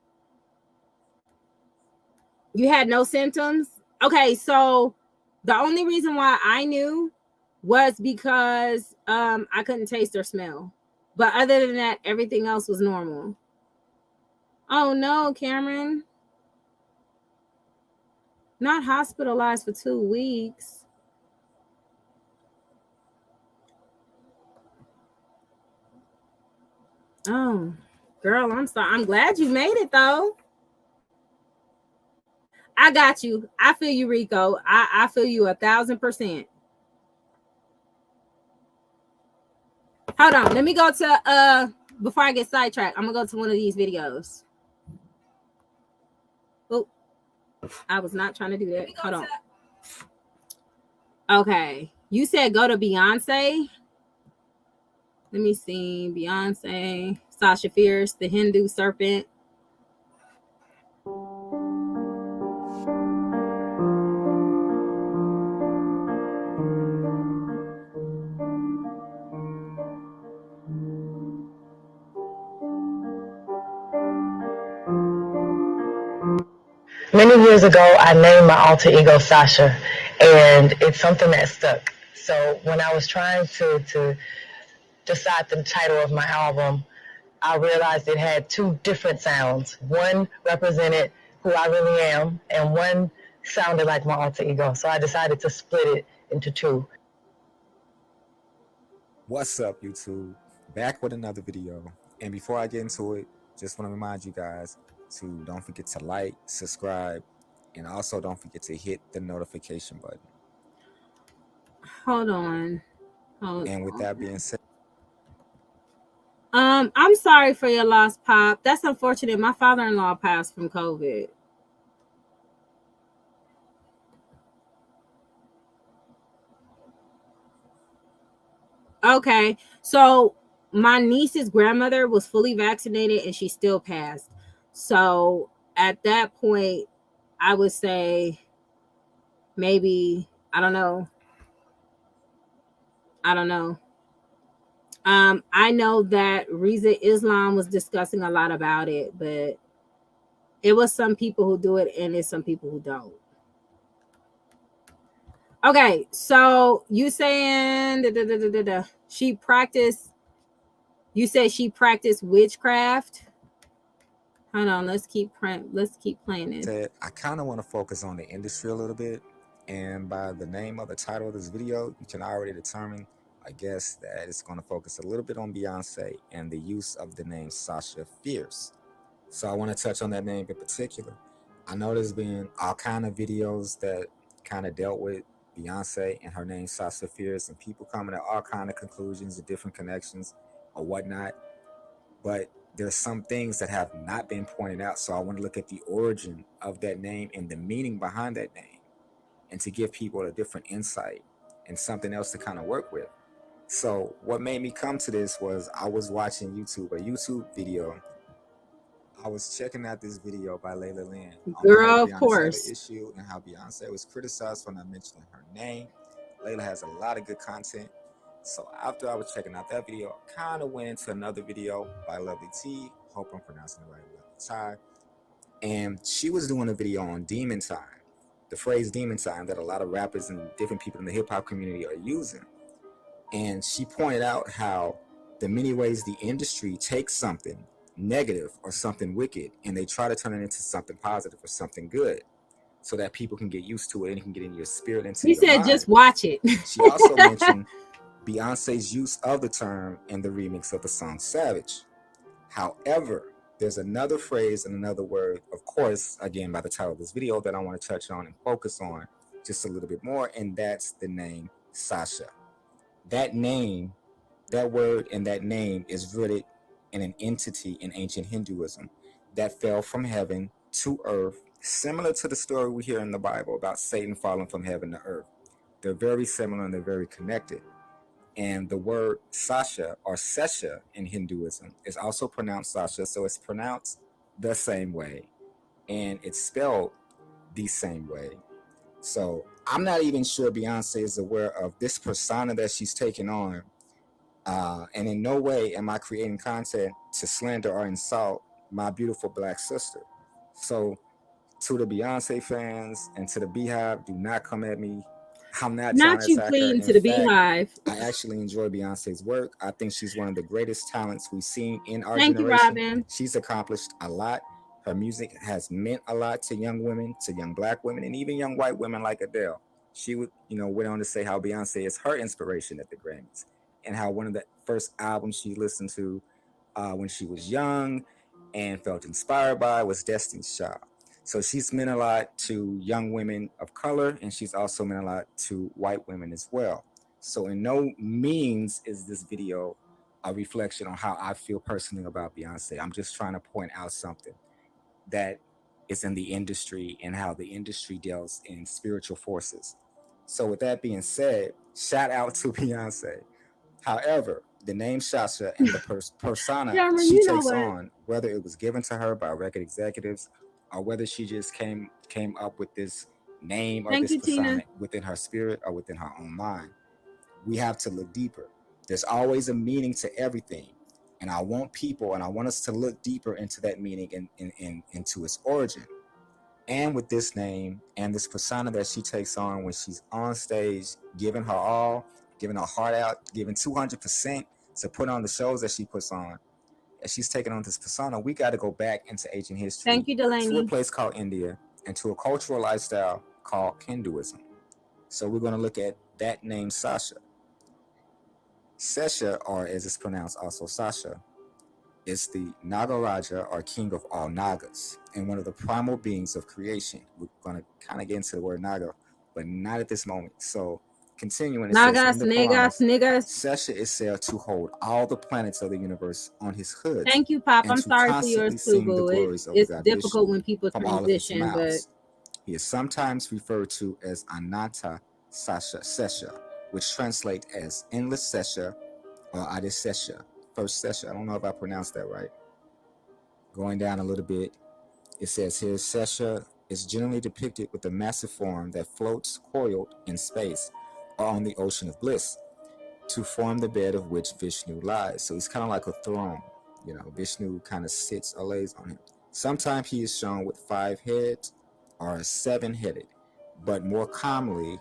You had no symptoms? Okay, so the only reason why I knew was because I couldn't taste or smell. But other than that, everything else was normal. Oh no, Cameron. Not hospitalized for 2 weeks. Oh, girl, I'm sorry. I'm glad you made it though. I got you. I feel you, Rico. I feel you 1,000%. Hold on. Let me go to before I get sidetracked, I'm gonna go to one of these videos. Oh, I was not trying to do that. Hold on. Okay. You said go to Beyonce. Let me see. Beyonce, Sasha Fierce, the Hindu serpent. Many years ago, I named my alter ego Sasha, and it's something that stuck. So when I was trying to decide the title of my album, I realized it had two different sounds. One represented who I really am, and one sounded like my alter ego. So I decided to split it into two. What's up, YouTube? Back with another video. And before I get into it, just want to remind you guys to don't forget to like, subscribe, and also don't forget to hit the notification button. Hold on. And with that being said, I'm sorry for your loss, Pop. That's unfortunate. My father-in-law passed from COVID. Okay, so my niece's grandmother was fully vaccinated and she still passed. So at that point, I would say maybe, I don't know. I know that Riza Islam was discussing a lot about it, but it was some people who do it and it's some people who don't. Okay, so you saying she practiced, you said she practiced witchcraft. Hold on, let's keep playing it. I kind of want to focus on the industry a little bit. And by the name of the title of this video, you can already determine, I guess, that it's going to focus a little bit on Beyonce and the use of the name Sasha Fierce. So I want to touch on that name in particular. I know there's been all kind of videos that kind of dealt with Beyonce and her name Sasha Fierce, and people coming to all kind of conclusions and different connections or whatnot. But there's some things that have not been pointed out. So I want to look at the origin of that name and the meaning behind that name, and to give people a different insight and something else to kind of work with. So what made me come to this was I was watching a YouTube video. I was checking out this video by Layla Lynn on Girl, of Beyonce course. had an issue and how Beyonce was criticized for not mentioning her name. Layla has a lot of good content. So after I was checking out that video, I kind of went into another video by Lovely T. Hope I'm pronouncing it right, Lovely T. And she was doing a video on demon time, the phrase demon time that a lot of rappers and different people in the hip hop community are using. And she pointed out how the many ways the industry takes something negative or something wicked and they try to turn it into something positive or something good so that people can get used to it and it can get in your spirit, into He your said mind. just watch it. She also mentioned Beyonce's use of the term in the remix of the song Savage. However, there's another phrase and another word, of course, again, by the title of this video, that I want to touch on and focus on just a little bit more, and that's the name Sasha. That name, that word and that name is rooted in an entity in ancient Hinduism that fell from heaven to earth, similar to the story we hear in the Bible about Satan falling from heaven to earth. They're very similar and they're very connected. And the word Sasha or Sesha in Hinduism is also pronounced Sasha, so it's pronounced the same way and it's spelled the same way. So I'm not even sure Beyonce is aware of this persona that she's taking on. And in no way am I creating content to slander or insult my beautiful black sister. So to the Beyonce fans and to the Beehive, do not come at me. I'm not trying to you attack her. pleading In to the fact, Beehive. I actually enjoy Beyonce's work. I think she's one of the greatest talents we've seen in our Thank generation. you, Robin. She's accomplished a lot. Her music has meant a lot to young women, to young black women, and even young white women like Adele. She would, went on to say how Beyonce is her inspiration at the Grammys, and how one of the first albums she listened to when she was young and felt inspired by was Destiny's Child. So she's meant a lot to young women of color, and she's also meant a lot to white women as well. So in no means is this video a reflection on how I feel personally about Beyonce. I'm just trying to point out something that is in the industry and how the industry deals in spiritual forces. So with that being said, shout out to Beyonce. However, the name Sasha and the persona she takes on, whether it was given to her by record executives or whether she just came up with this name or this persona within her spirit or within her own mind, we have to look deeper. There's always a meaning to everything. And I want people and I want us to look deeper into that meaning and into its origin. And with this name and this persona that she takes on when she's on stage, giving her all, giving her heart out, giving 200% to put on the shows that she puts on, as she's taking on this persona, we got to go back into ancient history Thank you, to a Delaney. place called India and to a cultural lifestyle called Hinduism. So we're going to look at that name, Sasha. Sesha, or as it's pronounced also Sasha, is the Nagaraja, or king of all Nagas, and one of the primal beings of creation. We're going to kind of get into the word Naga, but not at this moment. So continuing, it says in the Puranas, niggas. Sesha is said to hold all the planets of the universe on his hood. Thank you, Pop. And I'm to sorry for constantly yours too, sing the boo. glories of It's the God difficult Vishnu when people from all of his transition, but mouths. He is sometimes referred to as Ananta Sesha, which translates as endless Sesha or Adisesha, first Sesha. I don't know if I pronounced that right. Going down a little bit, it says here, Sesha is generally depicted with a massive form that floats coiled in space or on the ocean of bliss, to form the bed of which Vishnu lies. So he's kind of like a throne. You know, Vishnu kind of sits or lays on him. Sometimes he is shown with 5 heads or 7-headed, but more commonly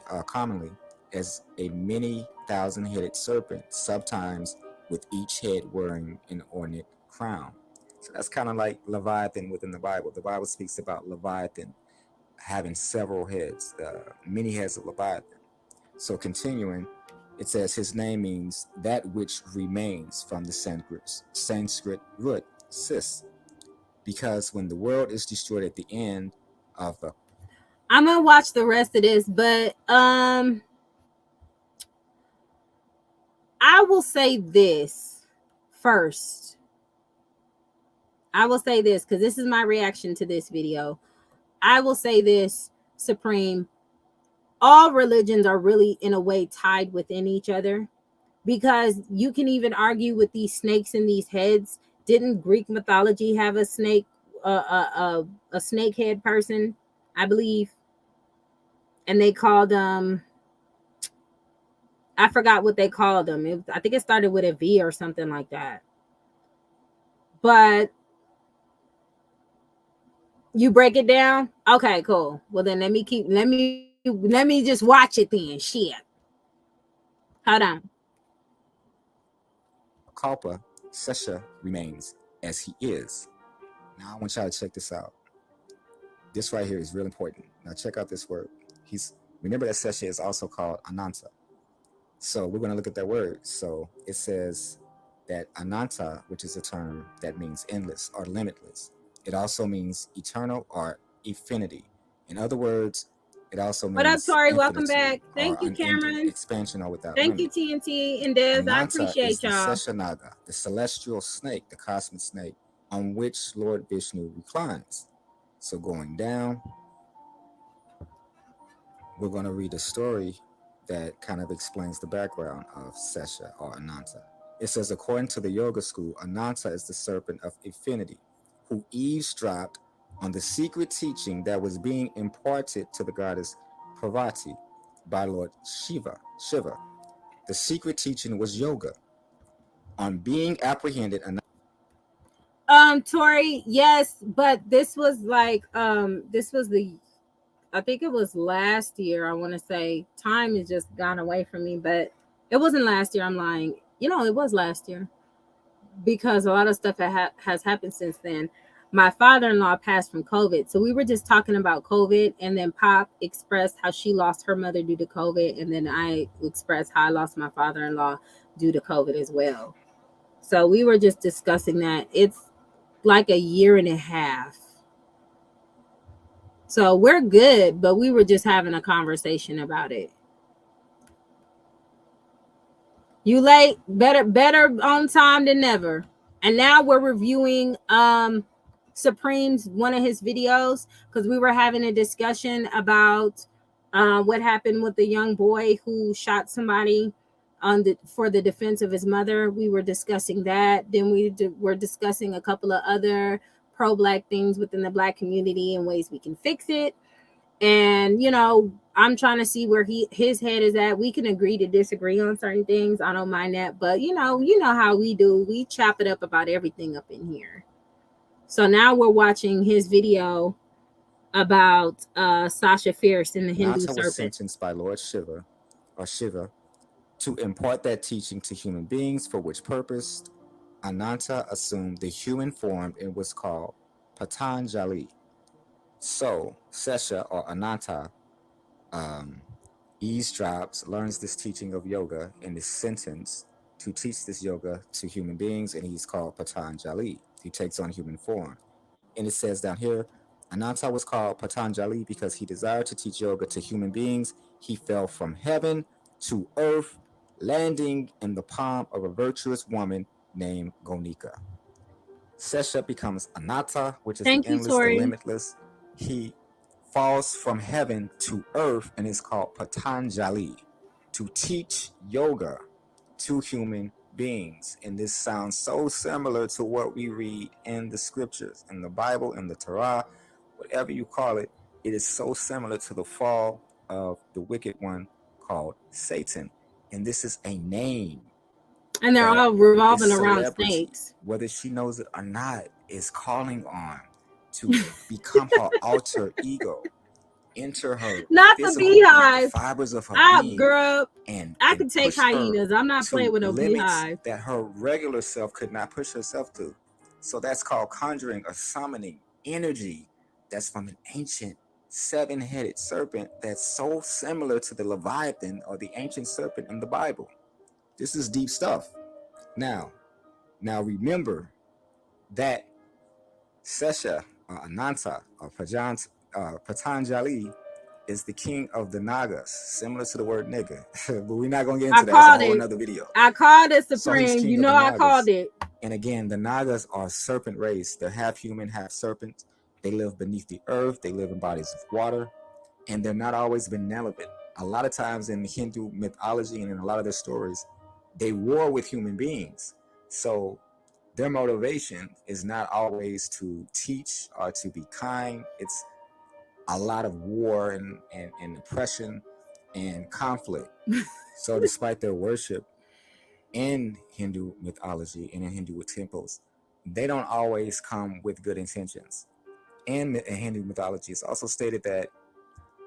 as a many thousand-headed serpent, sometimes with each head wearing an ornate crown. So that's kind of like Leviathan within the Bible. The Bible speaks about Leviathan having several heads, many heads of Leviathan. So continuing, it says his name means that which remains, from the Sanskrit root sis, because when the world is destroyed at the end of the, I'm gonna watch the rest of this, but I will say this first. I will say this because this is my reaction to this video. I will say this, Supreme. All religions are really, in a way, tied within each other, because you can even argue with these snakes in these heads. Didn't Greek mythology have a snake, a snake head person, I believe? And they called I forgot what they called them. I think it started with a V or something like that. But you break it down? Okay, cool. Well then let me just watch it then. Shit. Hold on. Kalpa, Sesha remains as he is. Now I want y'all to check this out. This right here is real important. Now check out this word. Remember that Sesha is also called Ananta. So we're going to look at that word. So it says that Ananta, which is a term that means endless or limitless, it also means eternal or infinity. In other words, it also means What up, Tori? Welcome infinitude back. Thank or you, unending, Cameron. expansion or without Thank you, limit. TNT and Des. I Ananta is appreciate the y'all. Seshanaga, the celestial snake, the cosmic snake, on which Lord Vishnu reclines. So going down, we're going to read a story that kind of explains the background of Sesha or Ananta. It says, according to the yoga school, Ananta is the serpent of infinity who eavesdropped on the secret teaching that was being imparted to the goddess Parvati by Lord Shiva. The secret teaching was yoga. On being apprehended, Tori, yes, but this was like this was I think it was last year. I want to say time has just gone away from me, but it wasn't last year. I'm lying. It was last year, because a lot of stuff has happened since then. My father-in-law passed from COVID. So we were just talking about COVID, and then Pop expressed how she lost her mother due to COVID. And then I expressed how I lost my father-in-law due to COVID as well. So we were just discussing that. It's like a year and a half. So we're good, but we were just having a conversation about it. You late, better on time than never. And now we're reviewing Supreme's one of his videos, because we were having a discussion about what happened with the young boy who shot somebody for the defense of his mother. We were discussing that. Then were discussing a couple of other pro-Black things within the Black community and ways we can fix it. And I'm trying to see where his head is at. We can agree to disagree on certain things. I don't mind that, but you know how we do. We chop it up about everything up in here. So now we're watching his video about Sasha Fierce and the Hindu Ananta was serpent. sentenced by Lord Shiva to impart that teaching to human beings, for which purpose Ananta assumed the human form and was called Patanjali. So Sesha or Ananta eavesdrops, learns this teaching of yoga, and is sentenced to teach this yoga to human beings, and he's called Patanjali. He takes on human form. And it says down here, Ananta was called Patanjali because he desired to teach yoga to human beings. He fell from heaven to earth, landing in the palm of a virtuous woman named Gonika. Sesha becomes Anatta, which is Thank the you, endless, the Tori. limitless. He falls from heaven to earth and is called Patanjali to teach yoga to human beings. And this sounds so similar to what we read in the scriptures, in the Bible, in the Torah, whatever you call it. It is so similar to the fall of the wicked one called Satan. And this is a name And they're that all revolving this around celebrity, snakes. whether she knows it or not, is calling on to become her alter ego, enter her Not the physical being, the beehive. fibers of her I being, grew up. and I can take push her hyenas. I'm not playing to with no limits beehive. that her regular self could not push herself to. So that's called conjuring or summoning energy that's from an ancient seven-headed serpent that's so similar to the Leviathan or the ancient serpent in the Bible. This is deep stuff. Now remember that Sesha or Ananta or Patanjali is the king of the Nagas, similar to the word nigga. But we're not gonna get into that. That's a whole nother video. I called it, So he's Supreme. king You of know the I Nagas. called it. And again, the Nagas are serpent race. They're half human, half serpent. They live beneath the earth. They live in bodies of water, and they're not always benevolent. A lot of times in Hindu mythology and in a lot of their stories, they war with human beings. So their motivation is not always to teach or to be kind. It's a lot of war and oppression and conflict. So despite their worship in Hindu mythology and in Hindu temples, they don't always come with good intentions. In Hindu mythology, it's also stated that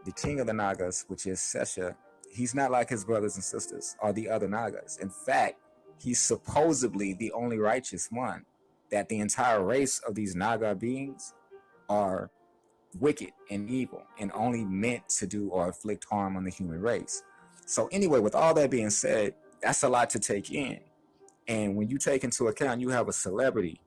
the king of the Nagas, which is Sesha, he's not like his brothers and sisters or the other Nagas. In fact, he's supposedly the only righteous one, that the entire race of these Naga beings are wicked and evil and only meant to do or inflict harm on the human race. So anyway, with all that being said, that's a lot to take in. And when you take into account you have a celebrity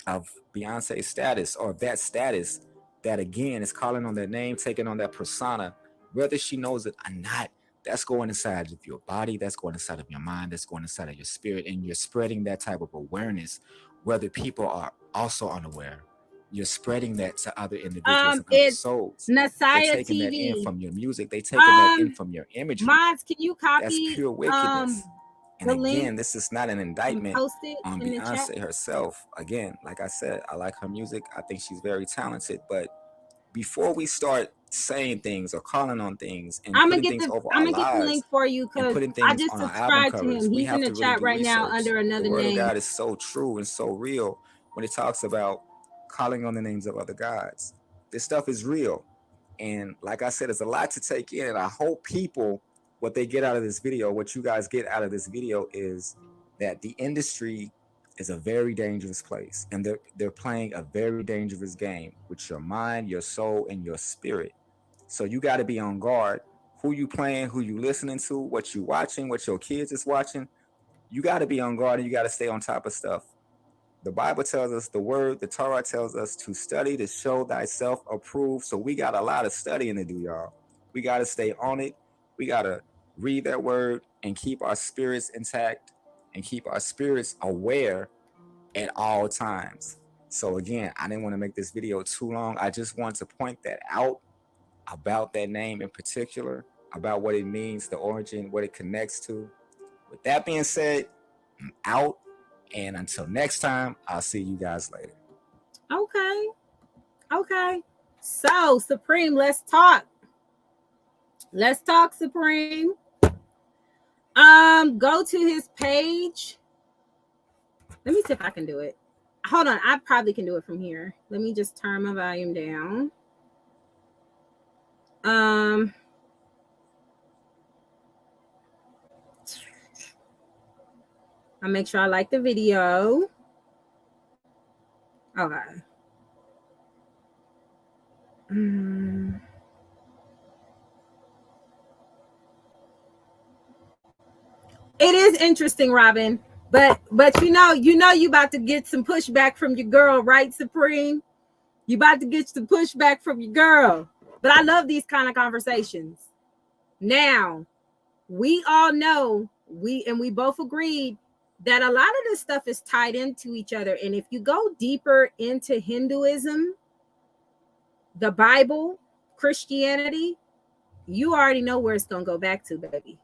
of Beyonce's status or that status that again is calling on that name, taking on that persona, whether she knows it or not, that's going inside of your body, that's going inside of your mind, that's going inside of your spirit, and you're spreading that type of awareness, whether people are also unaware. You're spreading that to other individuals and other souls. They're taking that in from your music. They're taking that in from your imagery. Mods, can you copy? That's pure wickedness. And again, link this is not an indictment on in the chat. Beyonce herself. Again, like I said, I like her music. I think she's very talented. But before we start saying things or calling on things and putting things over our I'm gonna get the lives link for you and because putting I things just on our album subscribed to covers, him. we He's have in the to really chat do right now research. under another The word name. of God is so true and so real when it talks about calling on the names of other gods. This stuff is real. And like I said, it's a lot to take in. And I hope people, what they get out of this video, what you guys get out of this video is that the industry is a very dangerous place. And they're playing a very dangerous game with your mind, your soul, and your spirit. So you got to be on guard. Who you playing, who you listening to, what you watching, what your kids is watching. You got to be on guard and you got to stay on top of stuff. The Bible tells us, the word, the Torah tells us to study to show thyself approved. So we got a lot of studying to do, y'all. We got to stay on it. We got to read that word and keep our spirits intact and keep our spirits aware at all times. So again, I didn't want to make this video too long. I just want to point that out about that name in particular, about what it means, the origin, what it connects to. With that being said, I'm out. And until next time, I'll see you guys later. Okay. So, Supreme, let's talk. Let's talk, Supreme. Go to his page. Let me see if I can do it. Hold on, I probably can do it from here. Let me just turn my volume down. I'll make sure I like the video. Okay. It is interesting, Robin. But you about to get some pushback from your girl, right, Supreme? You about to get some pushback from your girl. But I love these kind of conversations. Now, we all know, we both agreed that a lot of this stuff is tied into each other. And if you go deeper into Hinduism, the Bible, Christianity, you already know where it's going to go back to, baby.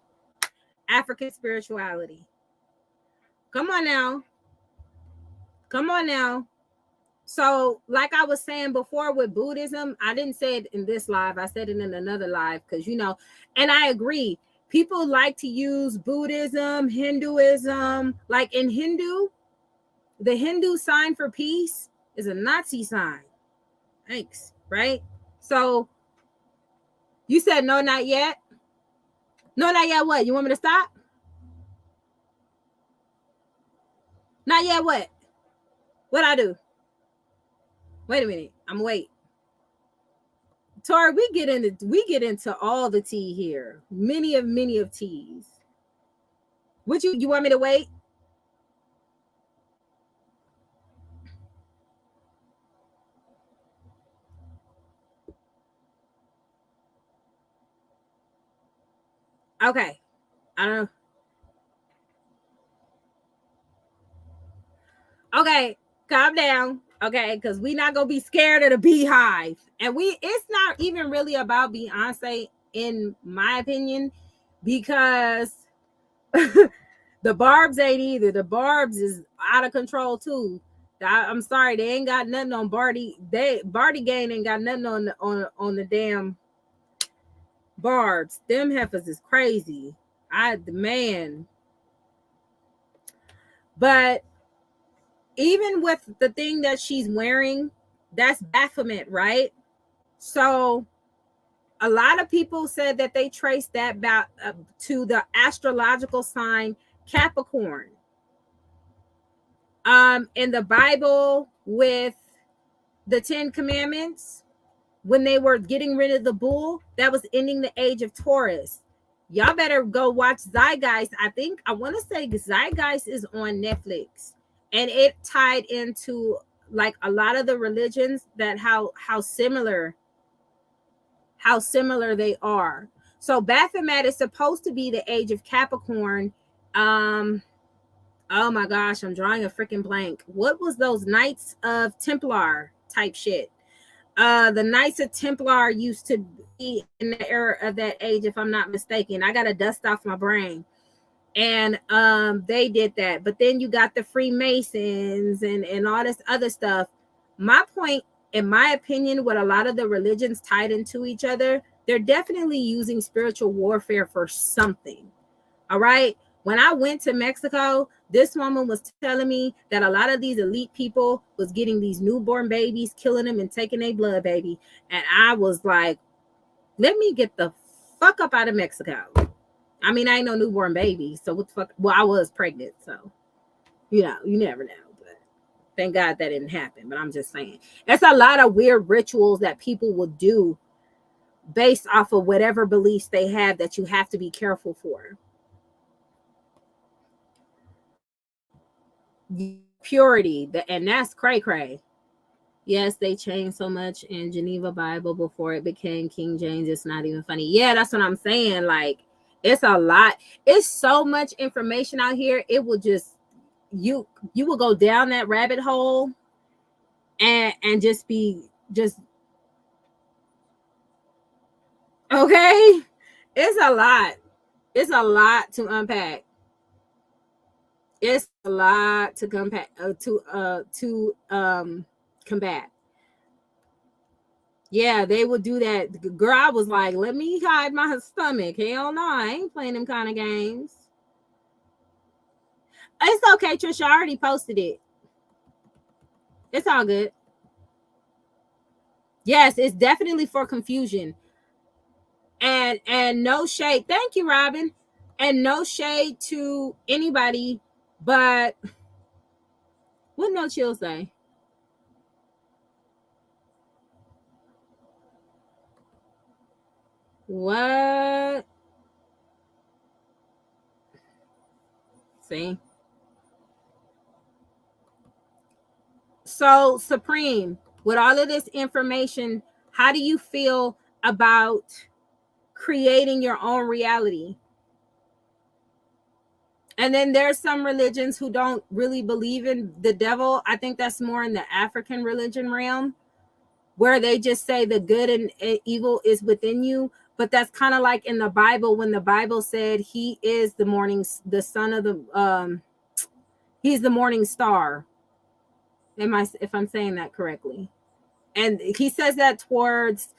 African spirituality. Come on now. Come on now. So, like I was saying before with Buddhism, I didn't say it in this live. I said it in another live because, and I agree. People like to use Buddhism, Hinduism. Like in Hindu, the Hindu sign for peace is a Nazi sign. Thanks, right? So, you said no, not yet? No, not yet what? You want me to stop? Not yet what? What I do? Wait a minute. I'm wait. Tori, we get into all the tea here. Many of teas. What you want me to wait? Okay. I don't know. Okay, calm down. Okay, because we not gonna be scared of the beehive. And it's not even really about Beyonce, in my opinion, because the Barbs ain't either. The Barbs is out of control too. I'm sorry, they ain't got nothing on Barty. Barty Gang ain't got nothing on the damn Barbs. Them heifers is crazy. Man. But even with the thing that she's wearing, that's Baphomet, right? So a lot of people said that they traced that back to the astrological sign Capricorn. In the Bible, with the 10 Commandments, when they were getting rid of the bull, that was ending the age of Taurus. Y'all better go watch Zeitgeist. I want to say Zeitgeist is on Netflix, and it tied into like a lot of the religions, that how similar they are. So Baphomet is supposed to be the age of Capricorn. Oh my gosh, I'm drawing a freaking blank. What was those Knights of Templar type shit? The Knights of Templar used to be in the era of that age, if I'm not mistaken. I gotta dust off my brain. And they did that. But then you got the Freemasons and all this other stuff. My point, in my opinion, with a lot of the religions tied into each other, they're definitely using spiritual warfare for something. All right. When I went to Mexico, this woman was telling me that a lot of these elite people was getting these newborn babies, killing them and taking their blood, baby. And I was like, let me get the fuck up out of Mexico. I mean, I ain't no newborn baby. So what the fuck? Well, I was pregnant. So, you never know. But thank God that didn't happen. But I'm just saying, there's a lot of weird rituals that people will do based off of whatever beliefs they have that you have to be careful for. Purity, and that's cray. Yes, they changed so much in Geneva Bible before it became King James. It's not even funny. Yeah, that's what I'm saying. Like, it's a lot. It's so much information out here. It will just you will go down that rabbit hole and just okay. It's a lot. It's a lot to unpack. It's a lot to combat combat. Yeah, they would do that. Girl, I was like, let me hide my stomach. Hell no, I ain't playing them kind of games. It's okay, Trisha. I already posted it. It's all good. Yes, it's definitely for confusion. And no shade. Thank you, Robin. And no shade to anybody, but what No Chill say? What? See? So, Supreme, with all of this information, how do you feel about creating your own reality? And then there's some religions who don't really believe in the devil. I think that's more in the African religion realm, where they just say the good and evil is within you. But that's kind of like in the Bible, when the Bible said he is the son of the he's the morning star. If I'm saying that correctly? And he says that towards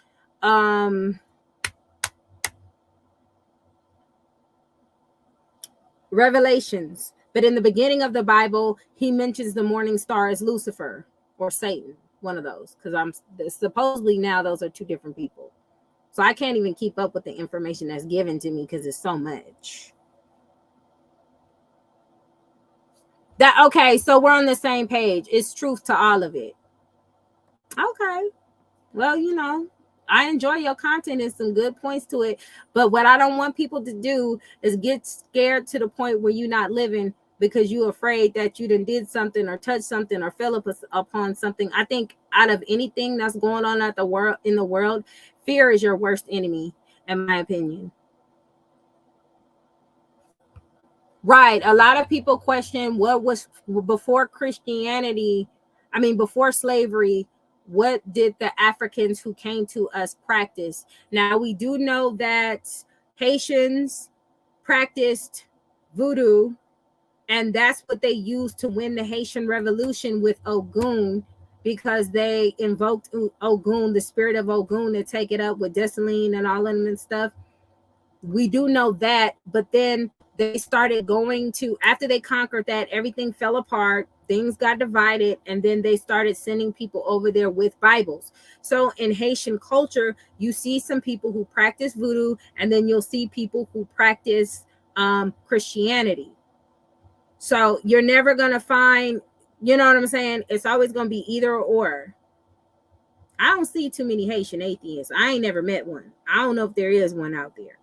Revelations. But in the beginning of the Bible, he mentions the morning star as Lucifer or Satan, one of those, because I'm supposedly now those are two different people. So I can't even keep up with the information that's given to me because it's so much. Okay, so we're on the same page. It's truth to all of it. Okay. Well, you know, I enjoy your content and some good points to it. But what I don't want people to do is get scared to the point where you're not living because you're afraid that you did something or touched something or fell upon something. I think out of anything that's going on in the world, fear is your worst enemy, in my opinion. Right. A lot of people question what was before Christianity. I mean, before slavery, what did the Africans who came to us practice? Now, we do know that Haitians practiced voodoo, and that's what they used to win the Haitian Revolution with Ogun, because they invoked Ogun, the spirit of Ogun, to take it up with Dessalines and all of that stuff. We do know that, but then they started going to, after they conquered that, everything fell apart, things got divided, and then they started sending people over there with Bibles. So in Haitian culture, you see some people who practice voodoo, and then you'll see people who practice Christianity. So you're never going to find, you know what I'm saying? It's always going to be either or. I don't see too many Haitian atheists. I ain't never met one. I don't know if there is one out there.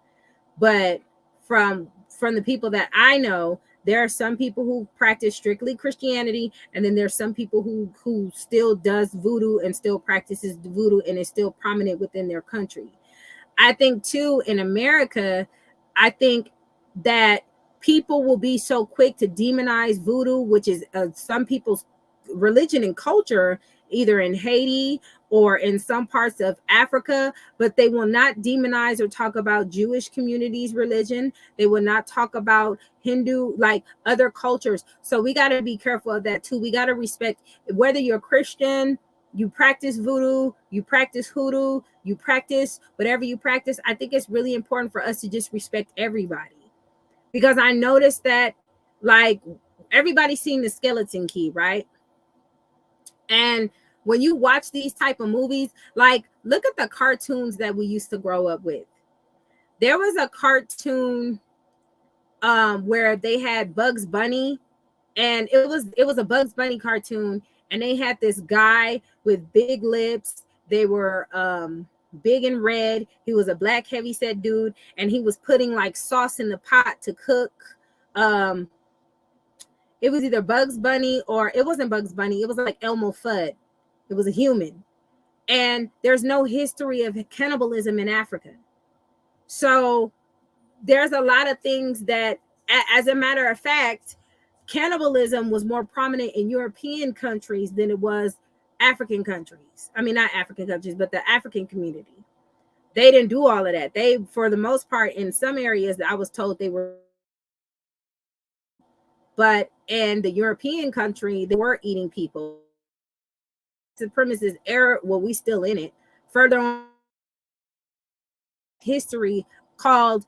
But from the people that I know, there are some people who practice strictly Christianity, and then there's some people who still does voodoo and still practices voodoo and is still prominent within their country. I think too, in America, I think that people will be so quick to demonize voodoo, which is some people's religion and culture, either in Haiti or in some parts of Africa, but they will not demonize or talk about Jewish communities' religion. They will not talk about Hindu, like other cultures. So we got to be careful of that too. We got to respect, whether you're Christian, you practice voodoo, you practice hoodoo, you practice whatever you practice. I think it's really important for us to just respect everybody, because I noticed that, like, everybody's seen the Skeleton Key, right? And when you watch these type of movies, like, look at the cartoons that we used to grow up with. There was a cartoon where they had Bugs Bunny, and it was a Bugs Bunny cartoon, and they had this guy with big lips. They were big and red. He was a black heavyset dude, and he was putting like sauce in the pot to cook. It was either Bugs Bunny, or it wasn't Bugs Bunny. It was like Elmo Fudd. It was a human. And there's no history of cannibalism in Africa. So there's a lot of things that, as a matter of fact, cannibalism was more prominent in European countries than it was African countries. I mean, not African countries, but the African community. They didn't do all of that. They, for the most part, in some areas, I was told they were. But in the European country, they were eating people. Supremacist era, well, we still in it. Further on, history called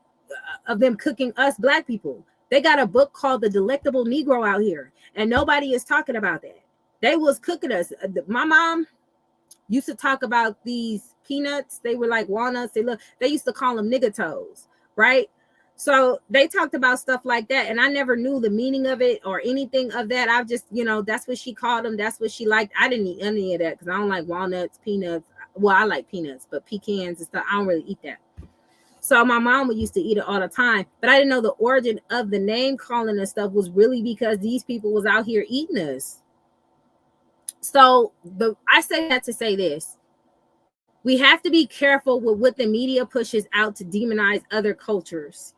of them cooking us black people. They got a book called The Delectable Negro out here, and nobody is talking about that. They was cooking us. My mom, used to talk about these peanuts. They were like walnuts. They used to call them nigga toes, right? So they talked about stuff like that, and I never knew the meaning of it or anything of that. I've just, that's what she called them. That's what she liked. I didn't eat any of that because I don't like walnuts, peanuts. Well, I like peanuts, but pecans and stuff, I don't really eat that. So my mom used to eat it all the time, but I didn't know the origin of the name calling and stuff was really because these people was out here eating us. So I say that to say this. We have to be careful with what the media pushes out to demonize other cultures.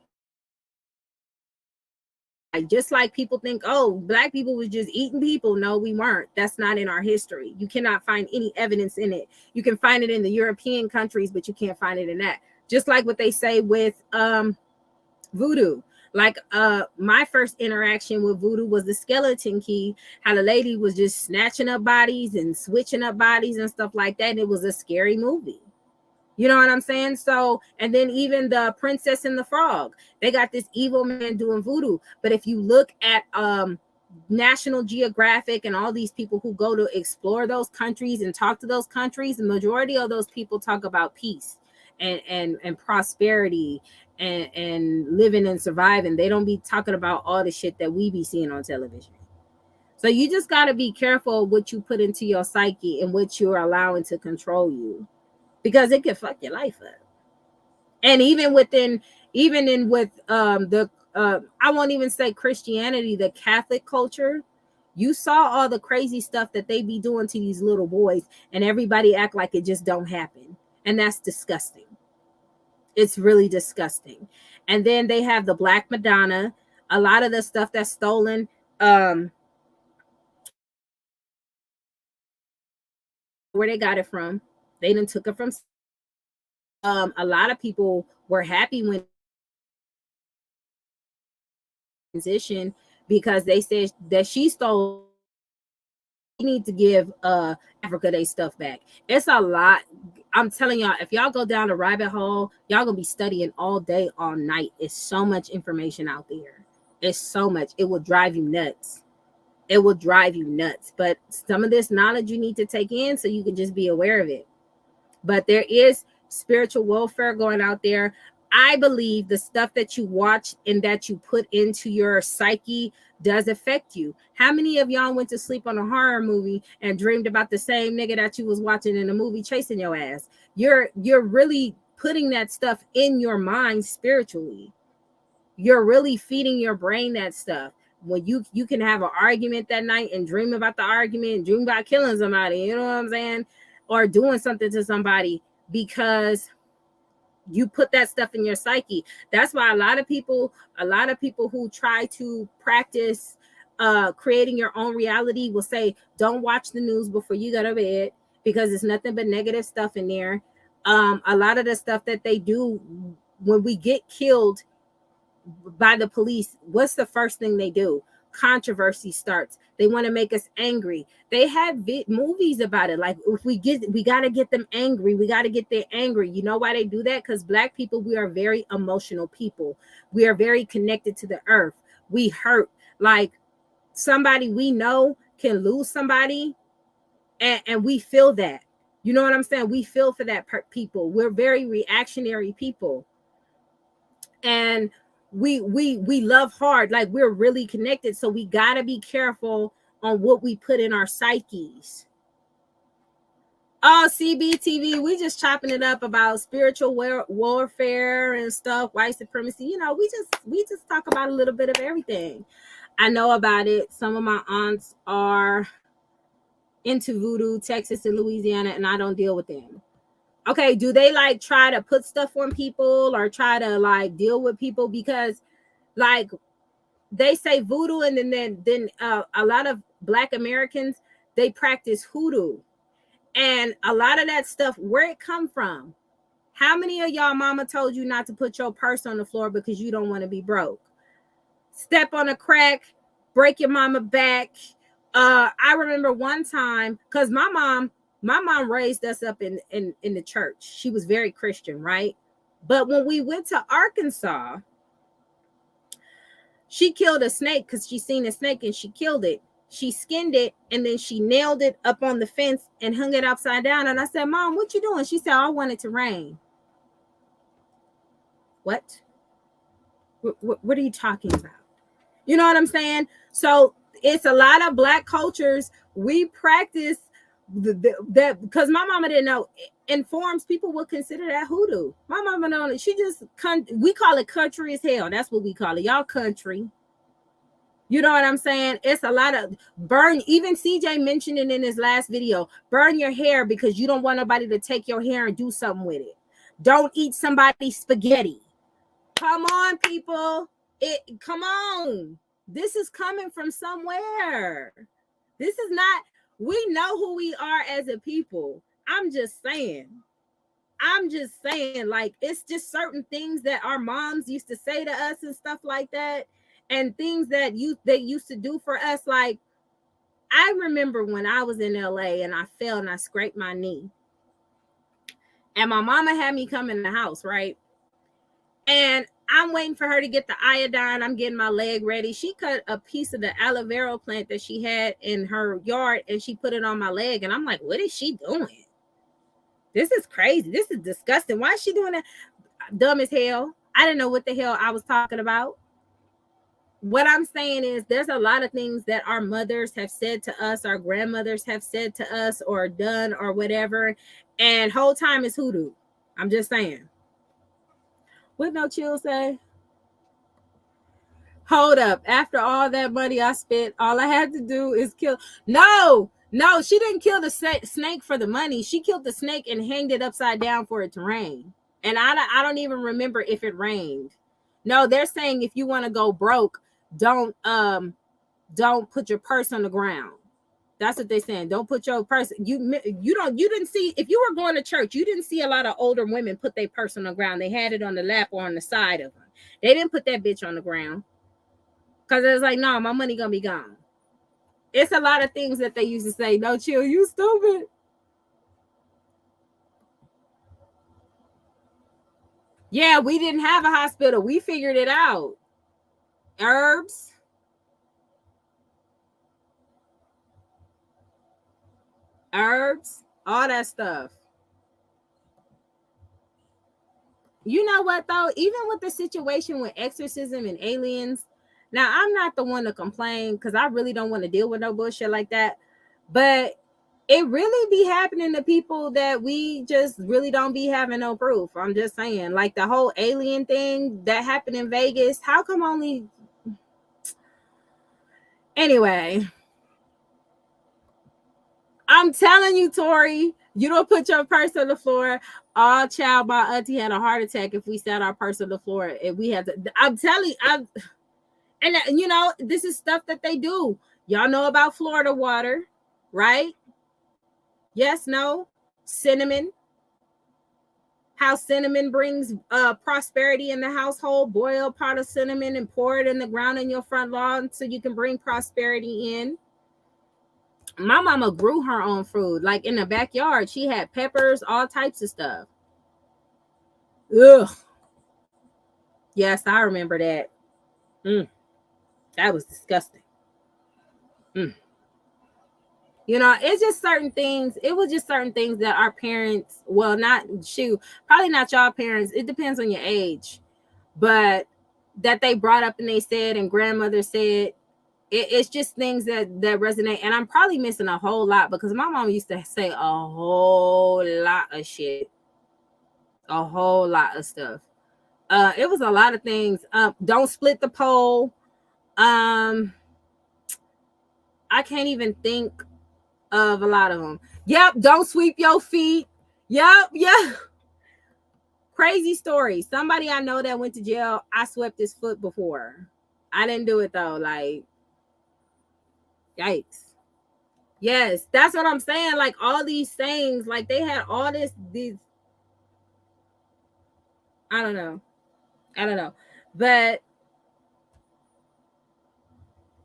Just like people think, oh, black people was just eating people. No, we weren't. That's not in our history. You cannot find any evidence in it. You can find it in the European countries, but you can't find it in that. Just like what they say with voodoo. Like my first interaction with voodoo was the skeleton key, how the lady was just snatching up bodies and switching up bodies and stuff like that. And it was a scary movie. You know what I'm saying? So, and then even the Princess and the Frog, they got this evil man doing voodoo. But if you look at National Geographic and all these people who go to explore those countries and talk to those countries, the majority of those people talk about peace and prosperity and living and surviving. They don't be talking about all the shit that we be seeing on television. So you just got to be careful what you put into your psyche and what you're allowing to control you, because it can fuck your life up. And even with I won't even say Christianity, the Catholic culture, you saw all the crazy stuff that they be doing to these little boys, and everybody act like it just don't happen. And that's disgusting. It's really disgusting. And then they have the Black Madonna, a lot of the stuff that's stolen. Where they got it from. They done took it from. A lot of people were happy when transition because they said that she stole. We need to give Africa their stuff back. It's a lot. I'm telling y'all, if y'all go down a rabbit hole, y'all gonna be studying all day, all night. It's so much information out there. It's so much. It will drive you nuts. It will drive you nuts. But some of this knowledge you need to take in so you can just be aware of it. But there is spiritual warfare going out there. I believe the stuff that you watch and that you put into your psyche does affect you. How many of y'all went to sleep on a horror movie and dreamed about the same nigga that you was watching in a movie chasing your ass? You're really putting that stuff in your mind spiritually. You're really feeding your brain that stuff. When you can have an argument that night and dream about the argument and dream about killing somebody, you know what I'm saying? Or doing something to somebody because you put that stuff in your psyche. That's why a lot of people who try to practice creating your own reality will say, don't watch the news before you go to bed because it's nothing but negative stuff in there. A lot of the stuff that they do when we get killed by the police, what's the first thing they do? Controversy starts. They want to make us angry. They have movies about it. Like if we got to get them angry. We got to get them angry. You know why they do that? Because Black people, we are very emotional people. We are very connected to the earth. We hurt. Like somebody we know can lose somebody and we feel that. You know what I'm saying? We feel for that people. We're very reactionary people. And we love hard, like we're really connected. So we got to be careful on what we put in our psyches. Oh, CBTV, we just chopping it up about spiritual warfare and stuff, white supremacy. You know, we just talk about a little bit of everything. I know about it. Some of my aunts are into voodoo, Texas and Louisiana, and I don't deal with them. Okay, do they like try to put stuff on people or try to like deal with people? Because like they say voodoo, and then a lot of Black Americans, they practice hoodoo, and a lot of that stuff, where it come from? How many of y'all mama told you not to put your purse on the floor because you don't want to be broke? Step on a crack, break your mama back. I remember one time, because my mom raised us up in the church. She was very Christian, right? But when we went to Arkansas, she killed a snake because she seen a snake and she killed it. She skinned it and then she nailed it up on the fence and hung it upside down. And I said, Mom, what you doing? She said, I want it to rain. What? What are you talking about? You know what I'm saying? So it's a lot of Black cultures. We practice that because my mama didn't know. Informs people would consider that hoodoo. My mama don't. She just we call it country as hell. That's what we call it. Y'all country. You know what I'm saying? It's a lot of burn. Even CJ mentioned it in his last video. Burn your hair because you don't want nobody to take your hair and do something with it. Don't eat somebody's spaghetti. Come on, people. Come on. This is coming from somewhere. This is not, we know who we are as a people. I'm just saying, like, it's just certain things that our moms used to say to us and stuff like that, and things that they used to do for us. Like, I remember when I was in LA and I fell and I scraped my knee, and my mama had me come in the house, right? And I'm waiting for her to get the iodine. I'm getting my leg ready. She cut a piece of the aloe vera plant that she had in her yard and she put it on my leg. And I'm like, what is she doing? This is crazy. This is disgusting. Why is she doing that? Dumb as hell. I didn't know what the hell I was talking about. What I'm saying is there's a lot of things that our mothers have said to us, our grandmothers have said to us or done or whatever. And whole time is hoodoo. I'm just saying. What No Chill say? Hold up. After all that money I spent, all I had to do is kill. No, she didn't kill the snake for the money. She killed the snake and hanged it upside down for it to rain. And I don't even remember if it rained. No, they're saying if you want to go broke, don't put your purse on the ground. That's what they're saying. Don't put your purse. You didn't see, if you were going to church, you didn't see a lot of older women put their purse on the ground. They had it on the lap or on the side of them. They didn't put that bitch on the ground. Because it's like, no, my money gonna be gone. It's a lot of things that they used to say, No Chill, you stupid. Yeah, we didn't have a hospital. We figured it out. Herbs. All that stuff. You know what, though? Even with the situation with exorcism and aliens, now I'm not the one to complain because I really don't want to deal with no bullshit like that. But it really be happening to people that we just really don't be having no proof. I'm just saying, like the whole alien thing that happened in Vegas. How come only... Anyway, I'm telling you, Tori, you don't put your purse on the floor. Oh, child, my auntie had a heart attack if we sat our purse on the floor. And we had to... I'm telling you, and you know, this is stuff that they do. Y'all know about Florida water, right? Yes, no? Cinnamon. How cinnamon brings prosperity in the household. Boil a pot of cinnamon and pour it in the ground in your front lawn so you can bring prosperity in. My mama grew her own food. Like in the backyard, she had peppers, all types of stuff. Ugh. Yes, I remember that. That was disgusting. You know, it's just certain things. It was just certain things that our parents, well, probably not y'all parents. It depends on your age, but that they brought up and they said, and grandmother said, it's just things that resonate. And I'm probably missing a whole lot because my mom used to say a whole lot of shit, a whole lot of stuff. It was a lot of things. Don't split the pole. I can't even think of a lot of them. Yep, don't sweep your feet. Yep. Crazy story. Somebody I know that went to jail, I swept his foot before. I didn't do it though. Like, yikes. Yes, that's what I'm saying. Like all these things, like they had all these. I don't know. But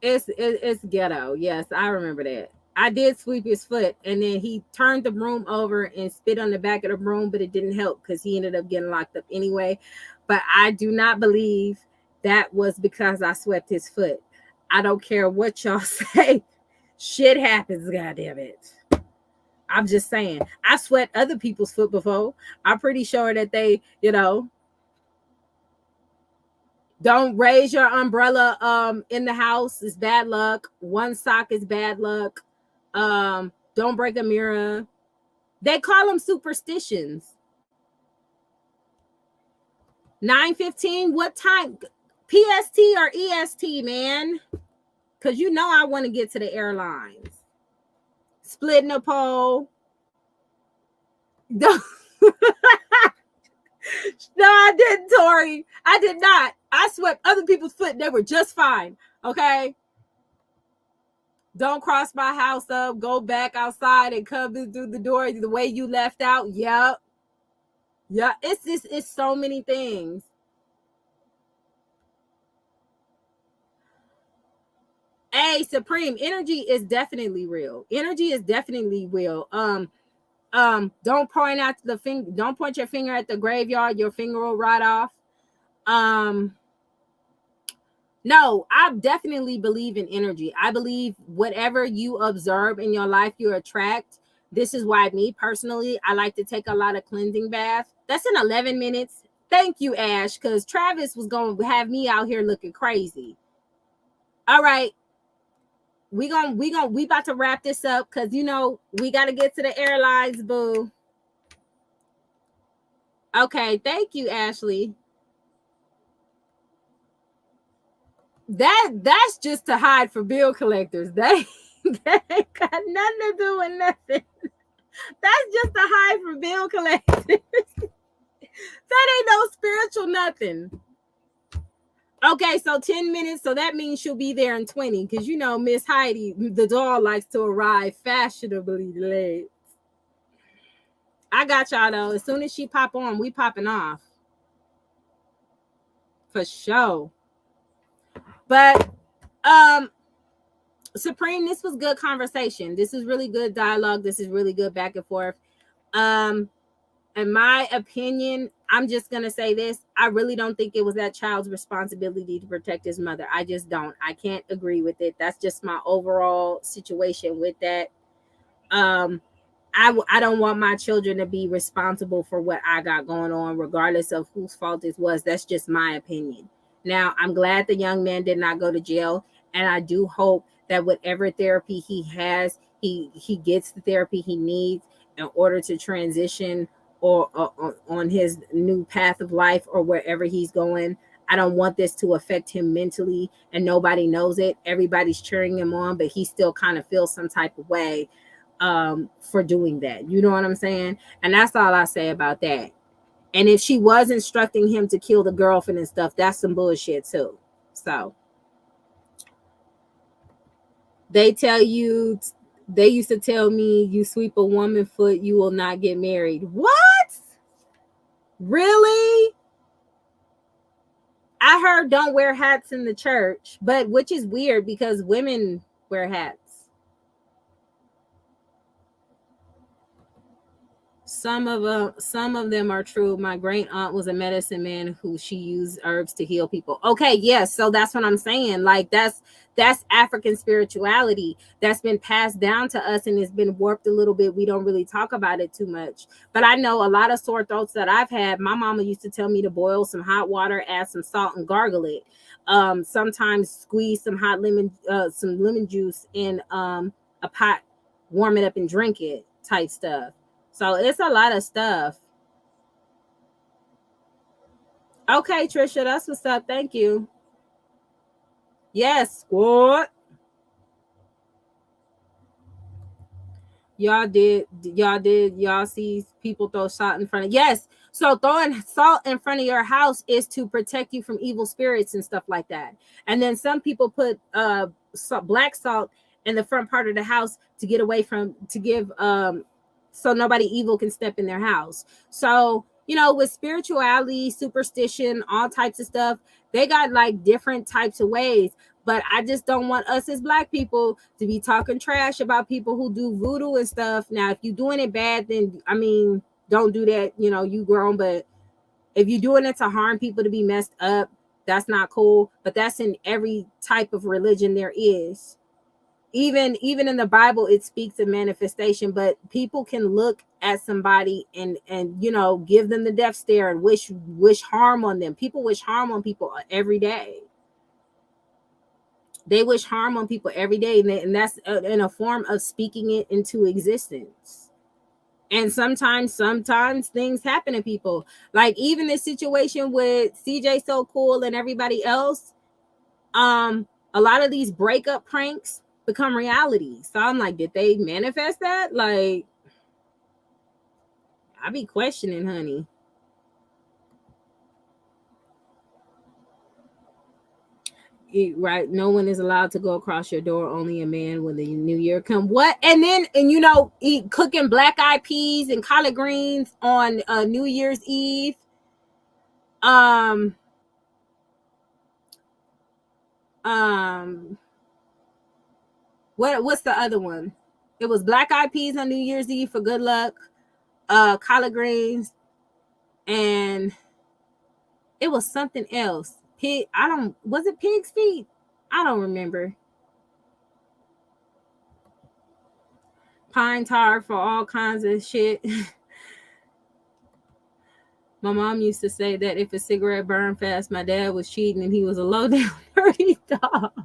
it's ghetto. Yes, I remember that. I did sweep his foot, and then he turned the broom over and spit on the back of the broom, but it didn't help because he ended up getting locked up anyway. But I do not believe that was because I swept his foot. I don't care what y'all say. Shit happens, goddamn it. I'm just saying. I sweat other people's foot before. I'm pretty sure that they, don't raise your umbrella in the house. It's bad luck. One sock is bad luck. Don't break a mirror. They call them superstitions. 9:15, what time? PST or EST, man? Because I want to get to the airlines. Splitting a pole. No, I didn't, Tori. I did not. I swept other people's foot. They were just fine. Okay. Don't cross my house up. Go back outside and come in through the door the way you left out. Yep. Yeah. It's so many things. Hey, Supreme, energy is definitely real. Energy is definitely real. Don't point out the finger. Don't point your finger at the graveyard. Your finger will rot off. No, I definitely believe in energy. I believe whatever you observe in your life, you attract. This is why me personally, I like to take a lot of cleansing baths. That's in 11 minutes. Thank you, Ash, because Travis was going to have me out here looking crazy. All right. We about to wrap this up because we got to get to the airlines, boo. Okay, thank you, Ashley. That's just to hide for bill collectors. They ain't got nothing to do with nothing. That's just to hide for bill collectors. That ain't no spiritual nothing. Okay, so 10 minutes. So that means she'll be there in 20. Because Miss Heidi, the doll, likes to arrive fashionably late. I got y'all though. As soon as she pop on, we popping off. For sure. But Supreme, this was good conversation. This is really good dialogue. This is really good back and forth. In my opinion, I'm just gonna say this. I really don't think it was that child's responsibility to protect his mother. I just don't. I can't agree with it. That's just my overall situation with that. I don't want my children to be responsible for what I got going on, regardless of whose fault it was. That's just my opinion. Now, I'm glad the young man did not go to jail, and I do hope that whatever therapy he has, he gets the therapy he needs in order to transition or on his new path of life or wherever he's going. I don't want this to affect him mentally, and nobody knows it. Everybody's cheering him on, but he still kind of feels some type of way for doing that. You know what I'm saying? And that's all I say about that. And if she was instructing him to kill the girlfriend and stuff, that's some bullshit too. So they used to tell me, you sweep a woman foot, you will not get married. What? Really? I heard don't wear hats in the church, but which is weird because women wear hats. Some of them are true. My great aunt was a medicine man who she used herbs to heal people. Okay, yes, so that's what I'm saying. Like that's African spirituality that's been passed down to us and it's been warped a little bit. We don't really talk about it too much. But I know a lot of sore throats that I've had. My mama used to tell me to boil some hot water, add some salt, and gargle it. Sometimes squeeze some some lemon juice in a pot, warm it up and drink it, type stuff. So it's a lot of stuff. Okay, Trisha, that's what's up. Thank you. Yes, what? Y'all see people throw salt in front of, yes. So throwing salt in front of your house is to protect you from evil spirits and stuff like that. And then some people put black salt in the front part of the house to get away from, to give so nobody evil can step in their house. So, with spirituality, superstition, all types of stuff, they got like different types of ways. But I just don't want us as Black people to be talking trash about people who do voodoo and stuff. Now, if you're doing it bad, then, don't do that. You grown. But if you're doing it to harm people, to be messed up, that's not cool. But that's in every type of religion there is. even in the Bible, it speaks of manifestation, but people can look at somebody and give them the death stare and wish harm on them. People wish harm on people every day. They wish harm on people every day, and that's in a form of speaking it into existence. And sometimes things happen to people. Like even this situation with CJ So Cool and everybody else, a lot of these breakup pranks become reality. So I'm like, did they manifest that? Like, I be questioning, honey. Right, no one is allowed to go across your door, only a man when the new year come. What? And eat cooking black eyed peas and collard greens on New Year's Eve. What's the other one? It was black eyed peas on New Year's Eve for good luck, collard greens, and it was something else. Was it pig's feet? I don't remember. Pine tar for all kinds of shit. My mom used to say that if a cigarette burned fast, my dad was cheating and he was a low down dirty dog.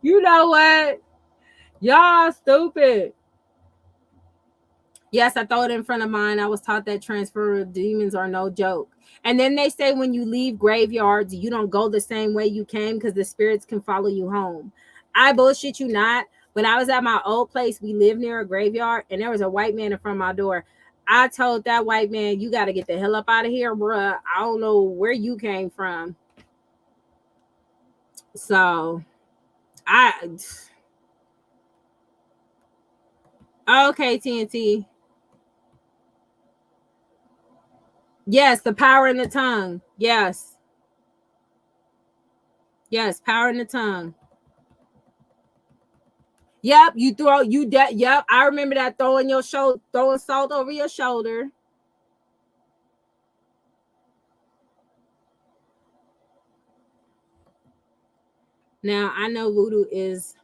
You know what? Y'all stupid. Yes, I throw it in front of mine. I was taught that transfer of demons are no joke. And then they say when you leave graveyards, you don't go the same way you came because the spirits can follow you home. I bullshit you not. When I was at my old place, we lived near a graveyard, and there was a white man in front of my door. I told that white man, you got to get the hell up out of here, bruh. I don't know where you came from. So, okay, TNT. Yes, the power in the tongue. Yes. Yes, power in the tongue. Yep, yep, I remember that, throwing salt over your shoulder. Now, I know voodoo is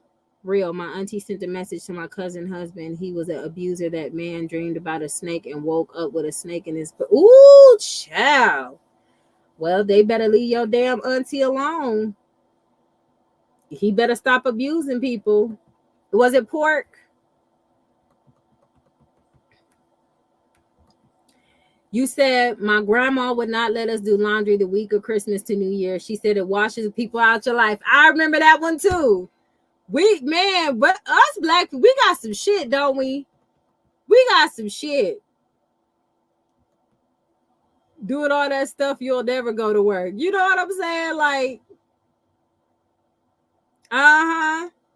real. My auntie sent a message to my cousin husband. He was an abuser. That man dreamed about a snake and woke up with a snake in his... Ooh, child. Well, they better leave your damn auntie alone. He better stop abusing people. Was it pork? You said my grandma would not let us do laundry the week of Christmas to New Year. She said it washes people out your life. I remember that one too. But us black people, we got some shit, don't we? We got some shit. Doing all that stuff, you'll never go to work. You know what I'm saying? Like,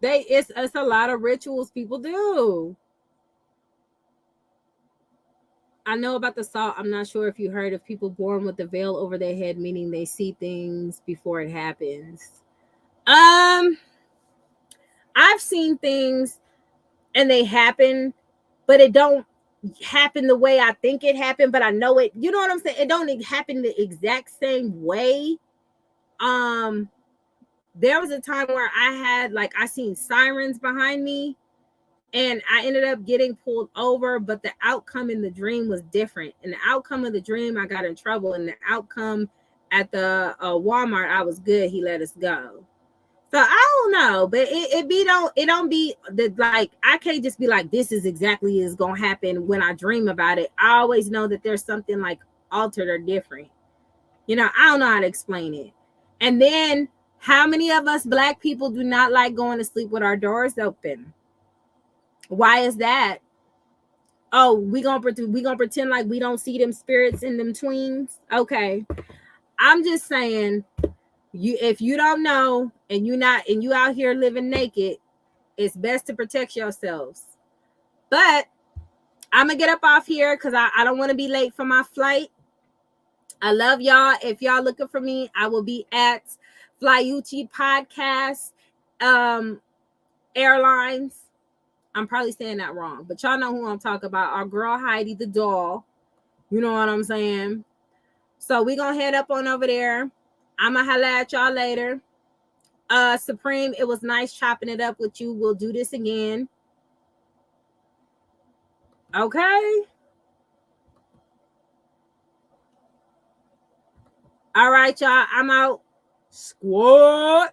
it's a lot of rituals people do. I know about the salt. I'm not sure if you heard of people born with the veil over their head, meaning they see things before it happens. I've seen things and they happen, but it don't happen the way I think it happened, but I know it. You know what I'm saying? It don't happen the exact same way. There was a time where I seen sirens behind me, and I ended up getting pulled over, but the outcome in the dream was different. In the outcome of the dream, I got in trouble, and the outcome at the Walmart, I was good. He let us go. So I don't know, but it don't be that, like, I can't just be like, this is exactly is gonna happen when I dream about it. I always know that there's something like altered or different. I don't know how to explain it. And then how many of us black people do not like going to sleep with our doors open? Why is that? Oh, we gonna pretend like we don't see them spirits in them tweens? Okay. I'm just saying, if you don't know and you out here living naked, it's best to protect yourselves. But I'm gonna get up off here because I don't want to be late for my flight. I love y'all. If y'all looking for me, I will be at Flyuchi Podcast Airlines. I'm probably saying that wrong, but y'all know who I'm talking about. Our girl Heidi the doll. You know what I'm saying? So we gonna head up on over there. I'm gonna holla at y'all later. Supreme, it was nice chopping it up with you. We'll do this again. Okay. All right, y'all. I'm out. Squad.